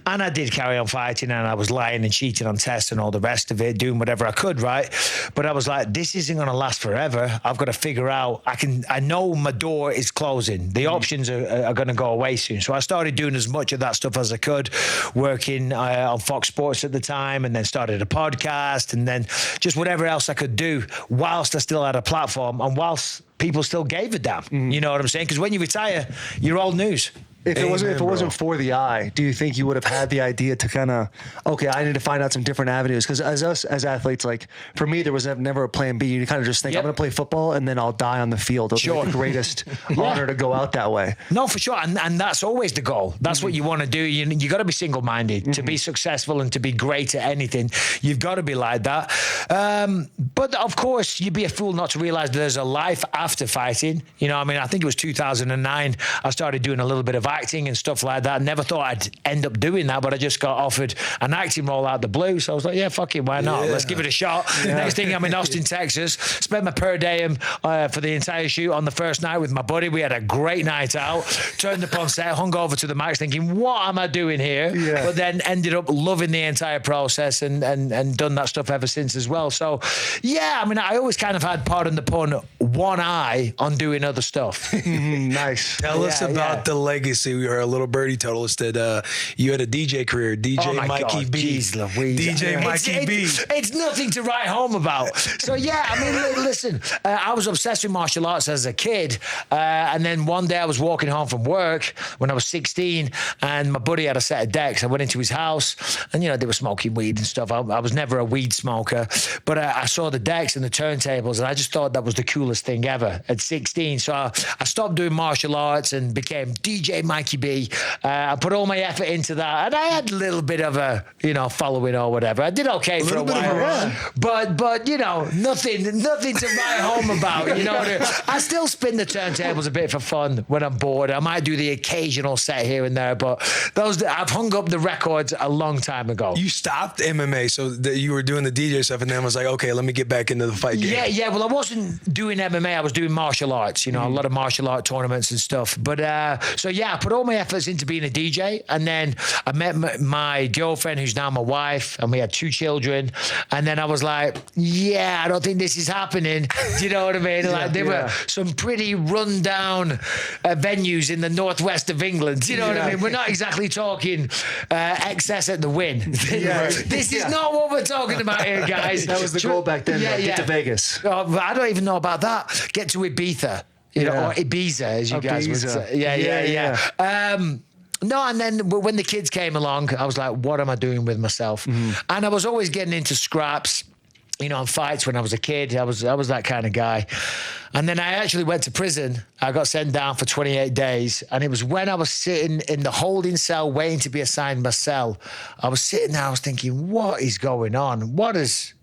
and I did carry on fighting, and I was lying and cheating on tests and all the rest of it, doing whatever I could, right? But I was like, this isn't going to last forever. I've got to figure out, I know my door is closing. The options are going to go away soon. So I started doing as much of that stuff as I could, working on Fox Sports at the time, and then started a podcast, and then just whatever else I could do whilst I still had a platform, and whilst people still gave a damn. You know what I'm saying? Because when you retire, you're old news. If it wasn't for the eye, do you think you would have had the idea to kind of, okay, I need to find out some different avenues? Because as athletes, like for me, there was never a plan B. You kind of just think, I'm going to play football and then I'll die on the field. It'll be the greatest honor to go out that way. No, for sure. And that's always the goal. That's what you want to do. You got to be single-minded. To be successful and to be great at anything, you've got to be like that. But of course, you'd be a fool not to realize there's a life after fighting. You know, I mean, I think it was 2009, I started doing a little bit of acting and stuff like that. Never thought I'd end up doing that, but I just got offered an acting role out the blue. So I was like, yeah, fuck it, why not? Let's give it a shot. Next thing, I'm in Austin, Texas. Spent my per diem for the entire shoot on the first night with my buddy. We had a great night out. Turned up on set, hung over to the max thinking, what am I doing here? But then ended up loving the entire process and done that stuff ever since as well. So yeah, I mean, I always kind of had, pardon the pun, one eye on doing other stuff. Nice. Tell us about the legacy obviously we heard a little birdie told us that you had a DJ career, DJ Mikey B. Jeez Louise. DJ Mikey B. It's nothing to write home about. So yeah, I mean, listen, I was obsessed with martial arts as a kid, and then one day I was walking home from work when I was 16, and my buddy had a set of decks. I went into his house, and they were smoking weed and stuff. I was never a weed smoker, but I saw the decks and the turntables, and I just thought that was the coolest thing ever at 16. So I stopped doing martial arts and became DJ Mikey B. I put all my effort into that, and I had a little bit of a following or whatever. I did okay for a while, but nothing to write home about. I still spin the turntables a bit for fun when I'm bored. I might do the occasional set here and there, but I've hung up the records a long time ago. You stopped MMA, so that you were doing the DJ stuff, and then was like, okay, let me get back into the fight game. Yeah. Well, I wasn't doing MMA. I was doing martial arts. A lot of martial art tournaments and stuff. But so yeah, I put all my efforts into being a DJ, and then I met my girlfriend, who's now my wife, and we had 2 children. And then I was like, yeah, I don't think this is happening. Do you know what I mean? There were some pretty rundown venues in the northwest of England. Do you know what I mean? We're not exactly talking excess at the Win. This is not what we're talking about here, guys. That was the goal back then. Get to Vegas. I don't even know about that. Get to Ibiza, or Ibiza, as you guys would say. Yeah. No, and then when the kids came along, I was like, what am I doing with myself? And I was always getting into scraps, in fights when I was a kid. I was that kind of guy. And then I actually went to prison. I got sent down for 28 days. And it was when I was sitting in the holding cell waiting to be assigned my cell. I was sitting there, I was thinking, what is going on?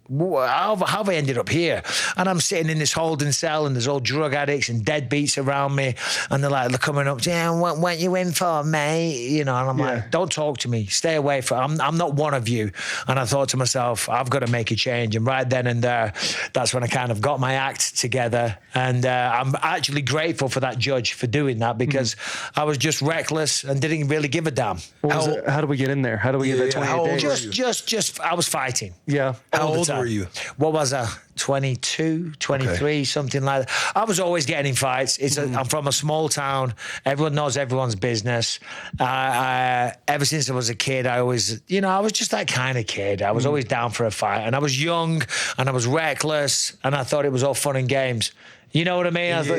How have I ended up here? And I'm sitting in this holding cell, and there's all drug addicts and deadbeats around me, and they're coming up, what you in for, mate? And I'm like, don't talk to me, stay away from. I'm not one of you. And I thought to myself, I've got to make a change. And right then and there, that's when I kind of got my act together. And I'm actually grateful for that judge for doing that, because I was just reckless and didn't really give a damn. How do we get in there? How do we get that 28 days? Just I was fighting. Yeah. How old were you? What was I? 22, 23, something like that. I was always getting in fights. I'm from a small town. Everyone knows everyone's business. Ever since I was a kid, I always, I was just that kind of kid. I was always down for a fight. And I was young, and I was reckless, and I thought it was all fun and games. You know what I mean? I thought,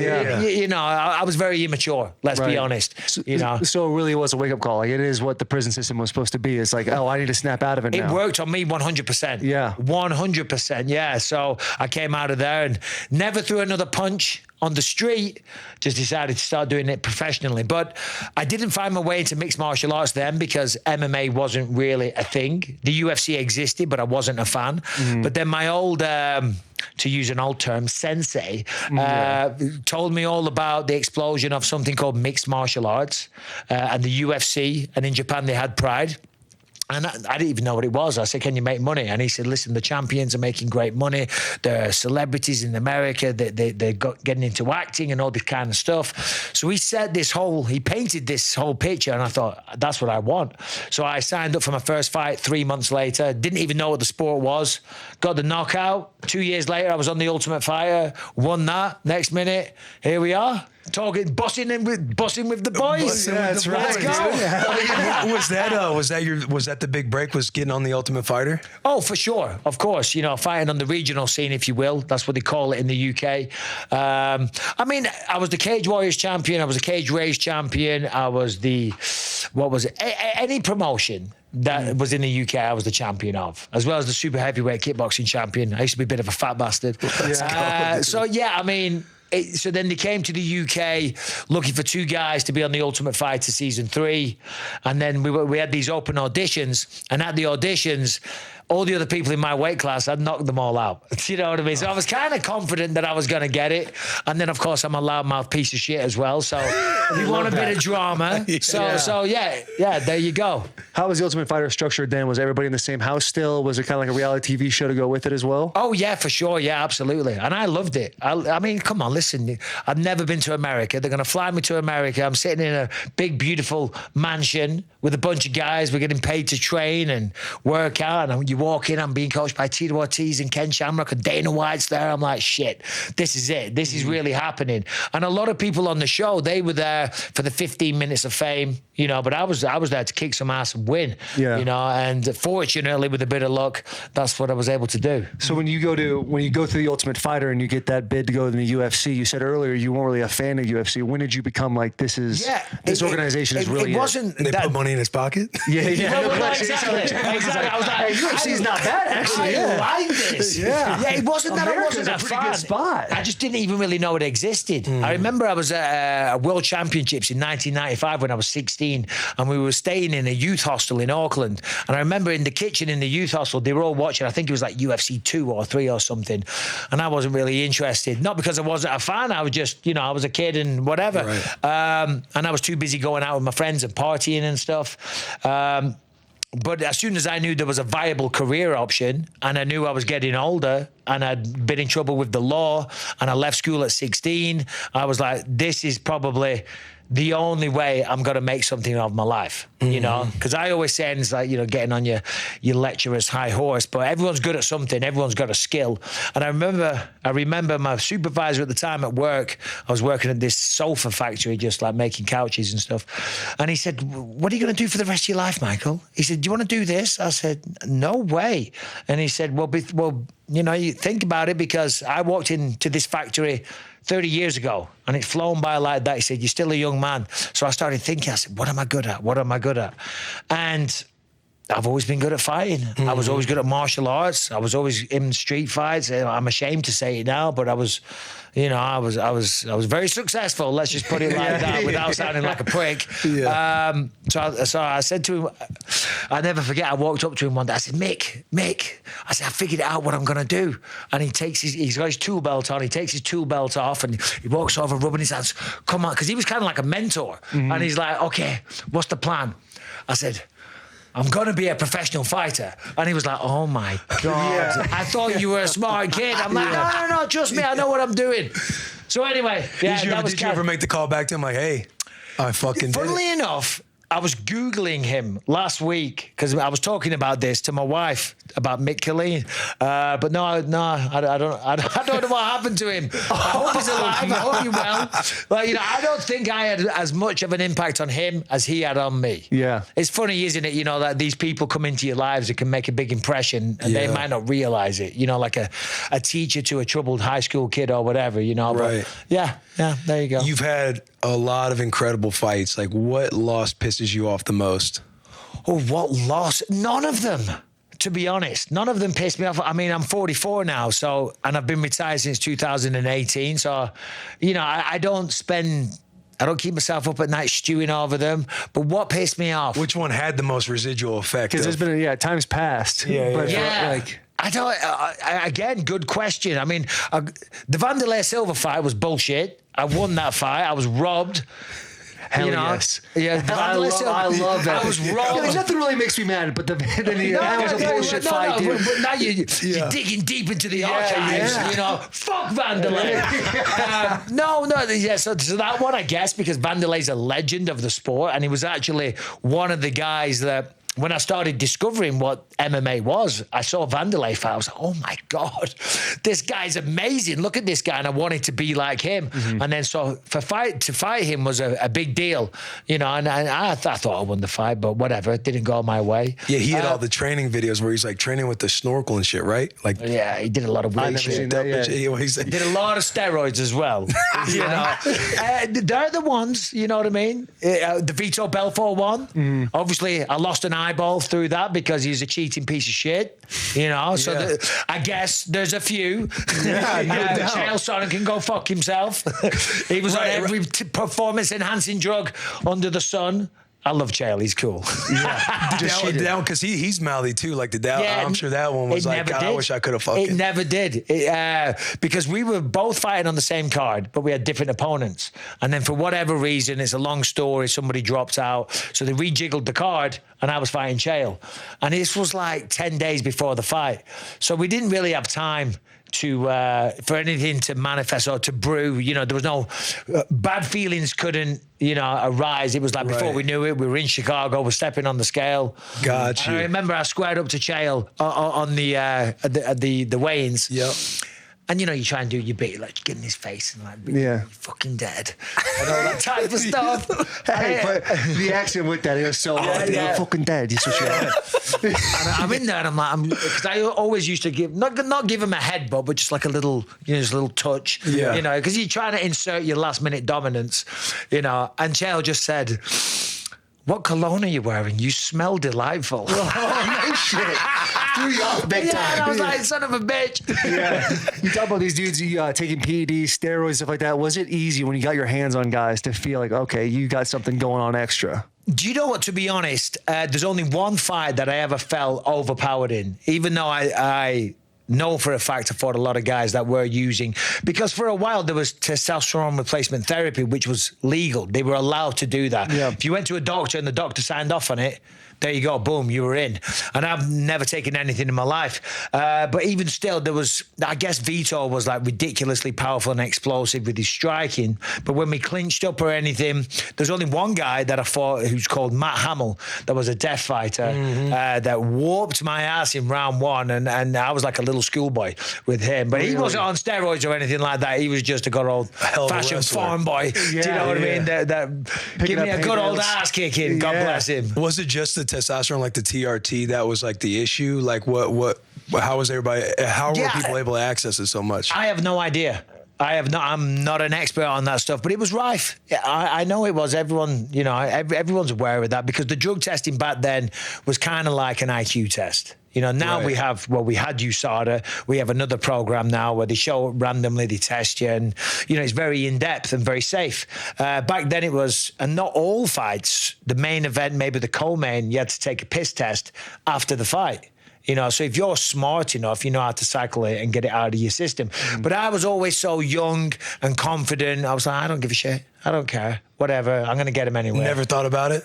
I was very immature, let's be honest. So it really was a wake-up call. It is what the prison system was supposed to be. It's like, I need to snap out of it now. It worked on me 100%. Yeah. 100%, yeah. So I came out of there and never threw another punch on the street, just decided to start doing it professionally. But I didn't find my way into mixed martial arts then, because MMA wasn't really a thing. The UFC existed, but I wasn't a fan. But then my old... to use an old term, sensei, told me all about the explosion of something called mixed martial arts and the UFC. And in Japan, they had Pride. And I didn't even know what it was. I said, can you make money? And he said, listen, the champions are making great money. They're celebrities in America. They're getting into acting and all this kind of stuff. So he painted this whole picture, and I thought, that's what I want. So I signed up for my first fight 3 months later. Didn't even know what the sport was. Got the knockout. 2 years later, I was on the Ultimate Fighter. Won that. Next minute, here we are. Talking, bossing with the boys. That's right. Let's go. Was that the big break? Was getting on the Ultimate Fighter? Oh, for sure, of course. Fighting on the regional scene, if you will. That's what they call it in the UK. I was the Cage Warriors champion. I was the Cage Race champion. I was any promotion that was in the UK, I was the champion of, as well as the super heavyweight kickboxing champion. I used to be a bit of a fat bastard. So then they came to the UK looking for 2 guys to be on the Ultimate Fighter season 3. And then we had these open auditions, and at the auditions, all the other people in my weight class, I'd knocked them all out. You know what I mean? So I was kind of confident that I was going to get it. And then, of course, I'm a loudmouth piece of shit as well. So you want a bit of drama. So there you go. How was the Ultimate Fighter structured then? Was everybody in the same house still? Was it kind of like a reality TV show to go with it as well? Oh, yeah, for sure. Yeah, absolutely. And I loved it. I mean, come on, listen. I've never been to America. They're going to fly me to America. I'm sitting in a big, beautiful mansion with a bunch of guys. We're getting paid to train and work out. And you walk in, I'm being coached by Tito Ortiz and Ken Shamrock and Dana White's there. I'm like, shit, this is it. This is really happening. And a lot of people on the show, they were there for the 15 minutes of fame, you know, but I was there to kick some ass and win, you know, and fortunately with a bit of luck, that's what I was able to do. So when you go through the Ultimate Fighter and you get that bid to go in the UFC, you said earlier you weren't really a fan of UFC. When did you become like, this organization is really it wasn't They put money in his pocket? Yeah. Well, exactly. I was like, UFC's not bad, actually. I like this. Yeah, it wasn't that I wasn't a pretty fan. good spot. I just didn't even really know it existed. I remember I was at World Championships in 1995 when I was 16, and we were staying in a youth hostel in Auckland. And I remember in the kitchen in the youth hostel, they were all watching. I think it was like UFC 2 or 3 or something. And I wasn't really interested. Not because I wasn't a fan. I was just, I was a kid and whatever. Right. And I was too busy going out with my friends and partying and stuff. But as soon as I knew there was a viable career option and I knew I was getting older and I'd been in trouble with the law and I left school at 16, I was like, this is probably the only way I'm going to make something of my life, you know, because I always say it's like, getting on your lecturer's high horse, but everyone's good at something. Everyone's got a skill. And I remember my supervisor at the time at work, I was working at this sofa factory, just like making couches and stuff. And he said, what are you going to do for the rest of your life, Michael? He said, do you want to do this? I said, no way. And he said, well, you think about it, because I walked into this factory 30 years ago and it's flown by like that. He said, you're still a young man. So I started thinking, I said, what am I good at? What am I good at? And I've always been good at fighting. I was always good at martial arts. I was always in street fights. I'm ashamed to say it now, but I was very successful. Let's just put it like that without sounding like a prick. Yeah. So I said to him, I'll never forget, I walked up to him one day. I said, Mick, I said, I figured out what I'm going to do. And he's got his tool belt on. He takes his tool belt off and he walks over rubbing his hands. Come on, because he was kind of like a mentor. And he's like, okay, what's the plan? I said, I'm going to be a professional fighter. And he was like, oh my God. I thought you were a smart kid. I'm like, no, trust me, I know what I'm doing. So anyway, did you ever make the call back to him like, hey, I fucking did it? Funnily enough, I was Googling him last week because I was talking about this to my wife about Mick Killeen. But no, I don't know what happened to him. I hope he's alive. I hope he's well. But, I don't think I had as much of an impact on him as he had on me. Yeah. It's funny, isn't it? That these people come into your lives that can make a big impression and they might not realize it. Like a teacher to a troubled high school kid or whatever, Right. But yeah, there you go. You've had a lot of incredible fights. Like, what loss pisses you off the most? Oh, what loss? None of them, to be honest. None of them pissed me off. I mean, I'm 44 now, and I've been retired since 2018. So, I don't keep myself up at night stewing over them. But what pissed me off? Which one had the most residual effect? Because there's been, time's passed. I don't, again, good question. I mean, the Vanderlei Silva fight was bullshit. I won that fight. I was robbed. Hell yes. Yeah, I love that. I was robbed. Nothing really makes me mad, but that was a bullshit fight, dude. But now you're digging deep into the archives. Fuck Vanderlei. So that one, I guess, because Vanderlei's a legend of the sport, and he was actually one of the guys that, when I started discovering what MMA was, I saw Vanderlei fight. I was like, oh my God, this guy's amazing. Look at this guy. And I wanted to be like him. And then to fight him was a big deal, and I thought I won the fight, but whatever. It didn't go my way. Yeah, he had all the training videos where he's like training with the snorkel and shit, right? Like, yeah, he did a lot of weird shit. He did a lot of steroids as well. They're the ones, you know what I mean? The Vito Belfort one. Obviously, I lost an eyeball through that because he's a cheating piece of shit, So I guess there's a few. Chael Sonnen can go fuck himself. He was on every performance-enhancing drug under the sun. I love Chael. He's cool. Down because he's mouthy too. Like I'm sure that one was like, God, I wish I could have fucking. It never did. Because we were both fighting on the same card, but we had different opponents. And then for whatever reason, it's a long story. Somebody dropped out, so they rejiggled the card, and I was fighting Chael. And this was like 10 days before the fight. So we didn't really have time to for anything to manifest or to brew. You know, there was no bad feelings couldn't, you know, arise. It was like before we knew it, we were in Chicago, we're stepping on the scale. Got you. I remember I squared up to Chael on the weigh-ins. Yep. And you know, you try and do your bit, like get in his face and like, you're fucking dead, and all that type of stuff. Hey, but the accent with that, it was so hard. You're fucking dead. You're so sure. And I'm in there, and I'm like, because I always used to give not give him a headbutt, but just like a little, you know, just a little touch. Yeah. You know, because you're trying to insert your last minute dominance. You know, and Chael just said, "What cologne are you wearing? You smell delightful." Oh, no shit. Threw you off big time. And I was like, son of a bitch. Yeah. You talk about these dudes taking PEDs, steroids, stuff like that. Was it easy when you got your hands on guys to feel like, okay, you got something going on extra? Do you know what, to be honest, there's only one fight that I ever felt overpowered in, even though I know for a fact I fought a lot of guys that were using, because for a while there was testosterone replacement therapy, which was legal. They were allowed to do that. Yeah. If you went to a doctor and the doctor signed off on it, there you go, boom, you were in. And I've never taken anything in my life. But even still, there was, I guess Vitor was like ridiculously powerful and explosive with his striking. But when we clinched up or anything, there's only one guy that I fought who's called Matt Hamill, that was a death fighter, that whooped my ass in round one. And I was like a little schoolboy with him. But he wasn't on steroids or anything like that. He was just a good old fashioned farm boy. Do you know what I mean? That give me a good old ass kicking. God bless him. Was it just the testosterone, like the TRT, that was like the issue? Like how was everybody, how were people able to access it so much? I have no idea. I'm not an expert on that stuff, but it was rife. I know it was. Everyone, you know, everyone's aware of that, because the drug testing back then was kind of like an IQ test. You know, now we had USADA. We have another program now where they show randomly, they test you, and, you know, it's very in-depth and very safe. Back then it was, and not all fights, the main event, maybe the co-main, you had to take a piss test after the fight. You know, so if you're smart enough, you know how to cycle it and get it out of your system. But I was always so young and confident. I was like, I don't give a shit. I don't care. Whatever. I'm going to get him anyway. Never thought about it?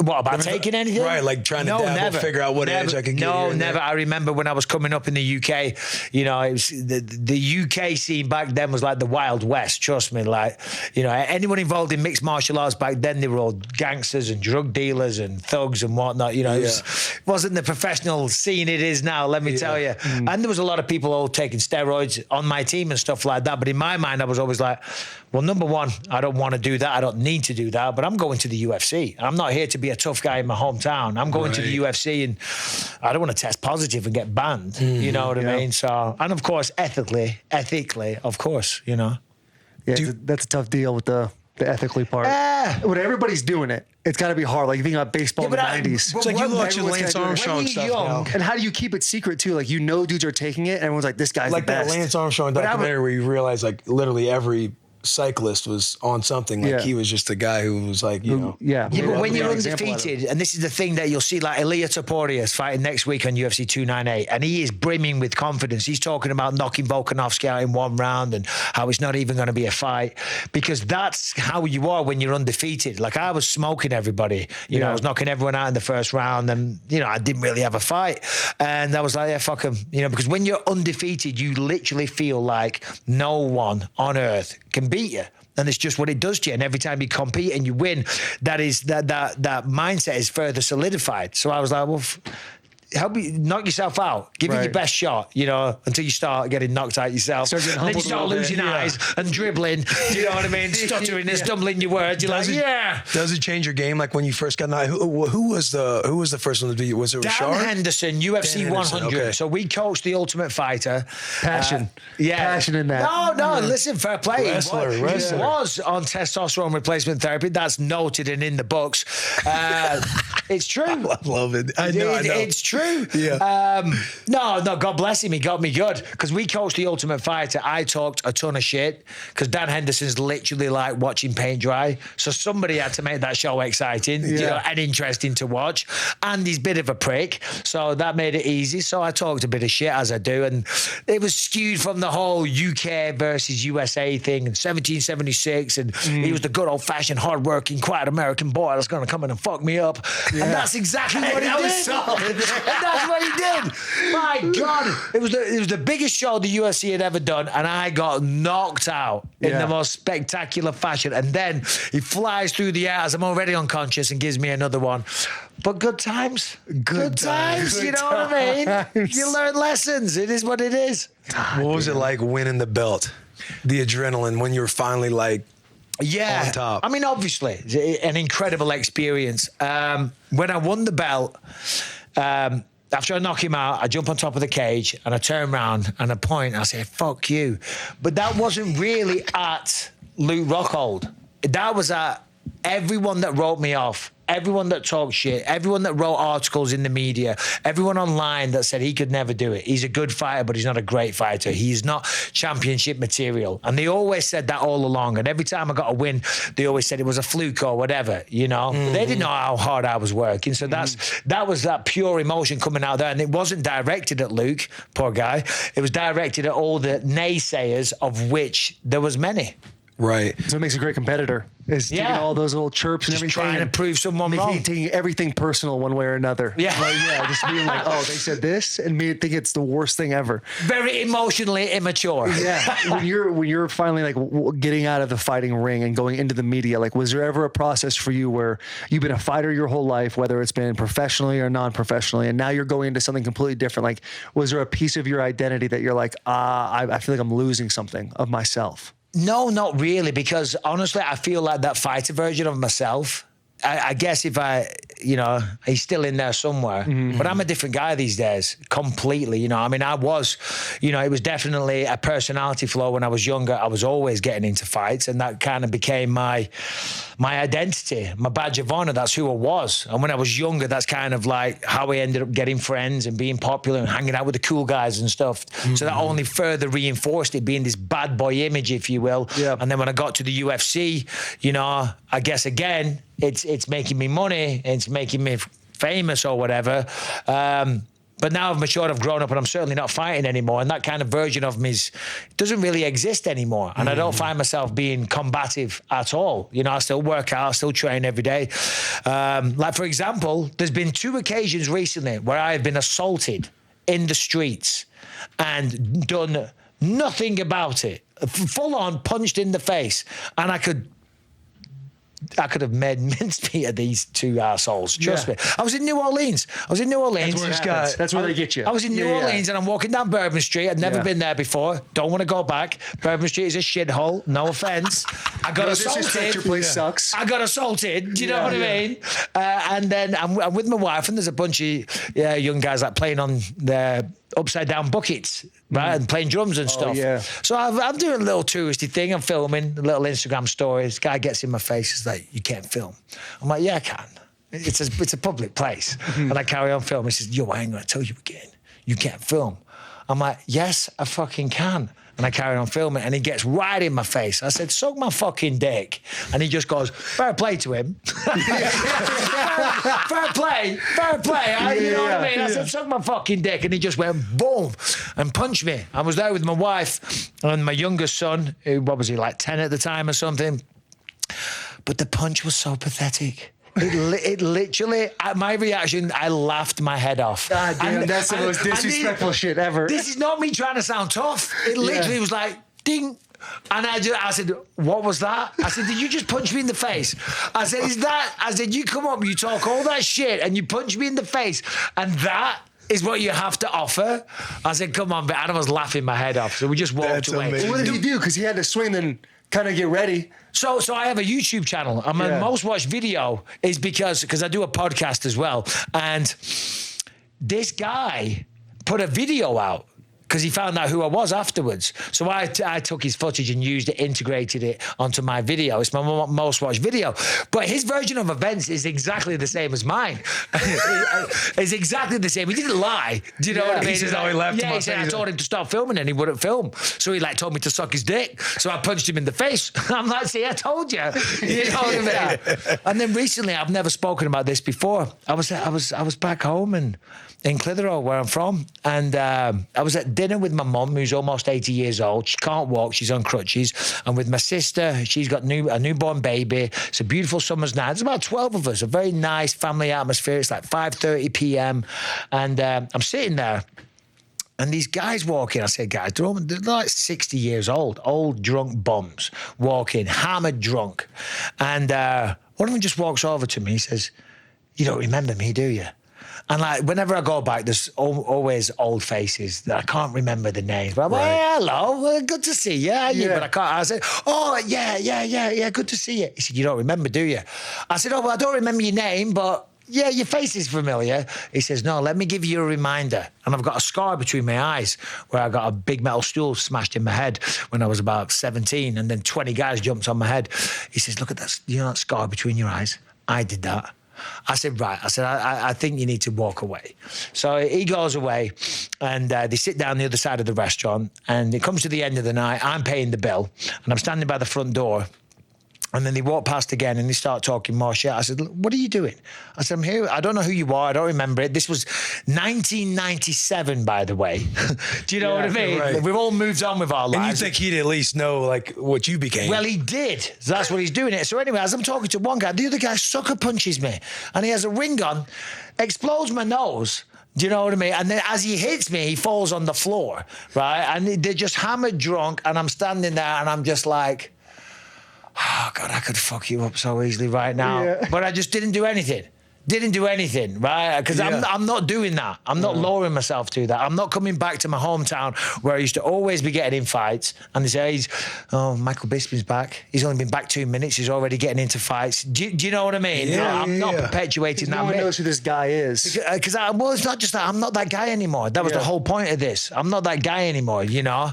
What, about taking anything? Right, like trying to dabble, figure out what edge I could get. No, never. I remember when I was coming up in the UK, you know, it was the UK scene back then was like the Wild West, trust me. Like, you know, anyone involved in mixed martial arts back then, they were all gangsters and drug dealers and thugs and whatnot. You know, it wasn't the professional scene it is now, let me tell you. And there was a lot of people all taking steroids on my team and stuff like that. But in my mind, I was always like, well, number one, I don't want to do that. I don't need to do that. But I'm going to the UFC. I'm not here to be a tough guy in my hometown. I'm going to the UFC, and I don't want to test positive and get banned. You know what I mean? So, and of course, ethically, of course, you know. Yeah, that's a tough deal with the ethically part. When everybody's doing it, it's got to be hard. Like, you think about baseball in the 90s. It's like you watching Lance Armstrong stuff now. And how do you keep it secret, too? Like, you know dudes are taking it, and everyone's like, this guy's like the best. Like that Lance Armstrong documentary where you realize, like, literally every cyclist was on something. Like he was just a guy who was like, you know. But when you're undefeated, and this is the thing that you'll see, like Ilia Topuria fighting next week on UFC 298, and he is brimming with confidence. He's talking about knocking Volkanovski out in one round and how it's not even going to be a fight, because that's how you are when you're undefeated. Like, I was smoking everybody, you know, I was knocking everyone out in the first round, and, you know, I didn't really have a fight. And I was like, yeah, fuck him, you know, because when you're undefeated, you literally feel like no one on earth can beat you. And it's just what it does to you. And every time you compete and you win, that mindset is further solidified. So I was like, well, help you knock yourself out. Give it your best shot, you know, until you start getting knocked out yourself. And then you start losing eyes and dribbling. Do you know what I mean? Stuttering and stumbling your words. You're like, Does it change your game? Like when you first got knocked, who was the first one to beat? Was it Rashard? Dan Henderson, UFC 100. Okay. So we coached the Ultimate Fighter. Passion. Passion in that. No, listen, fair play. Wrestler. He was on testosterone replacement therapy. That's noted and in the books. It's true. I love it. I know. It's true. true. No, God bless him. He got me good because we coached the Ultimate Fighter. I talked a ton of shit because Dan Henderson's literally like watching paint dry. So somebody had to make that show exciting, you know, and interesting to watch. And he's a bit of a prick, so that made it easy. So I talked a bit of shit as I do, and it was skewed from the whole UK versus USA thing in 1776, and he was the good old-fashioned, hard-working, quiet American boy that's going to come in and fuck me up. And that's exactly what he did. Was solid. And that's what he did. My God, it was the biggest show the UFC had ever done, and I got knocked out in the most spectacular fashion. And then he flies through the air as I'm already unconscious and gives me another one. But good times. Good times. You know what I mean? You learn lessons. It is what it is. What was it like winning the belt? The adrenaline when you were finally like on top. I mean, obviously, an incredible experience. When I won the belt, after I knock him out, I jump on top of the cage and I turn around and I point and I say, fuck you. But that wasn't really at Luke Rockhold. That was at everyone that wrote me off, everyone that talked shit, everyone that wrote articles in the media, everyone online that said he could never do it. He's a good fighter, but he's not a great fighter. He's not championship material. And they always said that all along. And every time I got a win, they always said it was a fluke or whatever, you know. But they didn't know how hard I was working. So that was that pure emotion coming out there. And it wasn't directed at Luke, poor guy. It was directed at all the naysayers, of which there was many. Right. So it makes a great competitor. Is taking all those little chirps and just everything. Trying to prove someone wrong. Taking everything personal one way or another. Yeah. Like, just being like, oh, they said this, and me think it's the worst thing ever. Very emotionally immature. Yeah. when you're finally like getting out of the fighting ring and going into the media, like, was there ever a process for you where you've been a fighter your whole life, whether it's been professionally or non-professionally, and now you're going into something completely different? Like, was there a piece of your identity that you're like, I feel like I'm losing something of myself? No, not really, because honestly, I feel like that fighter version of myself, I guess if he's still in there somewhere, but I'm a different guy these days, completely, you know. I mean, I was, it was definitely a personality flaw when I was younger. I was always getting into fights, and that kind of became my identity, my badge of honor. That's who I was. And when I was younger, that's kind of like how I ended up getting friends and being popular and hanging out with the cool guys and stuff. So that only further reinforced it being this bad boy image, if you will. Yeah. And then when I got to the UFC, I guess again, it's making me money, it's making me famous or whatever. But now I've matured, I've grown up, and I'm certainly not fighting anymore. And that kind of version of me doesn't really exist anymore. And I don't find myself being combative at all. I still work out, I still train every day. Like, for example, there's been 2 occasions recently where I've been assaulted in the streets and done nothing about it. Full on punched in the face. And I could have made mincemeat of these 2 assholes. Trust me. I was in New Orleans. That's where they get you. I was in New Orleans and I'm walking down Bourbon Street. I'd never been there before. Don't want to go back. Bourbon Street is a shithole. No offense. I got assaulted. Your place sucks. I got assaulted. Do you know what I mean? And then I'm with my wife, and there's a bunch of young guys like playing on their upside down buckets, right, and playing drums and stuff. So I'm doing a little touristy thing. I'm filming a little Instagram story. This guy gets in my face. He's like, "You can't film." I'm like, "Yeah, I can. It's a public place." And I carry on filming. He says, "Yo, I ain't gonna tell you again. You can't film." I'm like, "Yes, I fucking can." And I carry on filming, and he gets right in my face. I said, "Suck my fucking dick." And he just goes, "Fair play to him." fair play. You know what I mean? I said, "Suck my fucking dick." And he just went, boom, and punched me. I was there with my wife and my youngest son, who, what was he, like 10 at the time or something? But the punch was so pathetic. It literally, my reaction, I laughed my head off. God damn, that's the most disrespectful shit ever. This is not me trying to sound tough. It literally was like, ding. And I said, "What was that?" I said, "Did you just punch me in the face?" I said, I said, "You come up, you talk all that shit, and you punch me in the face, and that is what you have to offer?" I said, "Come on," and I was laughing my head off. So we just walked away. Amazing. What did he do? Because he had to swing and kind of get ready. So I have a YouTube channel. My most watched video is because I do a podcast as well. And this guy put a video out because he found out who I was afterwards. So I took his footage and integrated it onto my video. It's my most watched video. But his version of events is exactly the same as mine. It's exactly the same. He didn't lie. Do you know what I mean? He says how he left him. Yeah, he said I told him to stop filming and he wouldn't film. So he like told me to suck his dick. So I punched him in the face. I'm like, see, I told you. You know what I mean? And then recently, I've never spoken about this before. I was back home and in Clitheroe, where I'm from, and I was at dinner with my mum, who's almost 80 years old. She can't walk; she's on crutches. And with my sister, she's got a newborn baby. It's a beautiful summer's night. There's about 12 of us. A very nice family atmosphere. It's like 5:30 p.m. and I'm sitting there. And these guys walk in. I said, guys, they're like 60 years old drunk bums walking, hammered drunk. And one of them just walks over to me. He says, "You don't remember me, do you?" And like, whenever I go back, there's always old faces that I can't remember the names. But I'm like, "Hey, hello, good to see you." Yeah. But I can't. I said, "Oh, yeah, good to see you." He said, "You don't remember, do you?" I said, "Oh, well, I don't remember your name, but yeah, your face is familiar." He says, "No, let me give you a reminder." And I've got a scar between my eyes where I got a big metal stool smashed in my head when I was about 17. And then 20 guys jumped on my head. He says, "Look at that, that scar between your eyes? I did that." I said, "Right." I said, I think you need to walk away. So he goes away and they sit down the other side of the restaurant, and it comes to the end of the night. I'm paying the bill and I'm standing by the front door. And then they walk past again and they start talking more shit. I said, "What are you doing?" I said, "I'm here. I don't know who you are. I don't remember it." This was 1997, by the way. Do you know what I mean? Right. We've all moved on with our lives. And you think he'd at least know like what you became? Well, he did. So that's what he's doing it. So anyway, as I'm talking to one guy, the other guy sucker punches me. And he has a ring gun, explodes my nose. Do you know what I mean? And then as he hits me, he falls on the floor, right? And they're just hammered drunk. And I'm standing there and I'm just like, oh, God, I could fuck you up so easily right now. Yeah. But I just didn't do anything. Right? Because I'm not doing that. I'm not lowering myself to that. I'm not coming back to my hometown where I used to always be getting in fights. And they say, Michael Bisping's back. He's only been back 2 minutes. He's already getting into fights. Do you know what I mean? I'm not perpetuating that. No one knows who this guy is. Because it's not just that. I'm not that guy anymore. That was the whole point of this. I'm not that guy anymore, you know?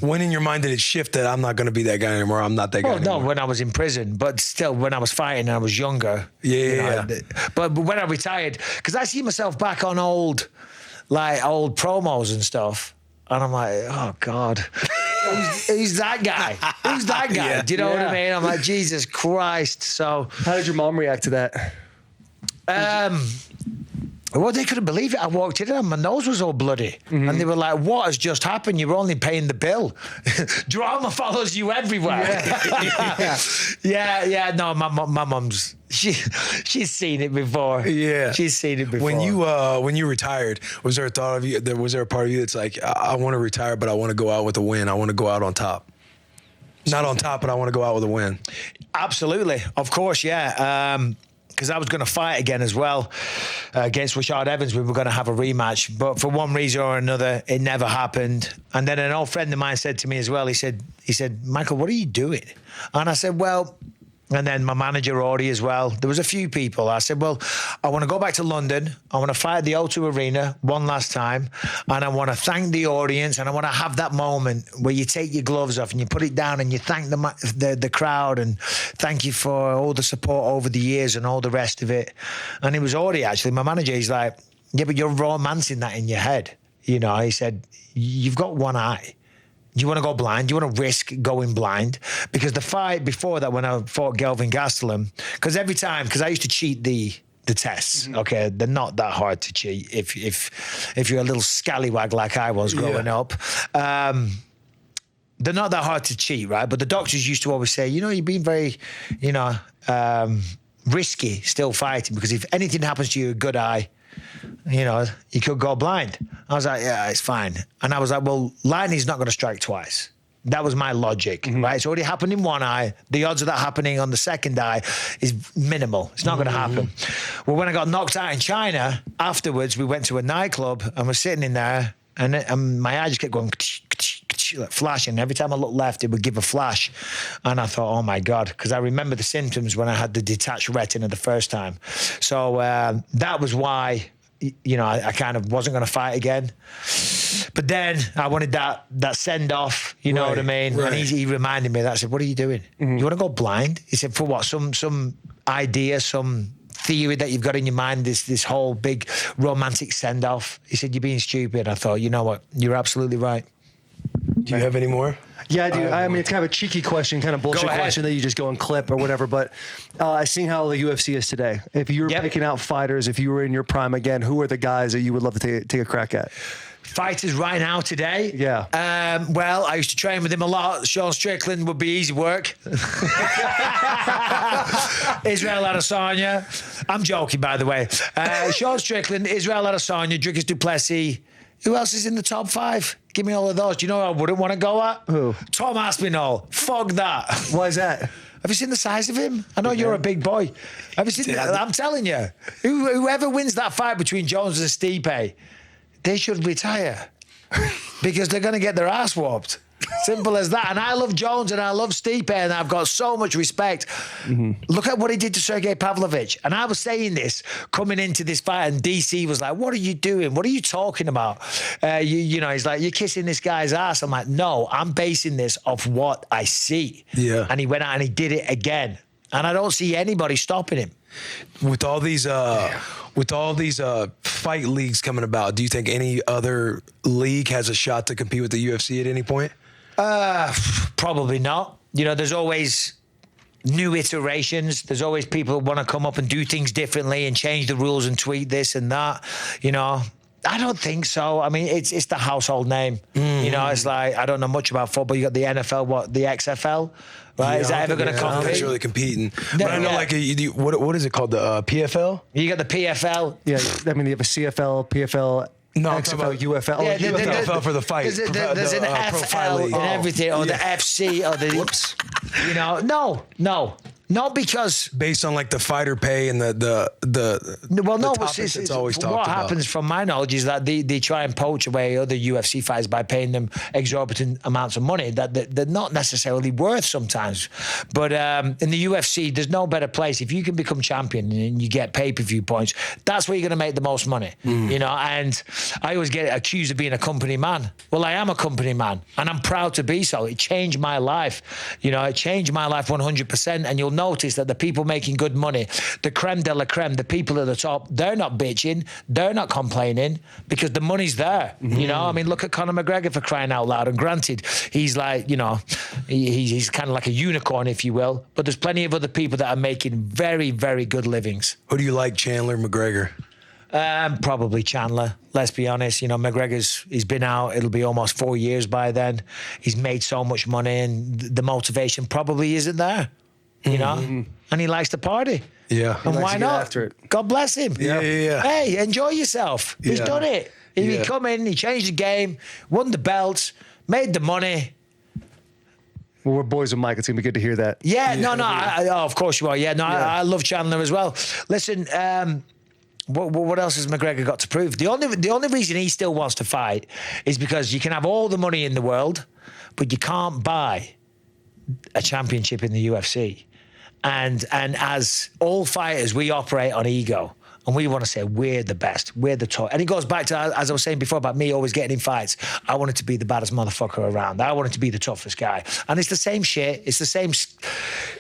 When in your mind did it shift that I'm not going to be that guy anymore? I'm not that guy anymore? No, when I was in prison. But still, when I was fighting and I was younger. But when I retired, because I see myself back on old promos and stuff, and I'm like, oh God, who's that guy? Who's that guy? Yeah. Do you know what I mean? I'm like, Jesus Christ. So, how did your mom react to that? Well, they couldn't believe it. I walked in and my nose was all bloody. Mm-hmm. And they were like, "What has just happened? You're only paying the bill." Drama follows you everywhere. Yeah. No, my mom's, she's seen it before. Yeah. She's seen it before. When you retired, was there a thought of you, was there a part of you that's like, I want to retire, but I want to go out with a win. I want to go out on top. Not on top, but I want to go out with a win. Absolutely. Of course, yeah. Because I was going to fight again as well against Rashad Evans. We were going to have a rematch, but for one reason or another, it never happened. And then an old friend of mine said to me as well, he said, "Michael, what are you doing?" And I said, well, and then my manager, Audie, as well. There was a few people. I said, well, I want to go back to London. I want to fight at the O2 Arena one last time. And I want to thank the audience. And I want to have that moment where you take your gloves off and you put it down and you thank the crowd and thank you for all the support over the years and all the rest of it. And it was Audie, actually, my manager. He's like, "Yeah, but you're romancing that in your head." You know, he said, "You've got one eye. Do you want to go blind? Do you want to risk going blind?" Because the fight before that, when I fought Gelvin Gastelum, because I used to cheat the tests. Okay, they're not that hard to cheat if you're a little scallywag like I was growing up. They're not that hard to cheat, right? But the doctors used to always say, you're being very, risky still fighting, because if anything happens to your good eye, you could go blind. I was like, yeah, it's fine. And I was like, well, lightning's not going to strike twice. That was my logic, right? It's already happened in one eye. The odds of that happening on the second eye is minimal. It's not going to happen. Well, when I got knocked out in China, afterwards, we went to a nightclub and we're sitting in there and my eye just kept going like flashing. Every time I looked left, it would give a flash. And I thought, oh my God, because I remember the symptoms when I had the detached retina the first time. So that was why you know, I kind of wasn't going to fight again. But then I wanted that send off, you know what I mean? Right. And he reminded me that. I said, what are you doing? You want to go blind? He said, for what? Some idea, some theory that you've got in your mind, this whole big romantic send off. He said, you're being stupid. I thought, you know what? You're absolutely right. Do you have any more? Yeah, I do. I mean, it's kind of a cheeky question, kind of bullshit question that you just go and clip or whatever. But I seen how the UFC is today. If you were picking out fighters, if you were in your prime again, who are the guys that you would love to take a crack at? Fighters right now today? Yeah. Well, I used to train with him a lot. Sean Strickland would be easy work. Israel Adesanya. I'm joking, by the way. Sean Strickland, Israel Adesanya, Dricus du Plessis. Who else is in the top 5? Give me all of those. Do you know who I wouldn't want to go at? Who? Tom Aspinall. Fuck that. Why is that? Have you seen the size of him? I know you're a big boy. Have you seen that? I'm telling you. Whoever wins that fight between Jones and Stipe, they should retire. Because they're going to get their ass whooped. Simple as that. And I love Jones and I love Stipe and I've got so much respect. Look at what he did to Sergey Pavlovich. And I was saying this coming into this fight and DC was like, what are you doing? What are you talking about? You know, he's like, you're kissing this guy's ass. I'm like, no, I'm basing this off what I see. Yeah. And he went out and he did it again. And I don't see anybody stopping him. With all these fight leagues coming about, do you think any other league has a shot to compete with the UFC at any point? Probably not. You know, there's always new iterations. There's always people who want to come up and do things differently and change the rules and tweak this and that. You know, I don't think so. I mean, it's the household name. You know, it's like, I don't know much about football. You got the NFL, the XFL, right? Yeah, is that ever going to I don't think compete? it's really competing. No, But I know, like, what is it called? The PFL? You got the PFL. Yeah, I mean, you have a CFL, PFL, No, I'm XFL, talking about UFL. Yeah, UFL for the fight. There's an Pro Fight FL League. and everything, or the FC, or the... Whoops. You know, no. Not because... Based on like the fighter pay and the Well, no, topics that's always talked what about. happens from my knowledge is that they try and poach away other UFC fighters by paying them exorbitant amounts of money that they're not necessarily worth sometimes. But in the UFC, there's no better place. If you can become champion and you get pay-per-view points, that's where you're going to make the most money. You know, and I always get accused of being a company man. Well, I am a company man, and I'm proud to be so. It changed my life. You know, it changed my life 100%, and you'll notice that the people making good money, the creme de la creme, the people at the top, they're not bitching, they're not complaining because the money's there. You know, I mean, look at Conor McGregor for crying out loud. And granted, he's like, you know, he's kind of like a unicorn, if you will. But there's plenty of other people that are making very, very good livings. Who do you like, Chandler McGregor? Probably Chandler. Let's be honest. You know, he's been out. It'll be almost 4 years by then. He's made so much money, and the motivation probably isn't there. You know, and he likes to party. Yeah. And why not? After it. God bless him. Yeah. Hey, enjoy yourself. He's Yeah. done it. He come in, he changed the game, won the belts, made the money. Well, we're boys with Mike. It's going to be good to hear that. Yeah, no, of course you are. Yeah, no, I love Chandler as well. Listen, what else has McGregor got to prove? The only reason he still wants to fight is because you can have all the money in the world, but you can't buy a championship in the UFC. And as all fighters, we operate on ego. And we want to say we're the best, we're the top. And it goes back to, as I was saying before, about me always getting in fights. I wanted to be the baddest motherfucker around. I wanted to be the toughest guy. And it's the same shit. It's the same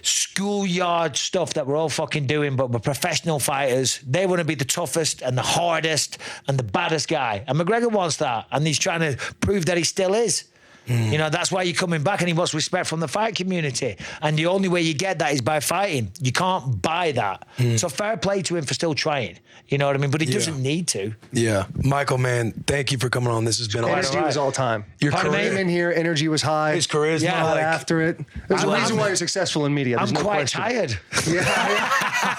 schoolyard stuff that we're all fucking doing, but we're professional fighters. They want to be the toughest and the hardest and the baddest guy. And McGregor wants that. And he's trying to prove that he still is. You know, that's why you're coming back, and he wants respect from the fight community. And the only way you get that is by fighting. You can't buy that. So fair play to him for still trying. You know what I mean? But he doesn't need to. Yeah. Michael, man, thank you for coming on. This has been Energy awesome. was all time. Your Came charisma. in here, energy was high. His charisma, Yeah, like- after it. There's a reason why you're successful in media. There's I'm no quite question. tired.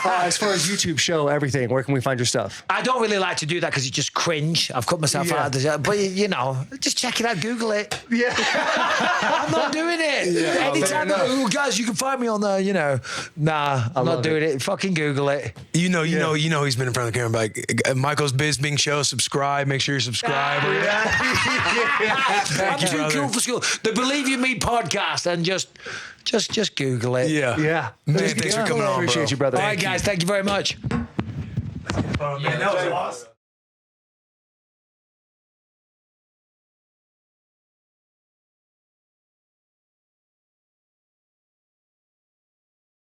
As far as YouTube show, everything, where can we find your stuff? I don't really like to do that because it's just cringe. I've cut myself out of the... But, you know, just check it out. Google it. Yeah. I'm not doing it. Anytime, guys, you can find me on the, you know. Nah, I'm not doing it. Fucking Google it. You know, he's been in front of the camera. Like Michael's Bisping show. Subscribe. Make sure you subscribe. I'm you, too brother. cool for school. The Believe You Me podcast, and just Google it. Yeah. Yeah. Man, thanks for coming on, bro. Appreciate you, brother. All right, guys. Thank you very much. Man, that was awesome.